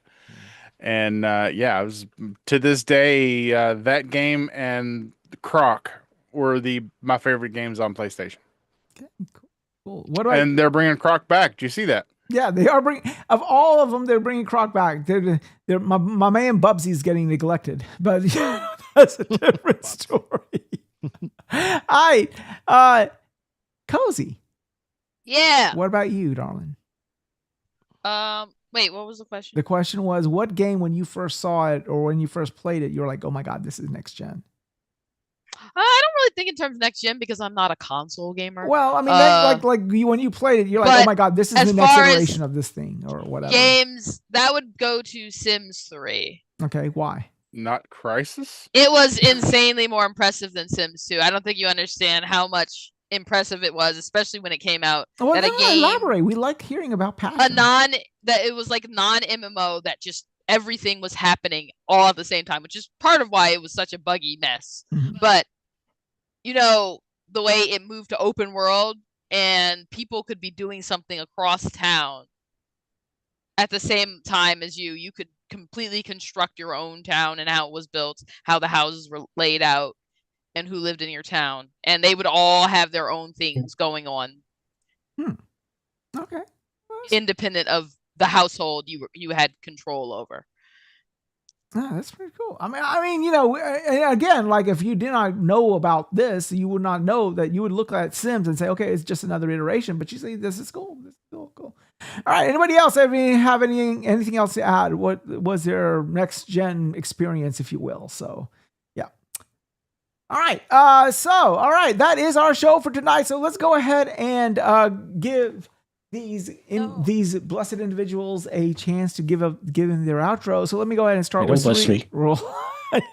And it was to this day, that game and Croc were my favorite games on PlayStation. Okay, cool. What do And they're bringing Croc back. Do you see that? Yeah, they are bringing, of all of them, they're bringing Croc back. They're my man Bubsy's getting neglected, but that's a different story. All right, Cozy. Yeah. What about you, darling? Wait, what was the question? The question was, what game when you first saw it or when you first played it, you were like, oh my god, this is next gen. I don't really think in terms of next gen because I'm not a console gamer. Well, I mean, like you, when you played it, you're like, oh my god, this is the next iteration of this thing or whatever. Games that would go to Sims 3. Okay, why? Not Crisis? It was insanely more impressive than Sims 2. I don't think you understand how much impressive it was, especially when it came out. Well, that a game, elaborate. We like hearing about passion. it was like non MMO that just everything was happening all at the same time, which is part of why it was such a buggy mess. But you know, the way it moved to open world and people could be doing something across town at the same time as you could completely construct your own town and how it was built, how the houses were laid out, and who lived in your town, and they would all have their own things going on. Okay. Independent of the household you had control over. Yeah, that's pretty cool. I mean, you know, again, like if you did not know about this, you would not know that. You would look at Sims and say, okay, it's just another iteration. But you say, this is cool. This is cool. All right. Anybody else have anything else to add? What was their next gen experience, if you will? So, yeah. All right. All right. That is our show for tonight. So let's go ahead and give these blessed individuals a chance to give them their outro. So let me go ahead and start with Cerebral.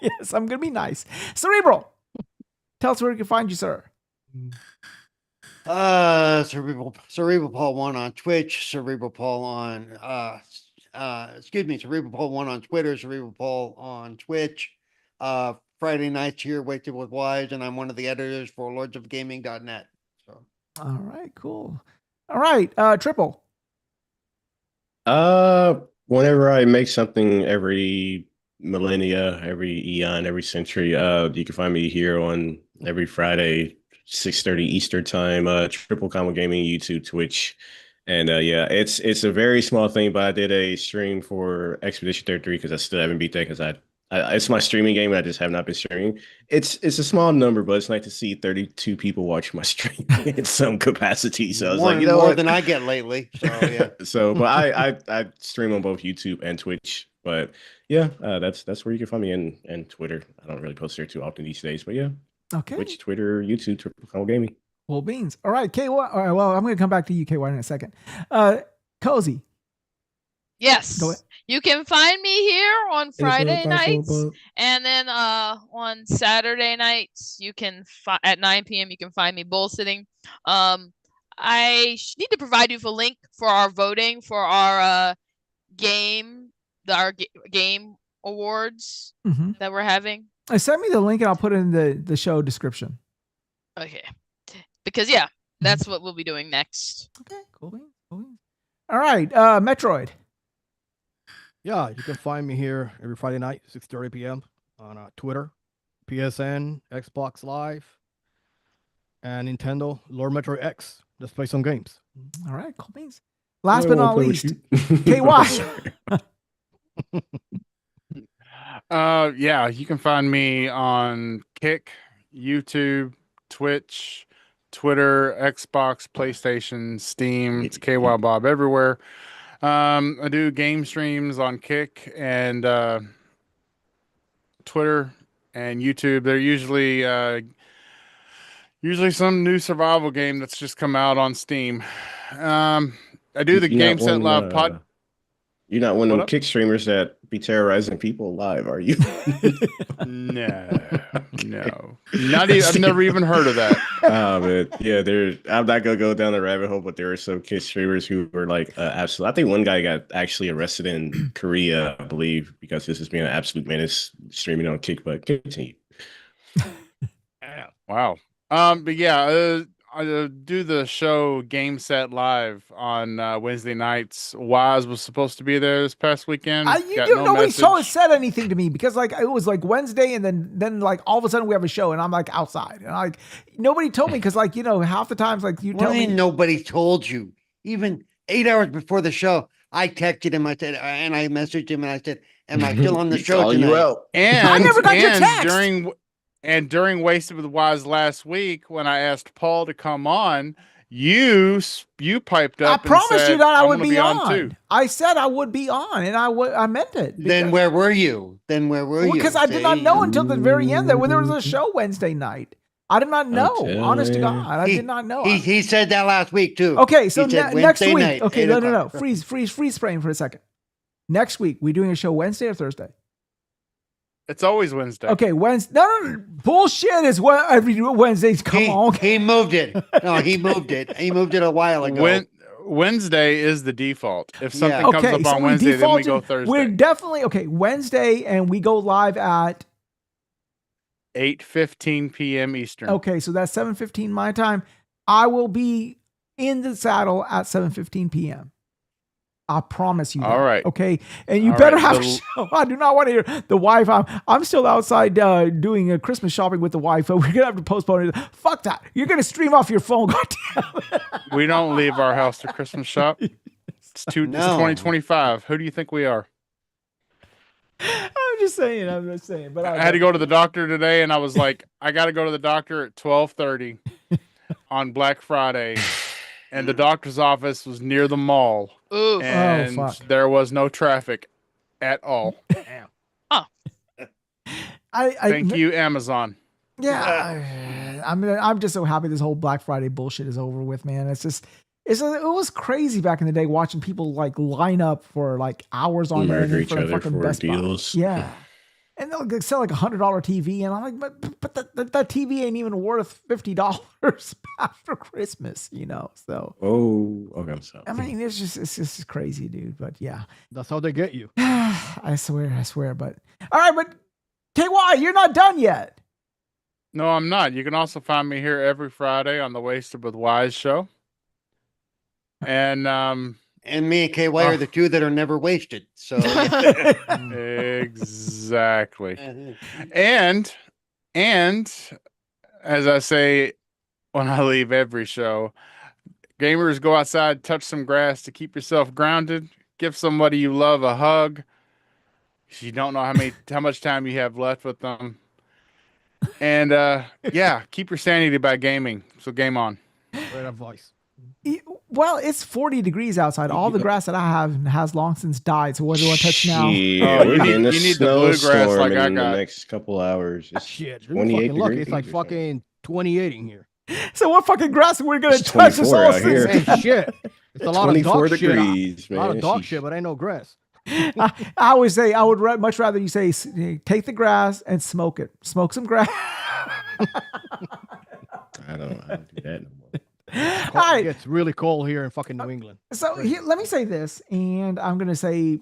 Yes, I'm gonna be nice. Cerebral, tell us where we can find you, sir. Cerebral Paul 1 on Twitch, Cerebral Paul on Cerebral Paul 1 on Twitter, Cerebral Paul on Twitch. Friday nights here, Wasted with Wize, and I'm one of the editors for lordsofgaming.net. So all right, cool. All right, Triple. Whenever I make something every millennia, every eon, every century, you can find me here on every Friday, 6:30 Eastern time, Triple Combo Gaming, YouTube, Twitch. And yeah, it's a very small thing, but I did a stream for Expedition 33 because I still haven't beat that because it's my streaming game and I just have not been streaming. It's a small number, but it's nice to see 32 people watch my stream in some capacity. So I was like, you know more what? than I get lately. So yeah. So, but I stream on both YouTube and Twitch. But yeah, that's where you can find me and Twitter. I don't really post there too often these days, but yeah. Okay. Twitch, Twitter, YouTube, Triple Combo Gaming. Well, beans. All right, KY. All right, well, I'm going to come back to you, KY, in a second. Cozy. Yes. Go ahead. You can find me here on Friday nights, and then on Saturday nights you can at 9 p.m. you can find me bullsitting. I need to provide you with a link for our voting for our game awards that we're having. Send me the link and I'll put it in the show description. Okay, because yeah, that's what we'll be doing next. Okay, cool. All right, Metroid. Yeah, you can find me here every Friday night, 6:30 p.m. on Twitter, PSN, Xbox Live, and Nintendo, Lord Metroid X. Let's play some games. All right, cool beans. Last but not least, KY. Yeah, you can find me on Kick, YouTube, Twitch, Twitter, Xbox, PlayStation, Steam. It's KY Bob everywhere. I do game streams on Kick and Twitter and YouTube. They're usually some new survival game that's just come out on Steam. I do the Game Set Live pod. You're not one of them kick streamers that be terrorizing people live, are you? No. Not even. I've never even heard of that. Oh man, yeah. I'm not gonna go down the rabbit hole, but there are some kick streamers who were like absolute. I think one guy got actually arrested in Korea, I believe, because this is being an absolute menace streaming on Kick. But continue. Wow. But yeah, I do the show Game Set Live on Wednesday nights. Wize was supposed to be there this past weekend. Nobody said anything to me because like it was like Wednesday and then like all of a sudden we have a show and I'm like outside and like nobody told me because like half the times like you tell me nobody told you. Even 8 hours before the show, I texted him. I said and I messaged him and I said, "Am I still on the show tonight?" And I never got your text. During Wasted with Wize last week, when I asked Paul to come on, you piped up. I promised said, you that I would be on too. I said I would be on, and I meant it. Then where were you? Because I did not know until the very end that when there was a show Wednesday night. I did not know. Honest to God, I did not know. He said that last week too. Okay, so next week. Night, okay, no. Freeze frame for a second. Next week, we doing a show Wednesday or Thursday? It's always Wednesday. Okay, Wednesday. No. Bullshit is what every Wednesdays. Come on. He moved it. No, he moved it. He moved it a while ago. Wednesday is the default. If Yeah. something comes Okay, up so on we Wednesday, then we defaulted. go Thursday. We're definitely okay. Wednesday, and we go live at 8:15 p.m. Eastern. okay. So that's 7:15 my time. I will be in the saddle at 7:15 p.m. I promise you that. All right. Okay. And you All better right, have a the- show. I do not want to hear the wife. I'm still outside doing a Christmas shopping with the wife, but we're going to have to postpone it. Fuck that. You're going to stream off your phone. God damn it. We don't leave our house to Christmas shop. It's No. 2025. Who do you think we are? I'm just saying. But I had to go to the doctor today, and I was like, I got to go to the doctor at 12:30 on Black Friday, and the doctor's office was near the mall, Ooh. and fuck. there was no traffic at all. Damn. Thank you, Amazon. Yeah, I'm just so happy this whole Black Friday bullshit is over with, man. It was crazy back in the day watching people like line up for like hours on end Murder each for other fucking for Best Buy. deals. Yeah, and they'll sell like $100 TV, and I'm like, but that TV ain't even worth $50 after Christmas, you know. So Oh, okay. I'm sorry. I mean, it's just crazy, dude. But yeah, That's how they get you. I swear. But all right, but KY, you're not done yet. No, I'm not. You can also find me here every Friday on the Wasted with Wize show. And And me and KY are the two that are never wasted. So exactly. And as I say when I leave every show, gamers, go outside, touch some grass to keep yourself grounded. Give somebody you love a hug. You don't know how much time you have left with them. And yeah, keep your sanity by gaming. So game on. Great advice. Well, it's 40 degrees outside. All the grass that I have has long since died. So what do I touch now? Shit, Oh, we're you getting need- a you need the bluegrass snowstorm like I in the got. next couple hours. It's Shit, you're 28 fucking lucky. It's like degrees or something. fucking 28 in here. So what fucking grass we're gonna It's touch this 24 all out here. season? Hey, shit. It's a lot of 24 dog degrees, shit. A lot of man. dog Sheesh. shit, but ain't no grass. I always say I would much rather you say take the grass and smoke it. Smoke some grass. I don't do that no more. It All right. gets really cold here in fucking New England. So here, let me say this, and I'm going to say,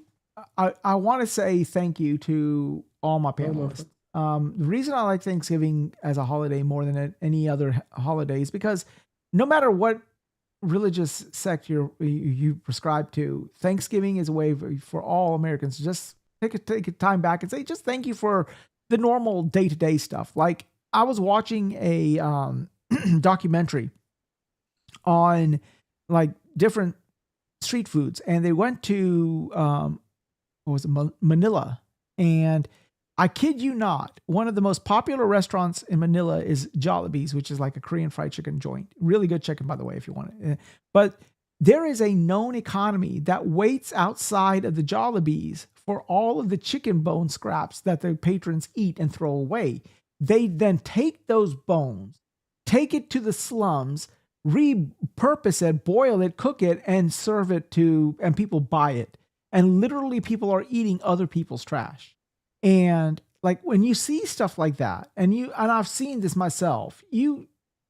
I want to say thank you to all my panelists. The reason I like Thanksgiving as a holiday more than any other holiday is because no matter what religious sect you prescribe to, Thanksgiving is a way for all Americans to just take a time back and say, just thank you for the normal day-to-day stuff. Like I was watching a documentary on like different street foods, and they went to Manila, and I kid you not, one of the most popular restaurants in Manila is Jollibee's, which is like a Korean fried chicken joint. Really good chicken, by the way, if you want it. But there is a known economy that waits outside of the Jollibee's for all of the chicken bone scraps that the patrons eat and throw away. They then take those bones, take it to the slums, repurpose it, boil it, cook it, and serve it and people buy it. And literally people are eating other people's trash. And like when you see stuff like that, and I've seen this myself, you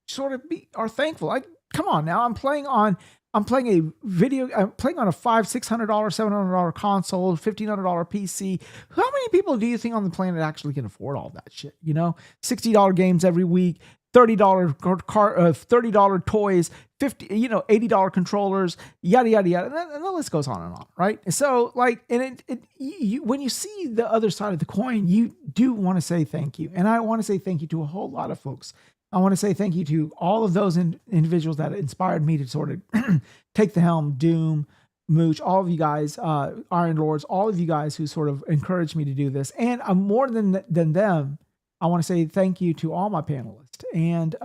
sort of are thankful. Like, come on now, I'm playing on a $500, $600, $700 console, $1,500 PC. How many people do you think on the planet actually can afford all that shit? You know, $60 games every week, $30 toys, $80 controllers, yada yada yada, and the list goes on and on, right? So like, and when you see the other side of the coin, you do want to say thank you, and I want to say thank you to a whole lot of folks. I want to say thank you to all of those individuals that inspired me to sort of take the helm. Doom, Mooch, all of you guys, Iron Lords, all of you guys who sort of encouraged me to do this, and more than them, I want to say thank you to all my panelists. And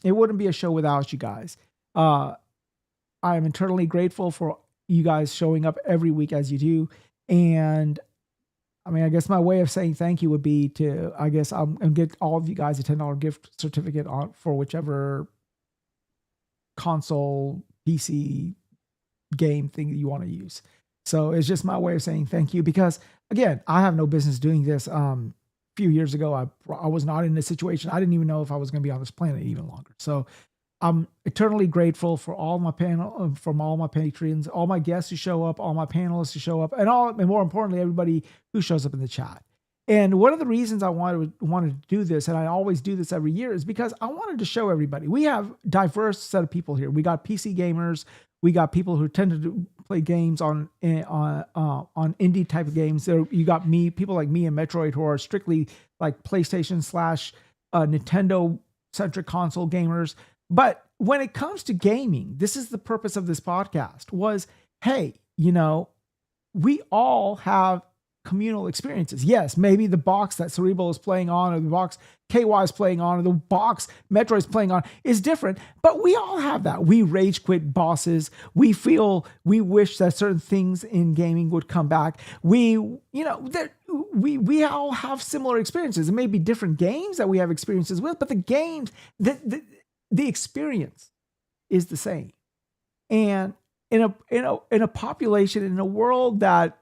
it wouldn't be a show without you guys. I am eternally grateful for you guys showing up every week as you do. And I mean, I guess my way of saying thank you would be to, I guess I'm going to get all of you guys a $10 gift certificate for whichever console, PC, game thing that you want to use. So it's just my way of saying thank you, because again, I have no business doing this. Few years ago, I was not in this situation. I didn't even know if I was going to be on this planet even longer. So I'm eternally grateful for all my panel, from all my patrons, all my guests who show up, all my panelists who show up, and more importantly, everybody who shows up in the chat. And one of the reasons I wanted to do this, and I always do this every year, is because I wanted to show everybody we have diverse set of people here. We got PC gamers, we got people who tend to play games on indie type of games. So you got people like me and Metroid who are strictly like PlayStation / Nintendo centric console gamers. But when it comes to gaming, this is the purpose of this podcast was, hey, we all have communal experiences. Yes, maybe the box that Cerebral is playing on, or the box KY is playing on, or the box Metro is playing on is different, but we all have that. We rage quit bosses. We wish that certain things in gaming would come back. We all have similar experiences. It may be different games that we have experiences with, but the games, the experience is the same. And in a population, in a world that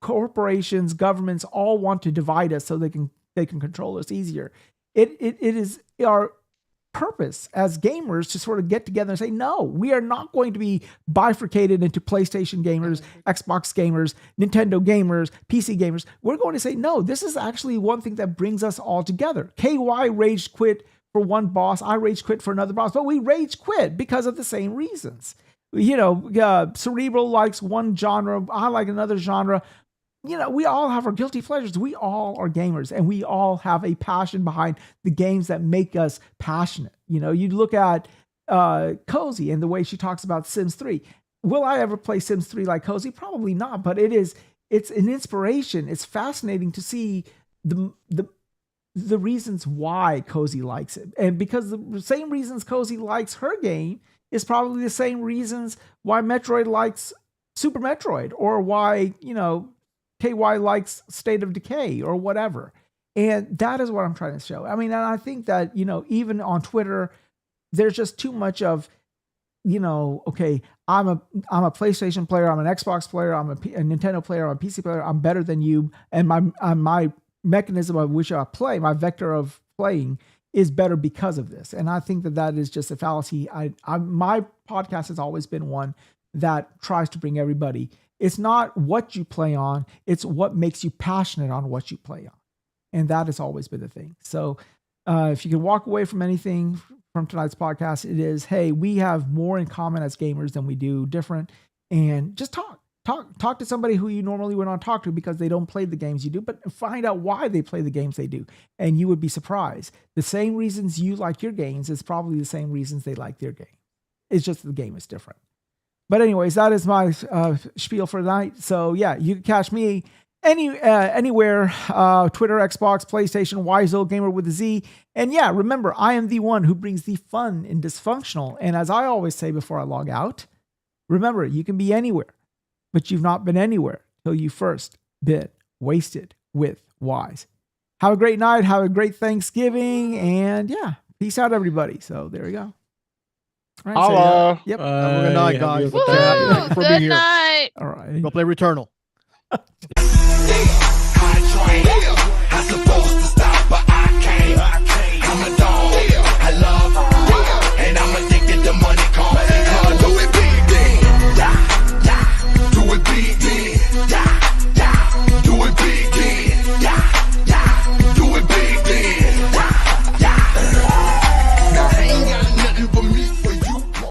corporations, governments all want to divide us so they can control us easier. It is our purpose as gamers to sort of get together and say, no, we are not going to be bifurcated into PlayStation gamers, Xbox gamers, Nintendo gamers, PC gamers. We're going to say, no, this is actually one thing that brings us all together. KY rage quit for one boss, I rage quit for another boss, but we rage quit because of the same reasons. Cerebral likes one genre, I like another genre. We all have our guilty pleasures. We all are gamers, and we all have a passion behind the games that make us passionate. You look at Cozy and the way she talks about Sims 3. Will I ever play Sims 3 like Cozy? Probably not, but it's an inspiration. It's fascinating to see the reasons why Cozy likes it. And because the same reasons Cozy likes her game is probably the same reasons why Metroid likes Super Metroid, or why, KY likes State of Decay or whatever. And that is what I'm trying to show. I mean, and I think that, even on Twitter, there's just too much of, okay, I'm a PlayStation player, I'm an Xbox player, I'm a Nintendo player, I'm a PC player, I'm better than you. And my mechanism of which I play, my vector of playing is better because of this. And I think that is just a fallacy. My podcast has always been one that tries to bring everybody. It's not what you play on, it's what makes you passionate on what you play on. And that has always been the thing. So if you can walk away from anything from tonight's podcast, it is, hey, we have more in common as gamers than we do different. And just talk to somebody who you normally would not talk to because they don't play the games you do, but find out why they play the games they do. And you would be surprised. The same reasons you like your games is probably the same reasons they like their game. It's just the game is different. But anyways, that is my spiel for tonight. So yeah, you can catch me anywhere, Twitter, Xbox, PlayStation, Wize Gamer with a Z. And yeah, remember, I am the one who brings the fun in dysfunctional. And as I always say before I log out, remember, you can be anywhere, but you've not been anywhere till you first been wasted with Wize. Have a great night. Have a great Thanksgiving. And yeah, peace out, everybody. So there we go. All right, Hello. Yep. Have a good night, guys. Woo! Thank you for being Good here. night. All right. Go play Returnal. I